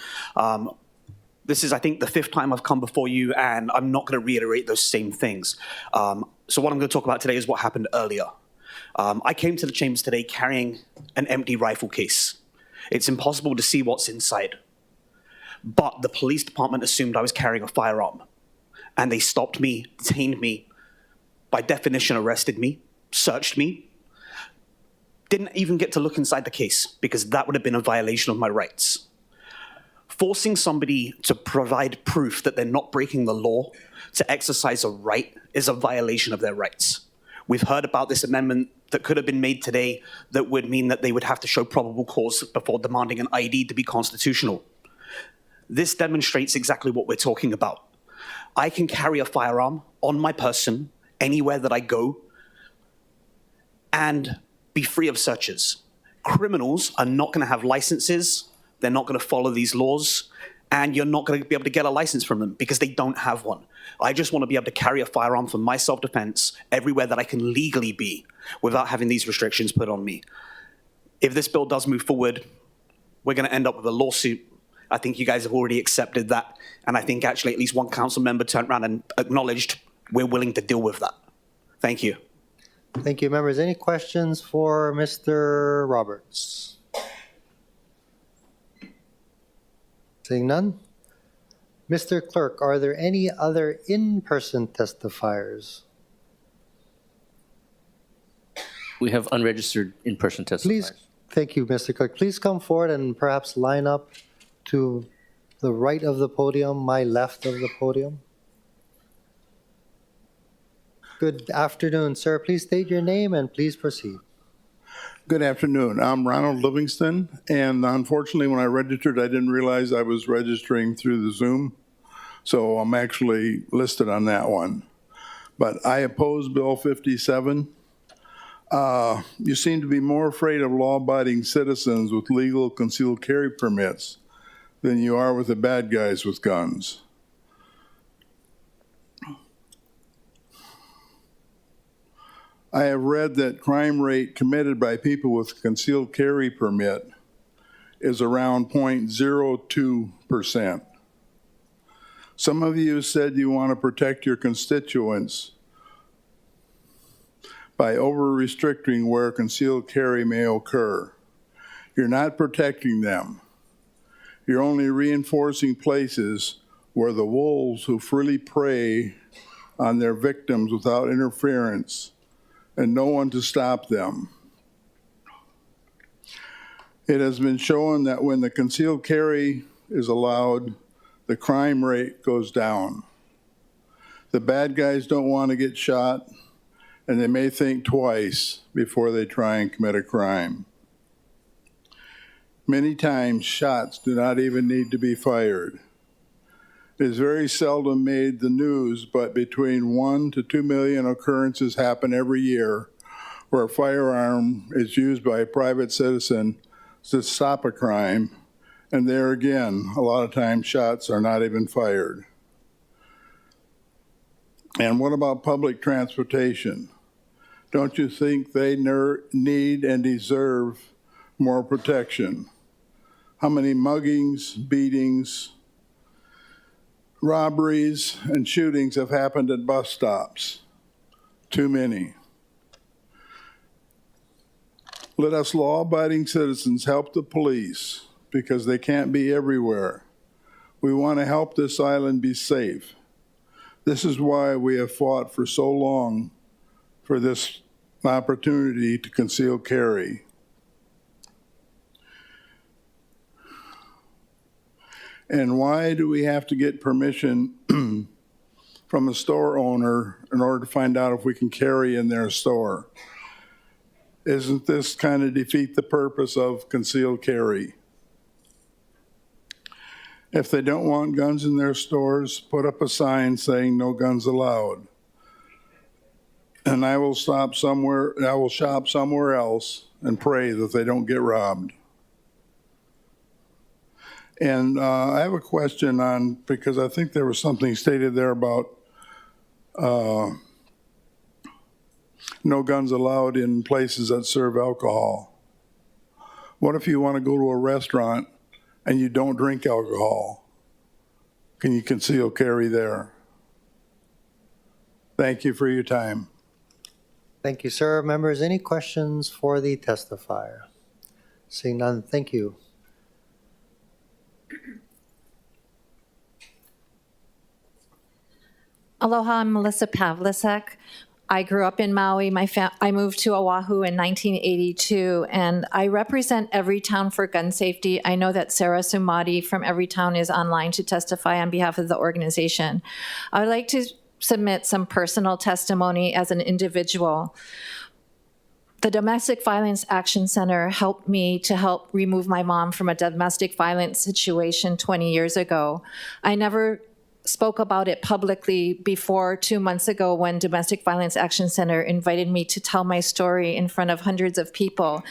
S15: This is, I think, the 5th time I've come before you, and I'm not going to reiterate those same things. So what I'm going to talk about today is what happened earlier. I came to the chambers today carrying an empty rifle case. It's impossible to see what's inside. But the police department assumed I was carrying a firearm, and they stopped me, detained me, by definition arrested me, searched me, didn't even get to look inside the case because that would have been a violation of my rights. Forcing somebody to provide proof that they're not breaking the law to exercise a right is a violation of their rights. We've heard about this amendment that could have been made today that would mean that they would have to show probable cause before demanding an ID to be constitutional. This demonstrates exactly what we're talking about. I can carry a firearm on my person anywhere that I go and be free of searches. Criminals are not going to have licenses, they're not going to follow these laws, and you're not going to be able to get a license from them because they don't have one. I just want to be able to carry a firearm for my self-defense everywhere that I can legally be without having these restrictions put on me. If this bill does move forward, we're going to end up with a lawsuit. I think you guys have already accepted that, and I think actually at least one council member turned around and acknowledged we're willing to deal with that. Thank you.
S1: Thank you, members. Any questions for Mr. Roberts? Seeing none. Mr. Clerk, are there any other in-person testifiers?
S4: We have unregistered in-person testifiers.
S1: Please, thank you, Mr. Clerk. Please come forward and perhaps line up to the right of the podium, my left of the podium. Good afternoon, sir. Please state your name and please proceed.
S22: Good afternoon. I'm Ronald Livingston, and unfortunately when I registered, I didn't realize I was registering through the Zoom, so I'm actually listed on that one. But I oppose Bill 57. You seem to be more afraid of law-abiding citizens with legal concealed carry permits than you are with the bad guys with guns. I have read that crime rate committed by people with concealed carry permit is around 0.02%. Some of you said you want to protect your constituents by over-restricting where concealed carry may occur. You're not protecting them. You're only reinforcing places where the wolves who freely prey on their victims without interference and no one to stop them. It has been shown that when the concealed carry is allowed, the crime rate goes down. The bad guys don't want to get shot, and they may think twice before they try and commit a crime. Many times, shots do not even need to be fired. It is very seldom made the news, but between 1 to 2 million occurrences happen every year where a firearm is used by a private citizen to stop a crime, and there again, a lot of times shots are not even fired. And what about public transportation? Don't you think they need and deserve more protection? How many muggings, beatings, robberies, and shootings have happened at bus stops? Too many. Let us law-abiding citizens help the police because they can't be everywhere. We want to help this island be safe. This is why we have fought for so long for this opportunity to conceal carry. And why do we have to get permission from a store owner in order to find out if we can carry in their store? Isn't this kind of defeat the purpose of concealed carry? If they don't want guns in their stores, put up a sign saying no guns allowed. And I will shop somewhere else and pray that they don't get robbed. And I have a question on, because I think there was something stated there about no guns allowed in places that serve alcohol. What if you want to go to a restaurant and you don't drink alcohol? Can you conceal carry there? Thank you for your time.
S1: Thank you, sir. Members, any questions for the testifier? Seeing none, thank you.
S16: Aloha, I'm Melissa Pavlicek. I grew up in Maui. I moved to Oahu in 1982, and I represent Everytown for Gun Safety. I know that Sarah Sumadi from Everytown is online to testify on behalf of the organization. I would like to submit some personal testimony as an individual. The Domestic Violence Action Center helped me to help remove my mom from a domestic violence situation 20 years ago. I never spoke about it publicly before 2 months ago when Domestic Violence Action Center invited me to tell my story in front of hundreds of people.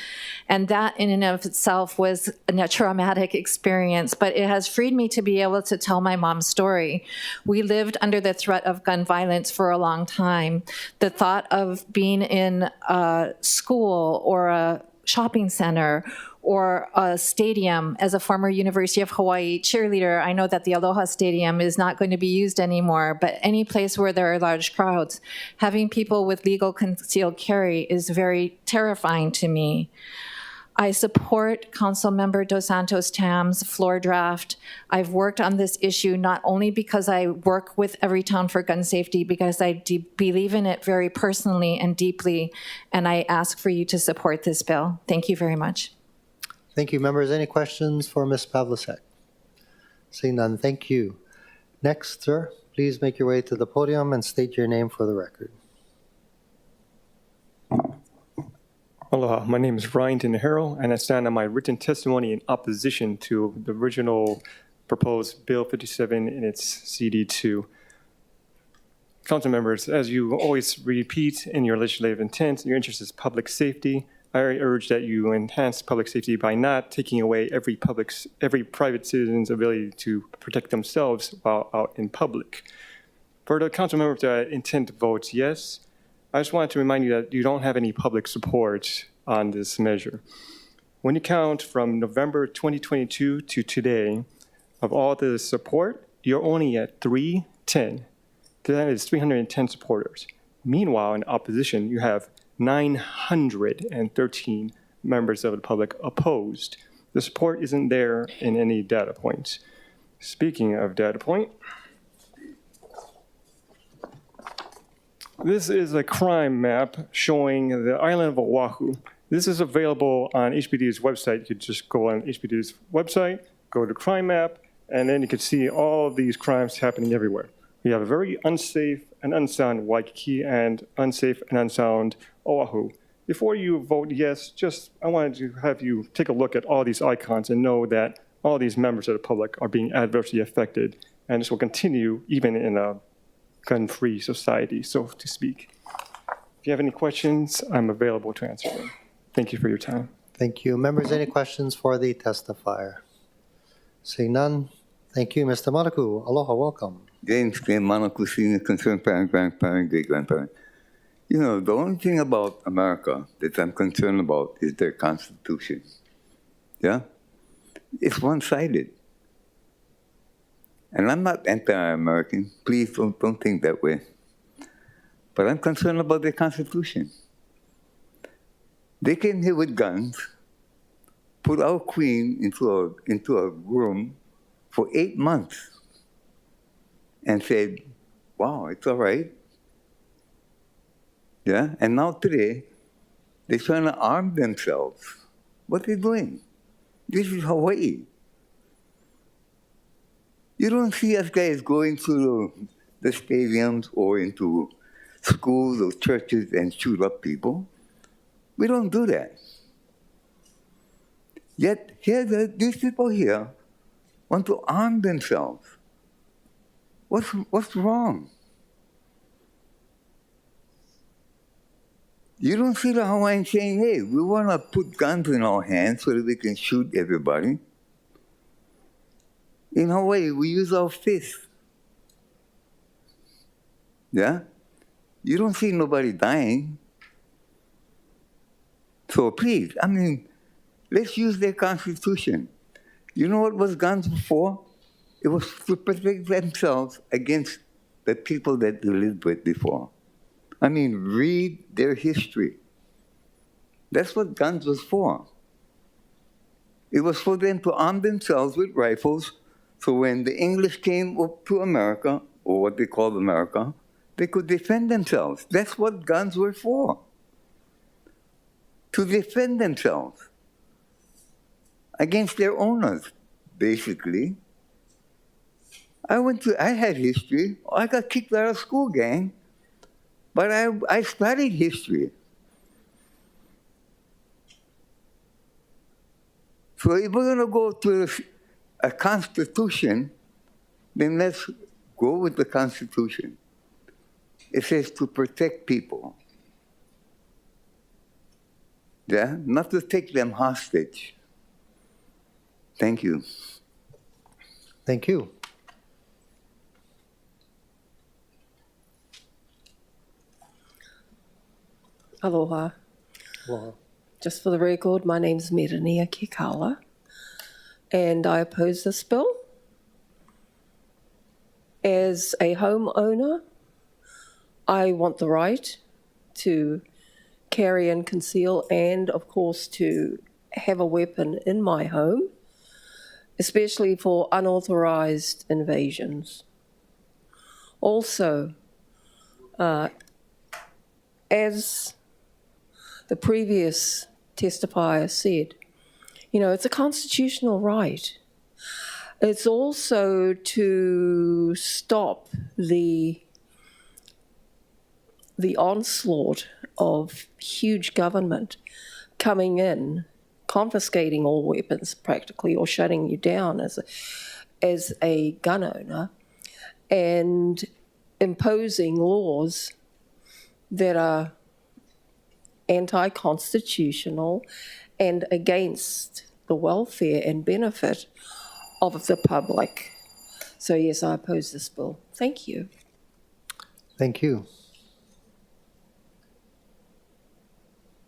S16: And that in and of itself was a traumatic experience, but it has freed me to be able to tell my mom's story. We lived under the threat of gun violence for a long time. The thought of being in a school or a shopping center or a stadium. As a former University of Hawaii cheerleader, I know that the Aloha Stadium is not going to be used anymore, but any place where there are large crowds, having people with legal concealed carry is very terrifying to me. I support Councilmember Dos Santos Tam's floor draft. I've worked on this issue not only because I work with Everytown for Gun Safety, because I believe in it very personally and deeply, and I ask for you to support this bill. Thank you very much.
S1: Thank you, members. Any questions for Ms. Pavlicek? Seeing none, thank you. Next, sir, please make your way to the podium and state your name for the record.
S18: Aloha, my name is Ryan Tinahero, and I stand on my written testimony in opposition to the original proposed Bill 57 in its CD2. Council members, as you always repeat in your legislative intent, your interest is public safety. I urge that you enhance public safety by not taking away every private citizen's ability to protect themselves while out in public. For the council members that intend to vote yes, I just wanted to remind you that you don't have any public support on this measure. When you count from November 2022 to today, of all the support, you're only at 310. That is 310 supporters. Meanwhile, in opposition, you have 913 members of the public opposed. The support isn't there in any data points. Speaking of data point, this is a crime map showing the island of Oahu. This is available on HPD's website. You could just go on HPD's website, go to crime map, and then you can see all of these crimes happening everywhere. We have a very unsafe and unsound Waikiki and unsafe and unsound Oahu. Before you vote yes, I wanted to have you take a look at all these icons and know that all these members of the public are being adversely affected, and this will continue even in a gun-free society, so to speak. If you have any questions, I'm available to answer them. Thank you for your time.
S1: Thank you. Members, any questions for the testifier? Seeing none, thank you. Mr. Manaku, aloha, welcome.
S23: James K. Manaku, senior concerned parent, grandparent, great-grandparent. You know, the only thing about America that I'm concerned about is their Constitution. Yeah? It's one-sided. And I'm not anti-American. Please don't think that way. But I'm concerned about their Constitution. They came here with guns, put our queen into a room for 8 months, and said, wow, it's all right. Yeah, and now today, they're trying to arm themselves. What are they doing? This is Hawaii. You don't see us guys going to the stadiums or into schools or churches and shoot up people. We don't do that. Yet, here, these people here want to arm themselves. What's wrong? You don't see the Hawaiians saying, hey, we want to put guns in our hands so that we can shoot everybody. In Hawaii, we use our fists. Yeah? You don't see nobody dying. So please, I mean, let's use their constitution. You know what was guns for? It was to protect themselves against the people that they lived with before. I mean, read their history. That's what guns was for. It was for them to arm themselves with rifles, so when the English came up to America, or what they called America, they could defend themselves. That's what guns were for. To defend themselves against their owners, basically. I had history. I got kicked out of school, gang. But I studied history. So if we're going to go to a constitution, then let's go with the Constitution. It says to protect people. Yeah? Not to take them hostage. Thank you.
S1: Thank you.
S10: Aloha.
S1: Aloha.
S10: Just for the record, my name's Merania Kikawa, and I oppose this bill. As a homeowner, I want the right to carry and conceal and, of course, to have a weapon in my home, especially for unauthorized invasions. Also, as the previous testifier said, you know, it's a constitutional right. It's also to stop the onslaught of huge government coming in, confiscating all weapons practically, or shutting you down as a gun owner, and imposing laws that are anti-constitutional and against the welfare and benefit of the public. So yes, I oppose this bill. Thank you.
S1: Thank you.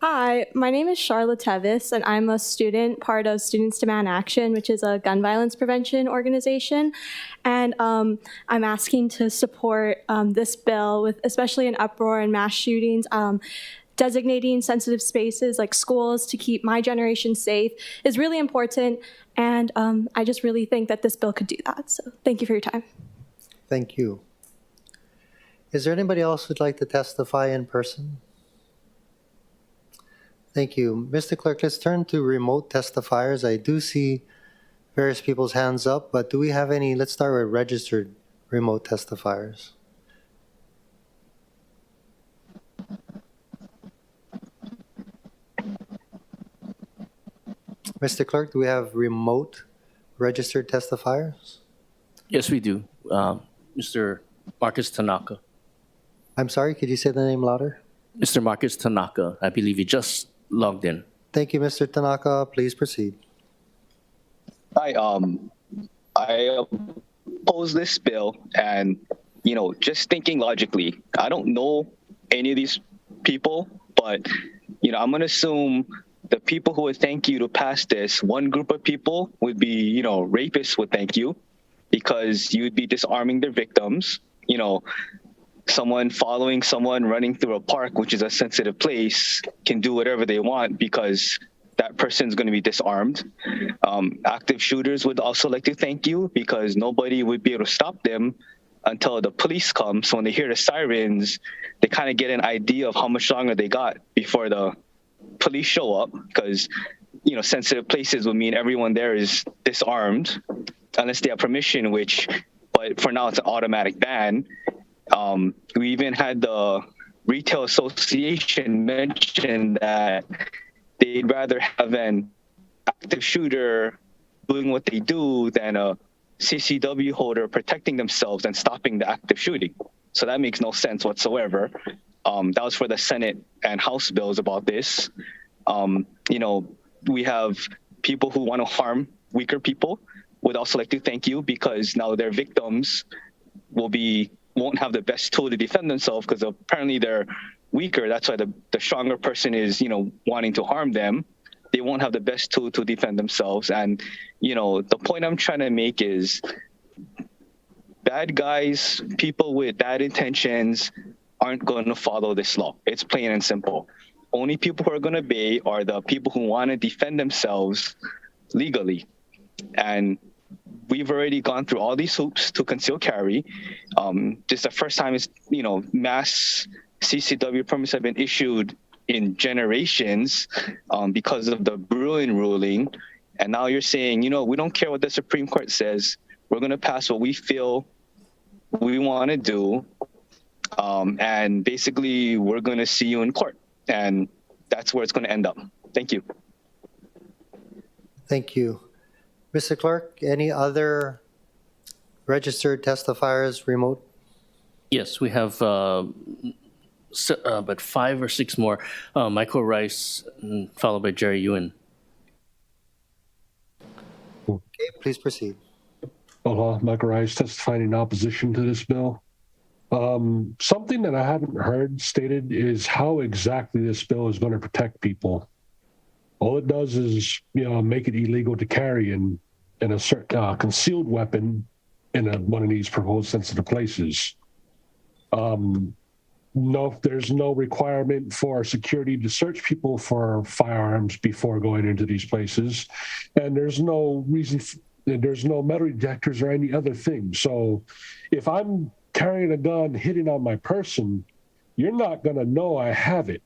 S19: Hi, my name is Charlotte Tevis, and I'm a student, part of Students Demand Action, which is a gun violence prevention organization. And I'm asking to support this bill, with especially an uproar and mass shootings. Designating sensitive spaces like schools to keep my generation safe is really important, and I just really think that this bill could do that. So thank you for your time.
S1: Thank you. Is there anybody else who'd like to testify in person? Thank you. Mr. Clerk, let's turn to remote testifiers. I do see various people's hands up, but do we have any? Let's start with registered remote testifiers. Mr. Clerk, do we have remote registered testifiers?
S4: Yes, we do. Mr. Marcus Tanaka.
S1: I'm sorry, could you say the name louder?
S4: Mr. Marcus Tanaka, I believe you just logged in.
S1: Thank you, Mr. Tanaka. Please proceed.
S20: Hi, I oppose this bill, and, you know, just thinking logically, I don't know any of these people, but, you know, I'm going to assume the people who would thank you to pass this, one group of people would be, you know, rapists would thank you because you would be disarming their victims. You know, someone following someone running through a park, which is a sensitive place, can do whatever they want because that person's going to be disarmed. Active shooters would also like to thank you because nobody would be able to stop them until the police come. So when they hear the sirens, they kind of get an idea of how much longer they got before the police show up, because, you know, sensitive places would mean everyone there is disarmed unless they have permission, but for now it's an automatic ban. We even had the Retail Association mention that they'd rather have an active shooter doing what they do than a CCW holder protecting themselves and stopping the active shooting. So that makes no sense whatsoever. That was for the Senate and House bills about this. We have people who want to harm weaker people. Would also like to thank you because now their victims won't have the best tool to defend themselves because apparently they're weaker. That's why the stronger person is, wanting to harm them. They won't have the best tool to defend themselves. And, the point I'm trying to make is bad guys, people with bad intentions aren't going to follow this law. It's plain and simple. Only people who are going to obey are the people who want to defend themselves legally. And we've already gone through all these hoops to conceal carry. This is the first time mass CCW permits have been issued in generations because of the Bruin ruling. And now you're saying, we don't care what the Supreme Court says. We're going to pass what we feel we want to do. And basically, we're going to see you in court. And that's where it's going to end up. Thank you.
S1: Thank you. Mr. Clerk, any other registered testifiers remote?
S4: Yes, we have but 5 or 6 more. Michael Rice, followed by Jerry Ewan.
S1: Okay, please proceed.
S3: Aloha, Michael Rice, testifying in opposition to this bill. Something that I haven't heard stated is how exactly this bill is going to protect people. All it does is, make it illegal to carry in a certain concealed weapon in one of these proposed sensitive places. No, there's no requirement for security to search people for firearms before going into these places, and there's no reason. There's no metal detectors or any other thing. So, if I'm carrying a gun hidden on my person, you're not going to know I have it.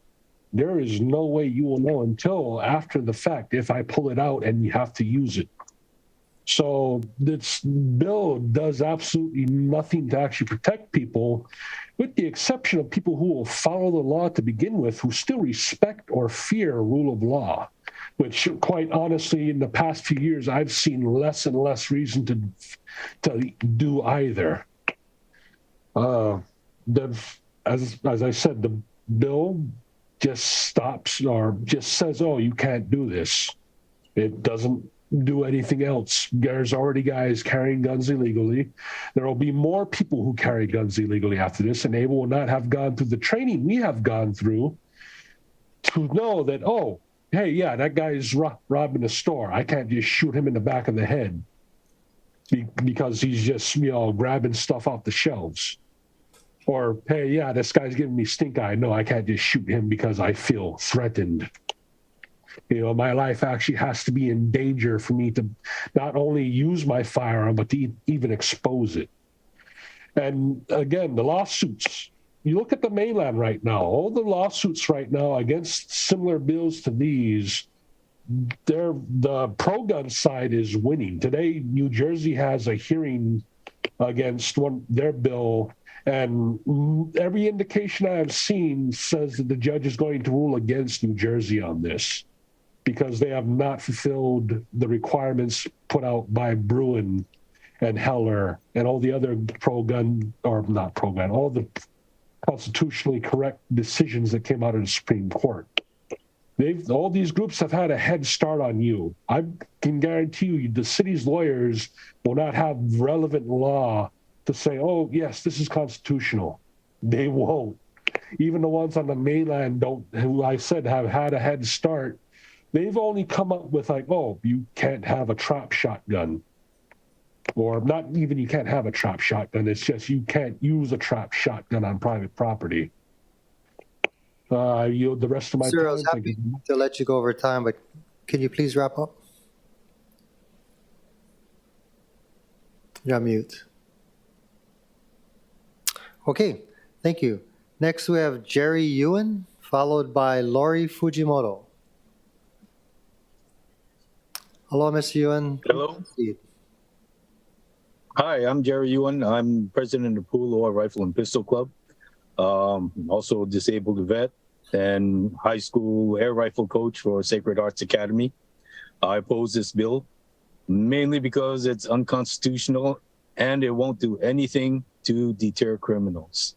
S3: There is no way you will know until after the fact if I pull it out and you have to use it. So this bill does absolutely nothing to actually protect people, with the exception of people who will follow the law to begin with, who still respect or fear rule of law, which quite honestly, in the past few years, I've seen less and less reason to do either. As I said, the bill just stops or just says, oh, you can't do this. It doesn't do anything else. There's already guys carrying guns illegally. There will be more people who carry guns illegally after this, and they will not have gone through the training we have gone through to know that, oh, hey, yeah, that guy's robbing a store. I can't just shoot him in the back of the head because he's just, grabbing stuff off the shelves. Or, hey, yeah, this guy's giving me stink eye. No, I can't just shoot him because I feel threatened. My life actually has to be in danger for me to not only use my firearm, but to even expose it. And again, the lawsuits. You look at the mainland right now, all the lawsuits right now against similar bills to these, the pro-gun side is winning. Today, New Jersey has a hearing against their bill, and every indication I have seen says that the judge is going to rule against New Jersey on this because they have not fulfilled the requirements put out by Bruin and Heller and all the other pro-gun, or not pro-gun, all the constitutionally correct decisions that came out of the Supreme Court. All these groups have had a head start on you. I can guarantee you the city's lawyers will not have relevant law to say, oh, yes, this is constitutional. They won't. Even the ones on the mainland who I said have had a head start, they've only come up with like, oh, you can't have a trap shotgun. Or not even you can't have a trap shotgun. It's just you can't use a trap shotgun on private property. I yield the rest of my time.
S1: Sir, I was happy to let you go over time, but can you please wrap up? You're on mute. Okay, thank you. Next we have Jerry Ewan, followed by Lori Fujimoto. Hello, Mr. Ewan.
S7: Hello. Hi, I'm Jerry Ewan. I'm president of Pu'uloa Rifle and Pistol Club. Also a disabled vet and high school air rifle coach for Sacred Arts Academy. I oppose this bill mainly because it's unconstitutional and it won't do anything to deter criminals.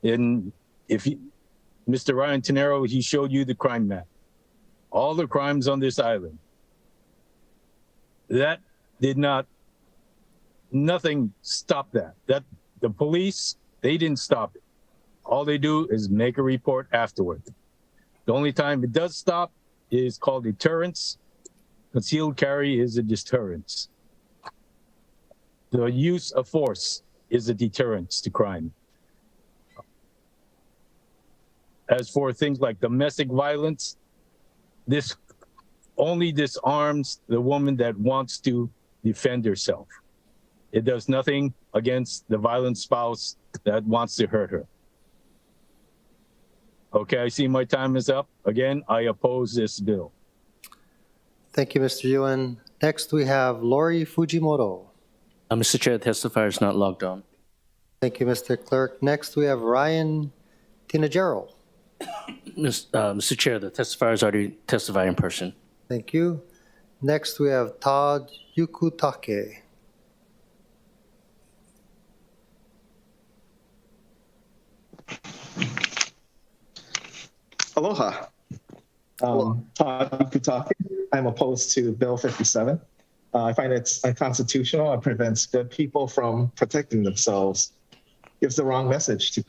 S7: And Mr. Ryan Tenero, he showed you the crime map, all the crimes on this island. That nothing stopped that. The police, they didn't stop it. All they do is make a report afterward. The only time it does stop is called deterrence. Concealed carry is a deterrence. The use of force is a deterrence to crime. As for things like domestic violence, this only disarms the woman that wants to defend herself. It does nothing against the violent spouse that wants to hurt her. Okay, I see my time is up. Again, I oppose this bill.
S1: Thank you, Mr. Yuen. Next, we have Lori Fujimoto.
S4: Mr. Chair, the testifier is not logged on.
S1: Thank you, Mr. Clerk. Next, we have Ryan Tinajero.
S4: Mr. Chair, the testifier is already testified in person.
S1: Thank you. Next, we have Todd Yukutake.
S8: Aloha. Todd Yukutake. I'm opposed to Bill 57. I find it's unconstitutional and prevents good people from protecting themselves. Gives the wrong message to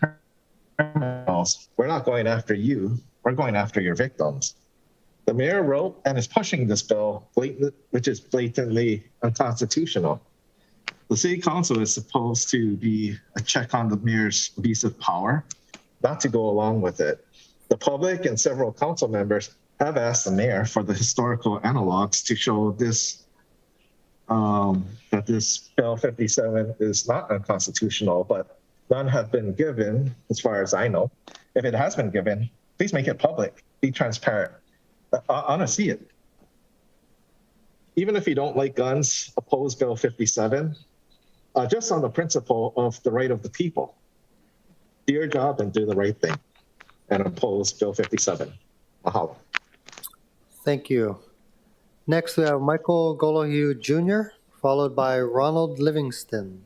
S8: criminals. We're not going after you. We're going after your victims. The mayor wrote and is pushing this bill, which is blatantly unconstitutional. The city council is supposed to be a check on the mayor's abuse of power, not to go along with it. The public and several council members have asked the mayor for the historical analogs to show this that this Bill 57 is not unconstitutional, but none have been given, as far as I know. If it has been given, please make it public, be transparent. I want to see it. Even if you don't like guns, oppose Bill 57, just on the principle of the right of the people. Do your job and do the right thing, and oppose Bill 57. Mahalo.
S1: Thank you. Next, we have Michael Golohue Jr., followed by Ronald Livingston.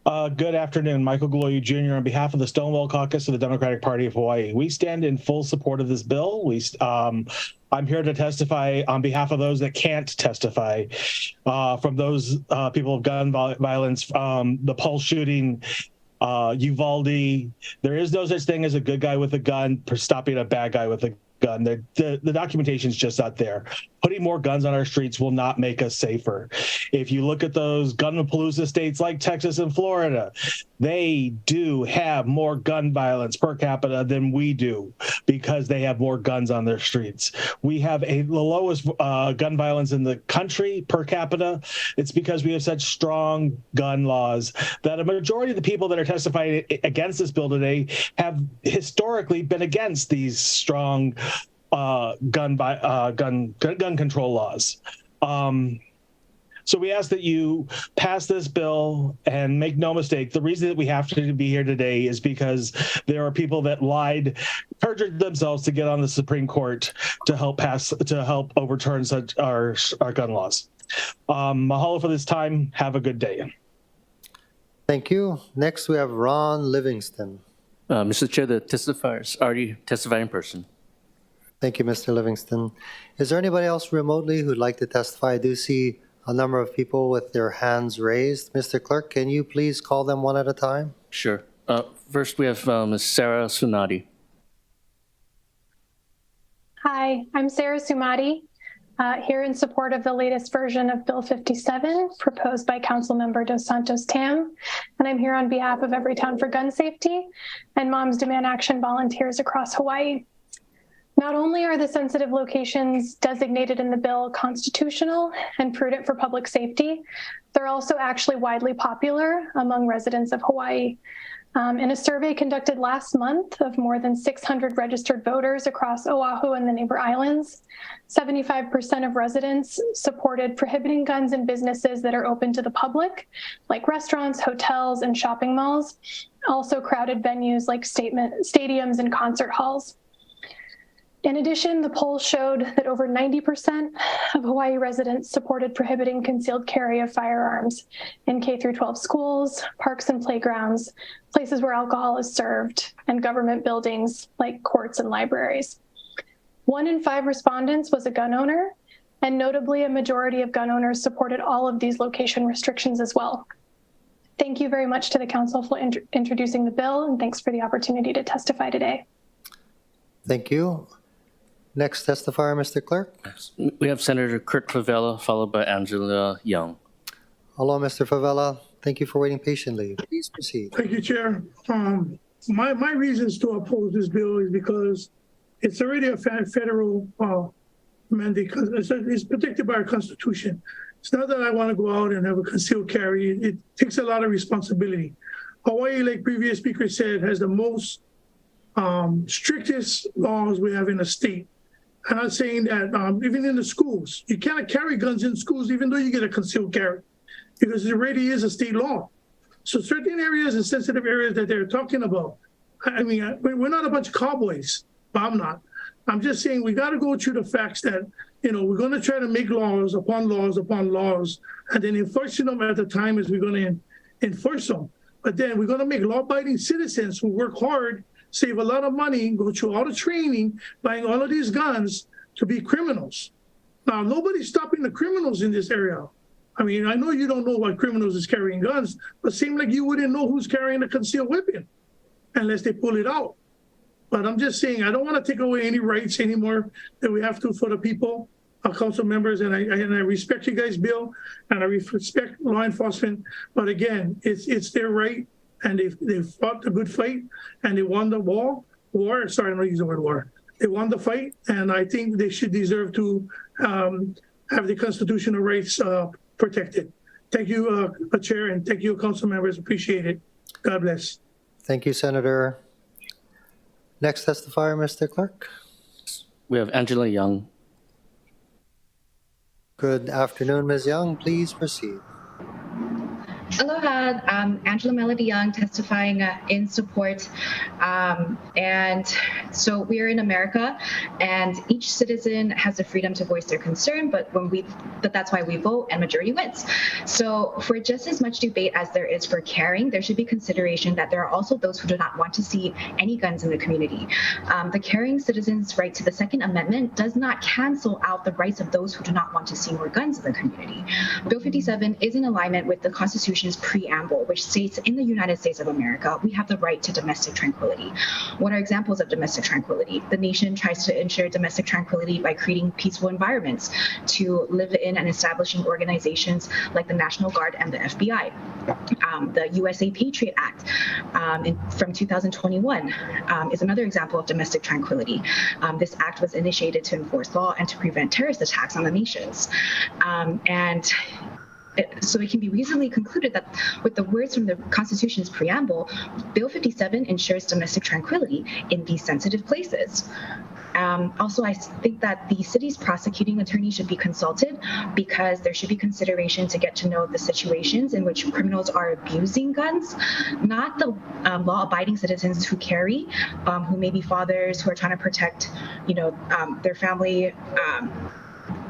S12: Good afternoon, Michael Golohue Jr. on behalf of the Stonewall Caucus of the Democratic Party of Hawaii. We stand in full support of this bill. I'm here to testify on behalf of those that can't testify, from those people of gun violence, the Pulse shooting, Uvalde. There is no such thing as a good guy with a gun for stopping a bad guy with a gun. The documentation is just not there. Putting more guns on our streets will not make us safer. If you look at those gun-palooza states like Texas and Florida, they do have more gun violence per capita than we do because they have more guns on their streets. We have the lowest gun violence in the country per capita. It's because we have such strong gun laws that a majority of the people that are testifying against this bill today have historically been against these strong gun control laws. So we ask that you pass this bill, and make no mistake, the reason that we have to be here today is because there are people that lied, perjured themselves to get on the Supreme Court to help overturn such our gun laws. Mahalo for this time. Have a good day.
S1: Thank you. Next, we have Ron Livingston.
S4: Mr. Chair, the testifiers already testified in person.
S1: Thank you, Mr. Livingston. Is there anybody else remotely who'd like to testify? I do see a number of people with their hands raised. Mr. Clerk, can you please call them one at a time?
S4: Sure. First, we have Ms. Sarah Sunadi.
S13: Hi, I'm Sarah Sumadi, here in support of the latest version of Bill 57, proposed by Councilmember Dos Santos Tam, and I'm here on behalf of Everytown for Gun Safety and Moms Demand Action volunteers across Hawaii. Not only are the sensitive locations designated in the bill constitutional and prudent for public safety, they're also actually widely popular among residents of Hawaii. In a survey conducted last month of more than 600 registered voters across Oahu and the neighbor islands, 75% of residents supported prohibiting guns in businesses that are open to the public, like restaurants, hotels, and shopping malls, also crowded venues like stadiums and concert halls. In addition, the poll showed that over 90% of Hawaii residents supported prohibiting concealed carry of firearms in K through 12 schools, parks and playgrounds, places where alcohol is served, and government buildings like courts and libraries. 1 in 5 respondents was a gun owner, and notably a majority of gun owners supported all of these location restrictions as well. Thank you very much to the council for introducing the bill, and thanks for the opportunity to testify today.
S1: Thank you. Next testifier, Mr. Clerk.
S4: We have Senator Kurt Favela, followed by Angela Young.
S1: Hello, Mr. Favela. Thank you for waiting patiently. Please proceed.
S2: Thank you, Chair. My reasons to oppose this bill is because it's already a federal mandate, because it's protected by our Constitution. It's not that I want to go out and have a concealed carry. It takes a lot of responsibility. Hawaii, like previous speaker said, has the most strictest laws we have in the state. I'm not saying that even in the schools, you cannot carry guns in schools even though you get a concealed carry, because it already is a state law. So certain areas and sensitive areas that they're talking about, I mean, we're not a bunch of cowboys, but I'm not. I'm just saying we got to go through the facts that, you know, we're going to try to make laws upon laws upon laws, and then enforcing them at the time as we're going to enforce them. But then we're going to make law-abiding citizens who work hard, save a lot of money, go through all the training, buying all of these guns to be criminals. Now, nobody's stopping the criminals in this area. I mean, I know you don't know what criminals is carrying guns, but it seems like you wouldn't know who's carrying a concealed weapon unless they pull it out. But I'm just saying, I don't want to take away any rights anymore that we have to for the people, our council members, and I respect you guys' bill, and I respect law enforcement. But again, it's their right, and they fought the good fight, and they won the war. Sorry, I'm not using the word war. They won the fight, and I think they should deserve to have the constitutional rights protected. Thank you, Chair, and thank you, council members. Appreciate it. God bless.
S1: Thank you, Senator. Next testifier, Mr. Clerk.
S4: We have Angela Young.
S1: Good afternoon, Ms. Young. Please proceed.
S5: Aloha, Angela Melody Young, testifying in support. And so we're in America, and each citizen has the freedom to voice their concern, but that's why we vote and majority wins. So for just as much debate as there is for carrying, there should be consideration that there are also those who do not want to see any guns in the community. The carrying citizens' right to the Second Amendment does not cancel out the rights of those who do not want to see more guns in the community. Bill 57 is in alignment with the Constitution's preamble, which states in the United States of America, we have the right to domestic tranquility. What are examples of domestic tranquility? The nation tries to ensure domestic tranquility by creating peaceful environments to live in and establishing organizations like the National Guard and the FBI. The USA Patriot Act from 2021 is another example of domestic tranquility. This act was initiated to enforce law and to prevent terrorist attacks on the nations. So it can be reasonably concluded that with the words from the Constitution's preamble, Bill 57 ensures domestic tranquility in these sensitive places. Also, I think that the city's prosecuting attorney should be consulted, because there should be consideration to get to know the situations in which criminals are abusing guns, not the law-abiding citizens who carry, who may be fathers who are trying to protect, their family.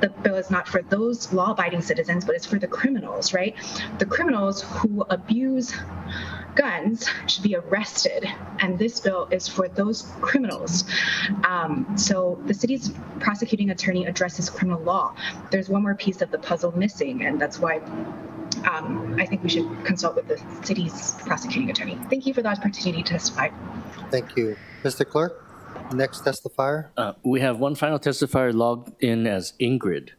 S5: The bill is not for those law-abiding citizens, but it's for the criminals, right? The criminals who abuse guns should be arrested, and this bill is for those criminals. So the city's prosecuting attorney addresses criminal law. There's one more piece of the puzzle missing, and that's why I think we should consult with the city's prosecuting attorney. Thank you for the opportunity to testify.
S1: Thank you. Mr. Clerk, next testifier.
S4: We have one final testifier logged in as Ingrid.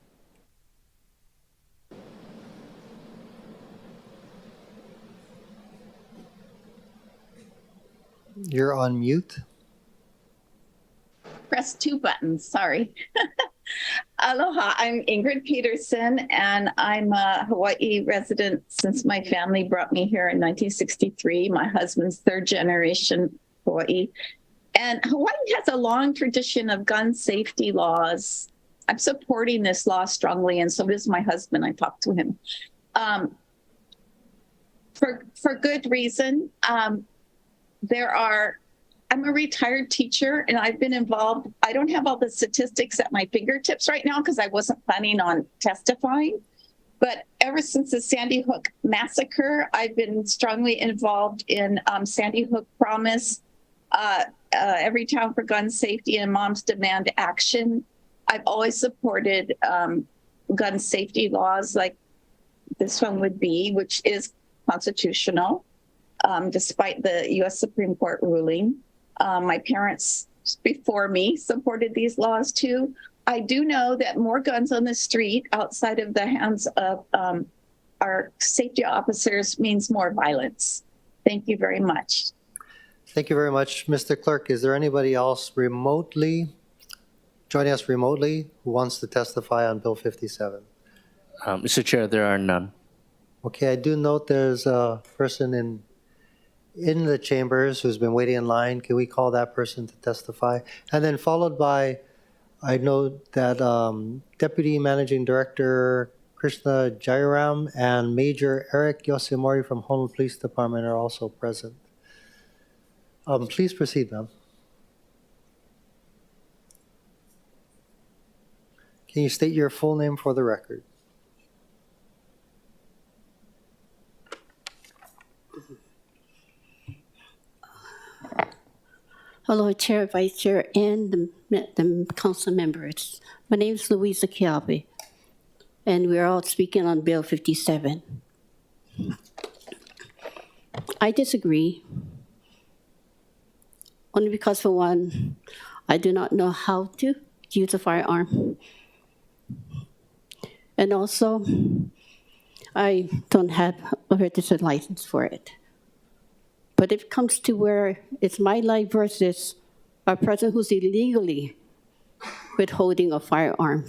S1: You're on mute.
S14: Press 2 buttons, sorry. Aloha, I'm Ingrid Peterson, and I'm a Hawaii resident since my family brought me here in 1963. My husband's third generation Hawaii. And Hawaii has a long tradition of gun safety laws. I'm supporting this law strongly, and so does my husband. I talked to him. For good reason. There are I'm a retired teacher and I've been involved. I don't have all the statistics at my fingertips right now because I wasn't planning on testifying. But ever since the Sandy Hook massacre, I've been strongly involved in Sandy Hook Promise, Every Town for Gun Safety, and Moms Demand Action. I've always supported gun safety laws like this one would be, which is constitutional, despite the U.S. Supreme Court ruling. My parents before me supported these laws too. I do know that more guns on the street outside of the hands of our safety officers means more violence. Thank you very much.
S1: Thank you very much, Mr. Clerk. Is there anybody else joining us remotely who wants to testify on Bill 57?
S4: Mr. Chair, there are none.
S1: Okay, I do note there's a person in the chambers who's been waiting in line. Can we call that person to testify? And then followed by, I know that Deputy Managing Director Krishna Jairam and Major Eric Yoshimori from Honolulu Police Department are also present. Please proceed, ma'am. Can you state your full name for the record?
S9: Hello, Chair, Vice Chair, and the council members. My name is Louisa Kiabe, and we're all speaking on Bill 57. I disagree, only because, for one, I do not know how to use a firearm. And also, I don't have a registered license for it. But if it comes to where it's my life versus a person who's illegally withholding a firearm,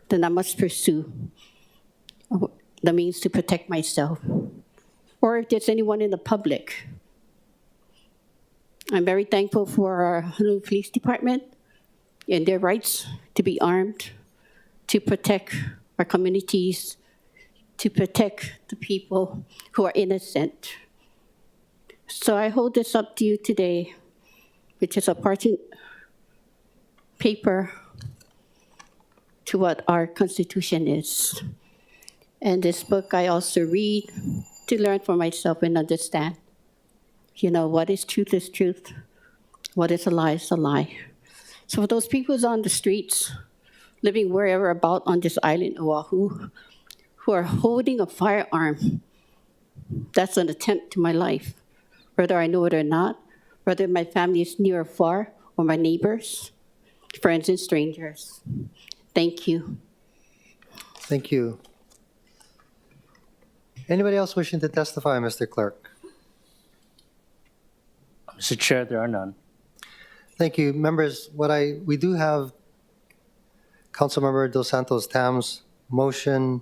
S9: then I must pursue the means to protect myself. Or if there's anyone in the public. I'm very thankful for our Honolulu Police Department and their rights to be armed, to protect our communities, to protect the people who are innocent. So I hold this up to you today, which is a parchment paper to what our Constitution is. And this book I also read to learn for myself and understand, what is truth, what is a lie. So for those people who's on the streets, living wherever about on this island, Oahu, who are holding a firearm, that's an attempt to my life. Whether I know it or not, whether my family is near or far, or my neighbors, friends and strangers. Thank you.
S1: Thank you. Anybody else wishing to testify, Mr. Clerk?
S4: Mr. Chair, there are none.
S1: Thank you. Members, we do have Councilmember Dos Santos Tam's motion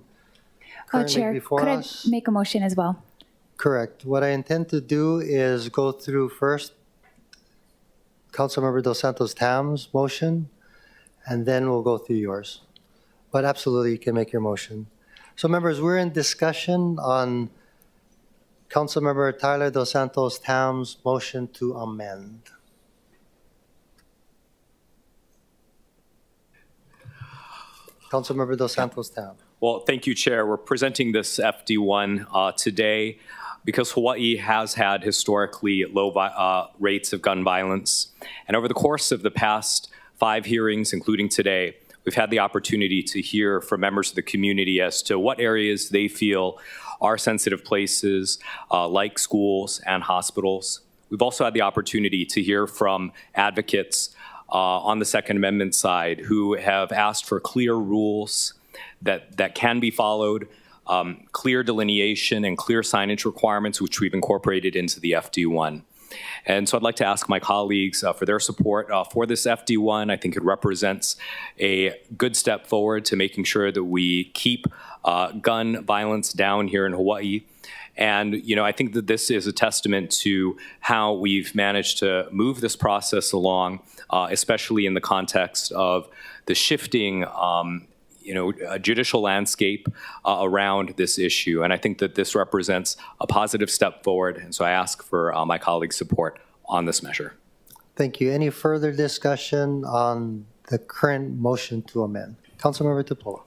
S1: currently
S11: Chair,
S1: before
S11: could
S1: us.
S11: I make a motion as well?
S1: Correct. What I intend to do is go through first Councilmember Dos Santos Tam's motion, and then we'll go through yours. But absolutely, you can make your motion. So members, we're in discussion on Councilmember Tyler Dos Santos Tam's motion to amend. Councilmember Dos Santos Tam.
S17: Well, thank you, Chair. We're presenting this FD1 today because Hawaii has had historically low rates of gun violence. And over the course of the past 5 hearings, including today, we've had the opportunity to hear from members of the community as to what areas they feel are sensitive places, like schools and hospitals. We've also had the opportunity to hear from advocates on the Second Amendment side who have asked for clear rules that can be followed, clear delineation and clear signage requirements, which we've incorporated into the FD1. And so I'd like to ask my colleagues for their support for this FD1. I think it represents a good step forward to making sure that we keep gun violence down here in Hawaii. And, I think that this is a testament to how we've managed to move this process along, especially in the context of the shifting a judicial landscape around this issue. And I think that this represents a positive step forward. And so I ask for my colleagues' support on this measure.
S1: Thank you. Any further discussion on the current motion to amend? Councilmember Tupola.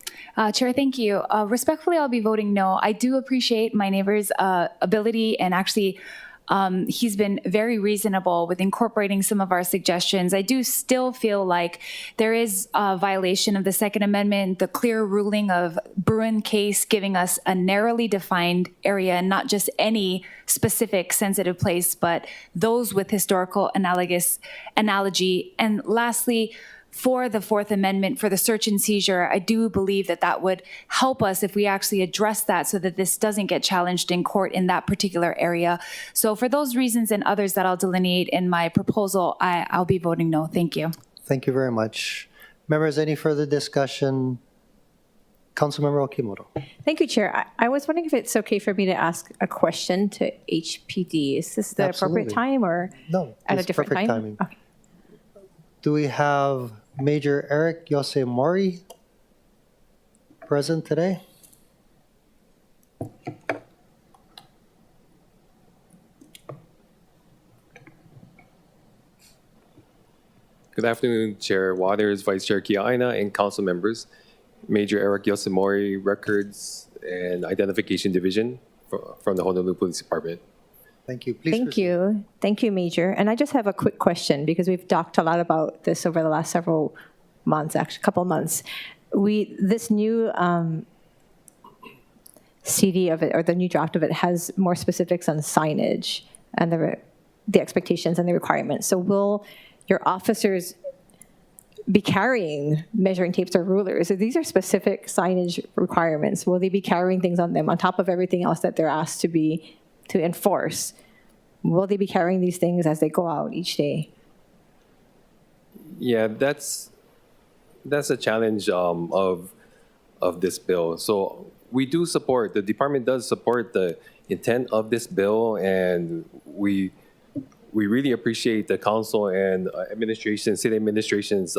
S6: Chair, thank you. Respectfully, I'll be voting no. I do appreciate my neighbor's ability, and actually he's been very reasonable with incorporating some of our suggestions. I do still feel like there is a violation of the Second Amendment, the clear ruling of Bruin case giving us a narrowly defined area, and not just any specific sensitive place, but those with historical analogy. And lastly, for the Fourth Amendment, for the search and seizure, I do believe that that would help us if we actually address that so that this doesn't get challenged in court in that particular area. So for those reasons and others that I'll delineate in my proposal, I'll be voting no. Thank you.
S1: Thank you very much. Members, any further discussion? Councilmember Okimoto.
S11: Thank you, Chair. I was wondering if it's okay for me to ask a question to HPD. Is this the appropriate time or
S1: no,
S11: at a different
S1: perfect
S11: time?
S1: Timing.
S11: Okay.
S1: Do we have Major Eric Yosemori present today?
S21: Good afternoon, Chair Waters, Vice Chair Kiaina, and council members. Major Eric Yosemori, Records and Identification Division from the Honolulu Police Department.
S1: Thank you. Please
S11: Thank
S1: proceed.
S11: you. Thank you, Major. And I just have a quick question because we've talked a lot about this over the last several months, actually, couple months. This new CD of it, or the new draft of it, has more specifics on signage and the expectations and the requirements. So will your officers be carrying measuring tapes or rulers? So these are specific signage requirements. Will they be carrying things on them on top of everything else that they're asked to enforce? Will they be carrying these things as they go out each day?
S21: Yeah, that's a challenge of this bill. So we do support, the department does support the intent of this bill, and we really appreciate the council and administration, city administration's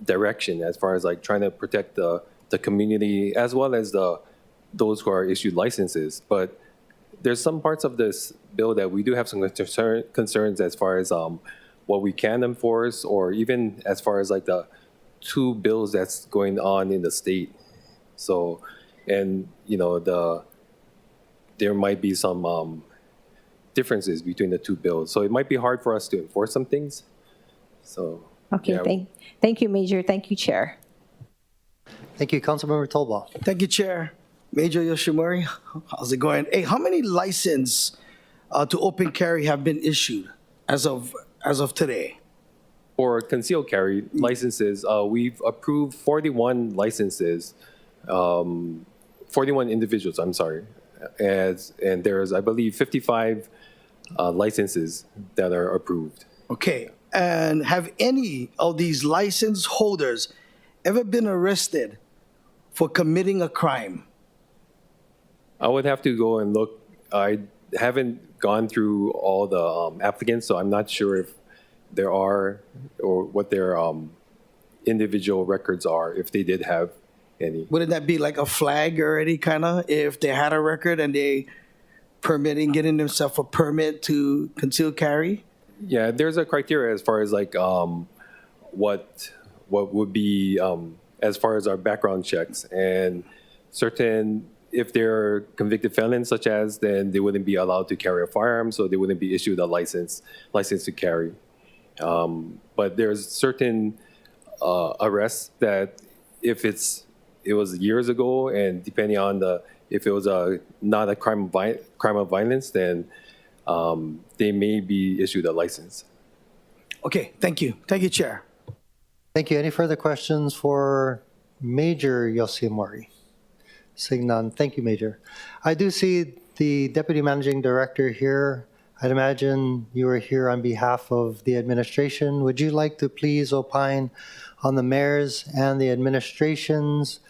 S21: direction as far as like trying to protect the community as well as those who are issued licenses. But there's some parts of this bill that we do have some concerns as far as what we can enforce, or even as far as like the two bills that's going on in the state. So, and you know, there might be some differences between the two bills. So it might be hard for us to enforce some things. So,
S11: okay,
S21: yeah.
S11: thank you, Major. Thank you, Chair.
S1: Thank you, Councilmember Tolbaugh.
S24: Thank you, Chair. Major Yoshimori, how's it going? Hey, how many licenses to open carry have been issued as of today?
S21: For concealed carry licenses, we've approved 41 licenses, 41 individuals, I'm sorry. And there's, I believe, 55 licenses that are approved.
S24: Okay, and have any of these license holders ever been arrested for committing a crime?
S21: I would have to go and look. I haven't gone through all the applicants, so I'm not sure if there are or what their individual records are, if they did have any.
S24: Wouldn't that be like a flag or any kind of, if they had a record and they getting themselves a permit to conceal carry?
S21: Yeah, there's a criteria as far as like what would be as far as our background checks, and certain, if they're convicted felons such as, then they wouldn't be allowed to carry a firearm, so they wouldn't be issued a license to carry. But there's certain arrests that if it was years ago, and depending on if it was not a crime of violence, then they may be issued a license.
S24: Okay, thank you. Thank you, Chair.
S1: Thank you. Any further questions for Major Yoshimori? Seeing none. Thank you, Major. I do see the Deputy Managing Director here. I'd imagine you are here on behalf of the administration. Would you like to please opine on the mayor's and the administration's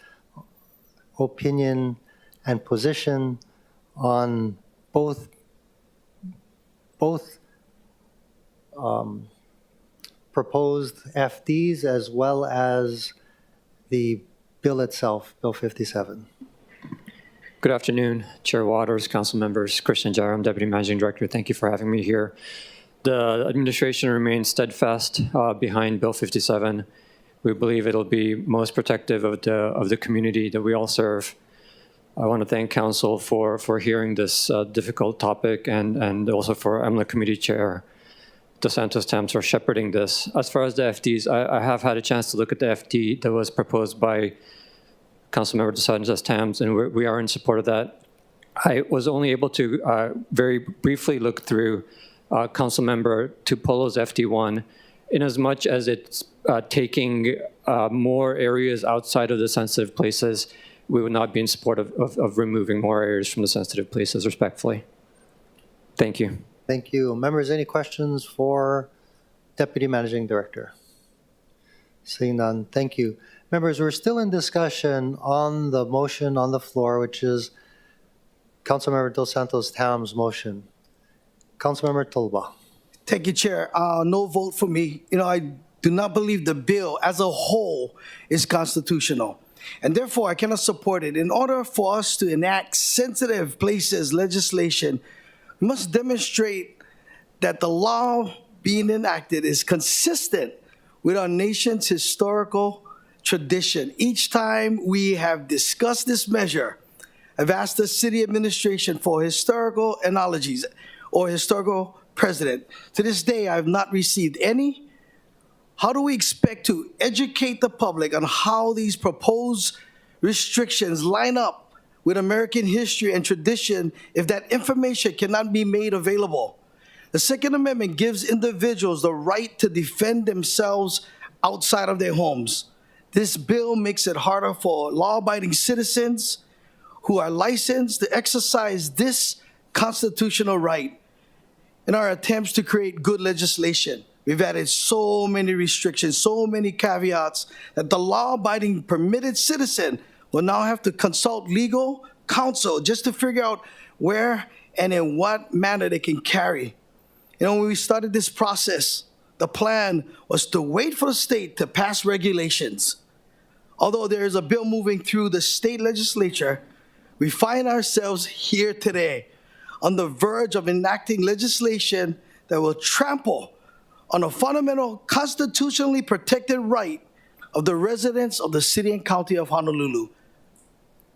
S1: opinion and position on both proposed FDs as well as the bill itself, Bill 57?
S25: Good afternoon, Chair Waters, council members. Christian Jaram, Deputy Managing Director. Thank you for having me here
S15: the administration remains steadfast behind Bill 57. We believe it'll be most protective of the community that we all serve. I want to thank Council for hearing this difficult topic, and also for EMLA Committee Chair Dos Santos Tams for shepherding this. As far as the FDs, I have had a chance to look at the FD that was proposed by Councilmember Dos Santos Tams, and we are in support of that. I was only able to very briefly look through Councilmember Tupolo's FD1, in as much as it's taking more areas outside of the sensitive places. We would not be in support of removing more areas from the sensitive places, respectfully. Thank you.
S1: Thank you. Members, any questions for Deputy Managing Director? Seeing none, thank you. Members, we're still in discussion on the motion on the floor, which is Councilmember Dos Santos Tam's motion. Councilmember Tolba.
S24: Thank you, Chair. No vote for me. I do not believe the bill as a whole is constitutional, and therefore I cannot support it. In order for us to enact sensitive places legislation, we must demonstrate that the law being enacted is consistent with our nation's historical tradition. Each time we have discussed this measure, I've asked the city administration for historical analogies or historical precedent. To this day, I have not received any. How do we expect to educate the public on how these proposed restrictions line up with American history and tradition if that information cannot be made available? The Second Amendment gives individuals the right to defend themselves outside of their homes. This bill makes it harder for law-abiding citizens who are licensed to exercise this constitutional right. In our attempts to create good legislation, we've added so many restrictions, so many caveats that the law-abiding permitted citizen will now have to consult legal counsel just to figure out where and in what manner they can carry. When we started this process, the plan was to wait for the state to pass regulations. Although there is a bill moving through the state legislature, we find ourselves here today on the verge of enacting legislation that will trample on a fundamental constitutionally protected right of the residents of the city and county of Honolulu.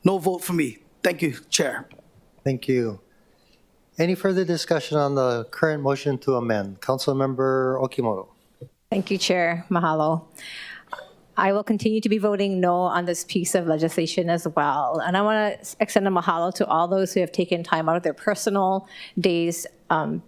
S24: No vote for me. Thank you, Chair.
S1: Thank you. Any further discussion on the current motion to amend? Councilmember Okimoto.
S11: Thank you, Chair. Mahalo. I will continue to be voting no on this piece of legislation as well. And I want to extend a mahalo to all those who have taken time out of their personal days,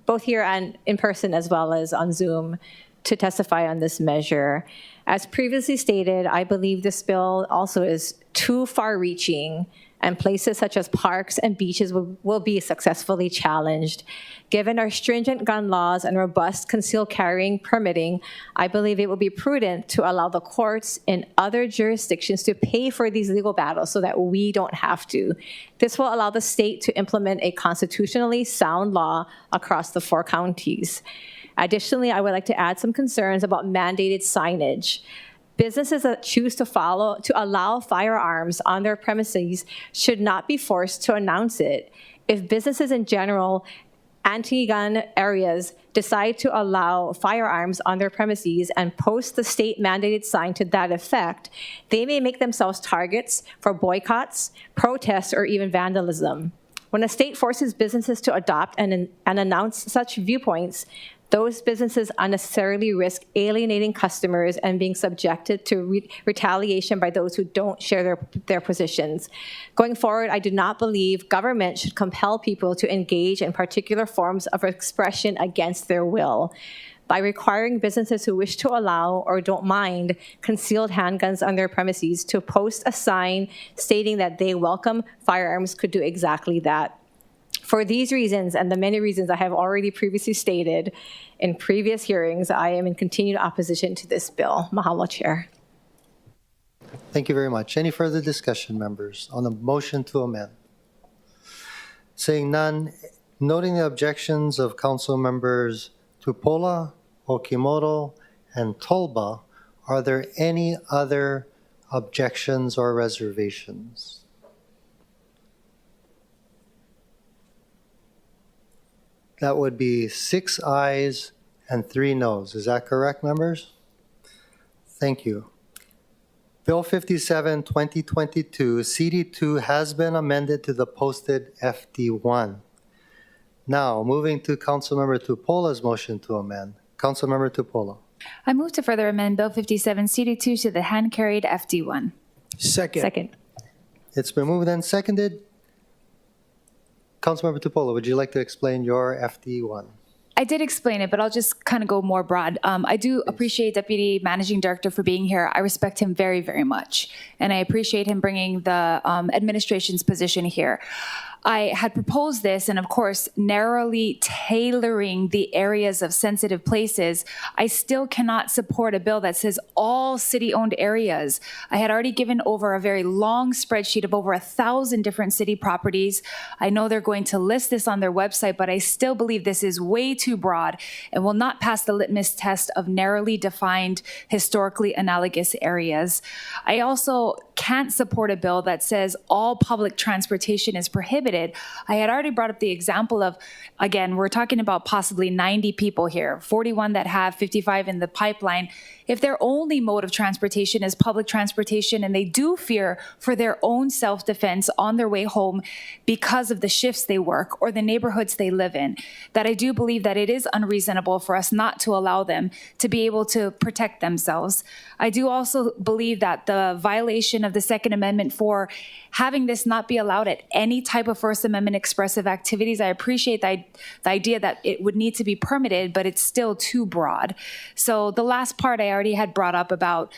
S11: both here and in person as well as on Zoom, to testify on this measure. As previously stated, I believe this bill also is too far-reaching, and places such as parks and beaches will be successfully challenged. Given our stringent gun laws and robust concealed carrying permitting, I believe it would be prudent to allow the courts in other jurisdictions to pay for these legal battles so that we don't have to. This will allow the state to implement a constitutionally sound law across the 4 counties. Additionally, I would like to add some concerns about mandated signage. Businesses that choose to allow firearms on their premises should not be forced to announce it. If businesses in general, anti-gun areas, decide to allow firearms on their premises and post the state-mandated sign to that effect, they may make themselves targets for boycotts, protests, or even vandalism. When a state forces businesses to adopt and announce such viewpoints, those businesses unnecessarily risk alienating customers and being subjected to retaliation by those who don't share their positions. Going forward, I do not believe government should compel people to engage in particular forms of expression against their will. By requiring businesses who wish to allow or don't mind concealed handguns on their premises to post a sign stating that they welcome firearms could do exactly that. For these reasons and the many reasons I have already previously stated in previous hearings, I am in continued opposition to this bill. Mahalo, Chair.
S1: Thank you very much. Any further discussion, members, on the motion to amend? Seeing none, noting the objections of Council members Tupola, Okimoto, and Tolba, are there any other objections or reservations? That would be 6 ayes and 3 noes. Is that correct, members? Thank you. Bill 57, 2022, CD2 has been amended to the posted FD1. Now, moving to Councilmember Tupola's motion to amend. Councilmember Tupola.
S6: I move to further amend Bill 57 CD2 to the hand-carried FD1.
S24: Second.
S1: It's been moved and seconded. Councilmember Tupola, would you like to explain your FD1?
S6: I did explain it, but I'll just kind of go more broad. I do appreciate Deputy Managing Director for being here. I respect him very, very much. And I appreciate him bringing the administration's position here. I had proposed this, and of course, narrowly tailoring the areas of sensitive places. I still cannot support a bill that says all city-owned areas. I had already given over a very long spreadsheet of over 1,000 different city properties. I know they're going to list this on their website, but I still believe this is way too broad and will not pass the litmus test of narrowly defined, historically analogous areas. I also can't support a bill that says all public transportation is prohibited. I had already brought up the example of, again, we're talking about possibly 90 people here, 41 that have 55 in the pipeline. If their only mode of transportation is public transportation and they do fear for their own self-defense on their way home because of the shifts they work or the neighborhoods they live in, that I do believe that it is unreasonable for us not to allow them to be able to protect themselves. I do also believe that the violation of the Second Amendment for having this not be allowed at any type of First Amendment expressive activities, I appreciate the idea that it would need to be permitted, but it's still too broad. So the last part I already had brought up about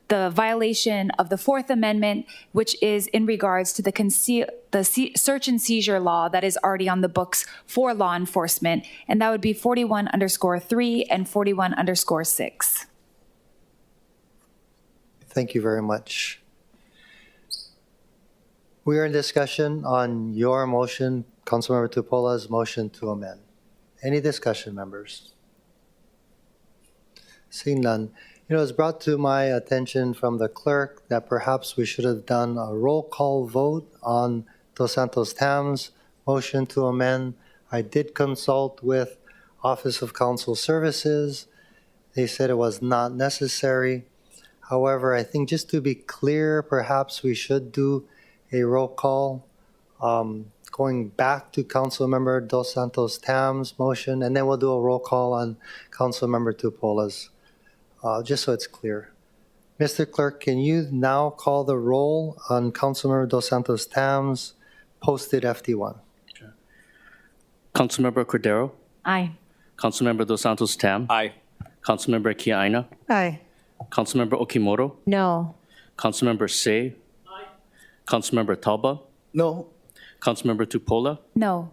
S6: the violation of the Fourth Amendment, which is in regards to the search and seizure law that is already on the books for law enforcement, and that would be 41_3 and 41_6.
S1: Thank you very much. We are in discussion on your motion, Councilmember Tupola's motion to amend. Any discussion, members? Seeing none. It was brought to my attention from the clerk that perhaps we should have done a roll call vote on Dos Santos Tam's motion to amend. I did consult with Office of Council Services. They said it was not necessary. However, I think just to be clear, perhaps we should do a roll call going back to Councilmember Dos Santos Tam's motion, and then we'll do a roll call on Councilmember Tupola's, just so it's clear. Mr. Clerk, can you now call the roll on Councilmember Dos Santos Tam's posted FD1?
S4: Sure. Councilmember Cordero?
S6: Aye.
S4: Councilmember Dos Santos Tam?
S17: Aye.
S4: Councilmember Kiaina?
S11: Aye.
S4: Councilmember Okimoto?
S11: No.
S4: Councilmember Say? Aye. Councilmember Talba?
S24: No.
S4: Councilmember Tupola?
S6: No.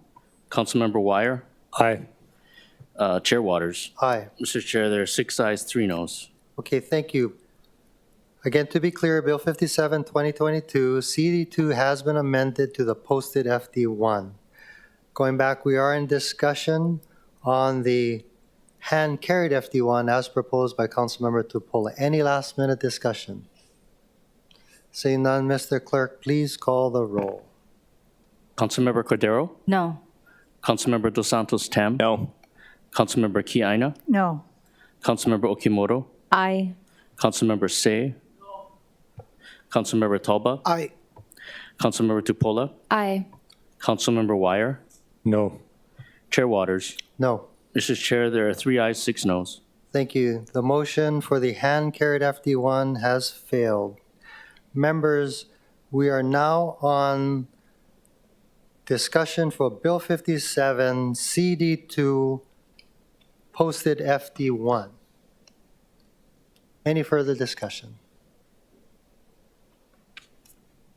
S4: Councilmember Wire?
S21: Aye.
S4: Chair Waters?
S1: Aye.
S4: Mr. Chair, there are 6 ayes, 3 noes.
S1: Okay, thank you. Again, to be clear, Bill 57, 2022, CD2 has been amended to the posted FD1. Going back, we are in discussion on the hand-carried FD1 as proposed by Councilmember Tupola. Any last-minute discussion? Seeing none, Mr. Clerk, please call the roll.
S4: Councilmember Cordero?
S6: No.
S4: Councilmember Dos Santos Tam?
S21: No.
S4: Councilmember Kiaina?
S11: No.
S4: Councilmember Okimoto?
S11: Aye.
S4: Councilmember Say? No. Councilmember Talba?
S24: Aye.
S4: Councilmember Tupola?
S6: Aye.
S4: Councilmember Wire?
S21: No.
S4: Chair Waters?
S1: No.
S4: Mr. Chair, there are 3 ayes, 6 noes.
S1: Thank you. The motion for the hand-carried FD1 has failed. Members, we are now on discussion for Bill 57, CD2, posted FD1. Any further discussion?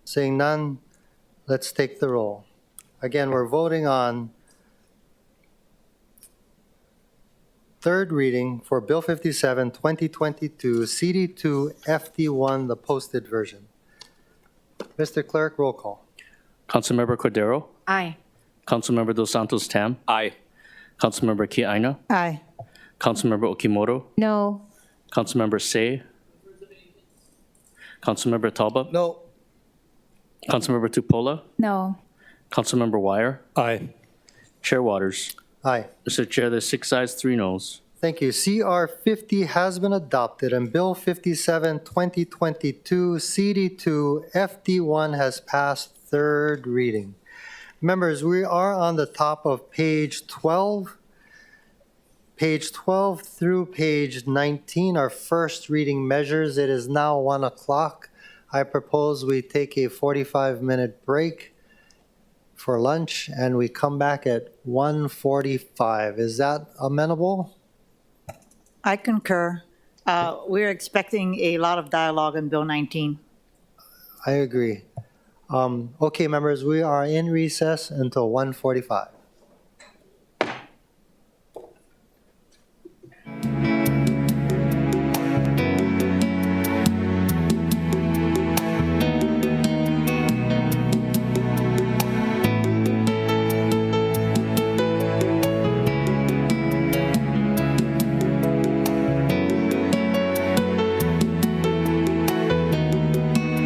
S1: Seeing none, let's take the roll. Again, we're voting on third reading for Bill 57, 2022, CD2, FD1, the posted version. Mr. Clerk, roll call.
S4: Councilmember Cordero?
S6: Aye.
S4: Councilmember Dos Santos Tam?
S17: Aye.
S4: Councilmember Kiaina?
S11: Aye.
S4: Councilmember Okimoto?
S11: No.
S4: Councilmember Say? Councilmember Talba?
S24: No.
S4: Councilmember Tupola?
S6: No.
S4: Councilmember Wire?
S21: Aye.
S4: Chair Waters?
S1: Aye.
S4: Mr. Chair, there's 6 ayes, 3 noes.
S1: Thank you. CR 50 has been adopted, and Bill 57, 2022, CD2, FD1 has passed third reading. Members, we are on the top of page 12. Page 12 through page 19 are first reading measures. It is now 1 o'clock. I propose we take a 45-minute break for lunch, and we come back at 1:45. Is that amenable?
S16: I concur. We're expecting a lot of dialogue in Bill 19.
S1: I agree. Okay, members, we are in recess until 1:45.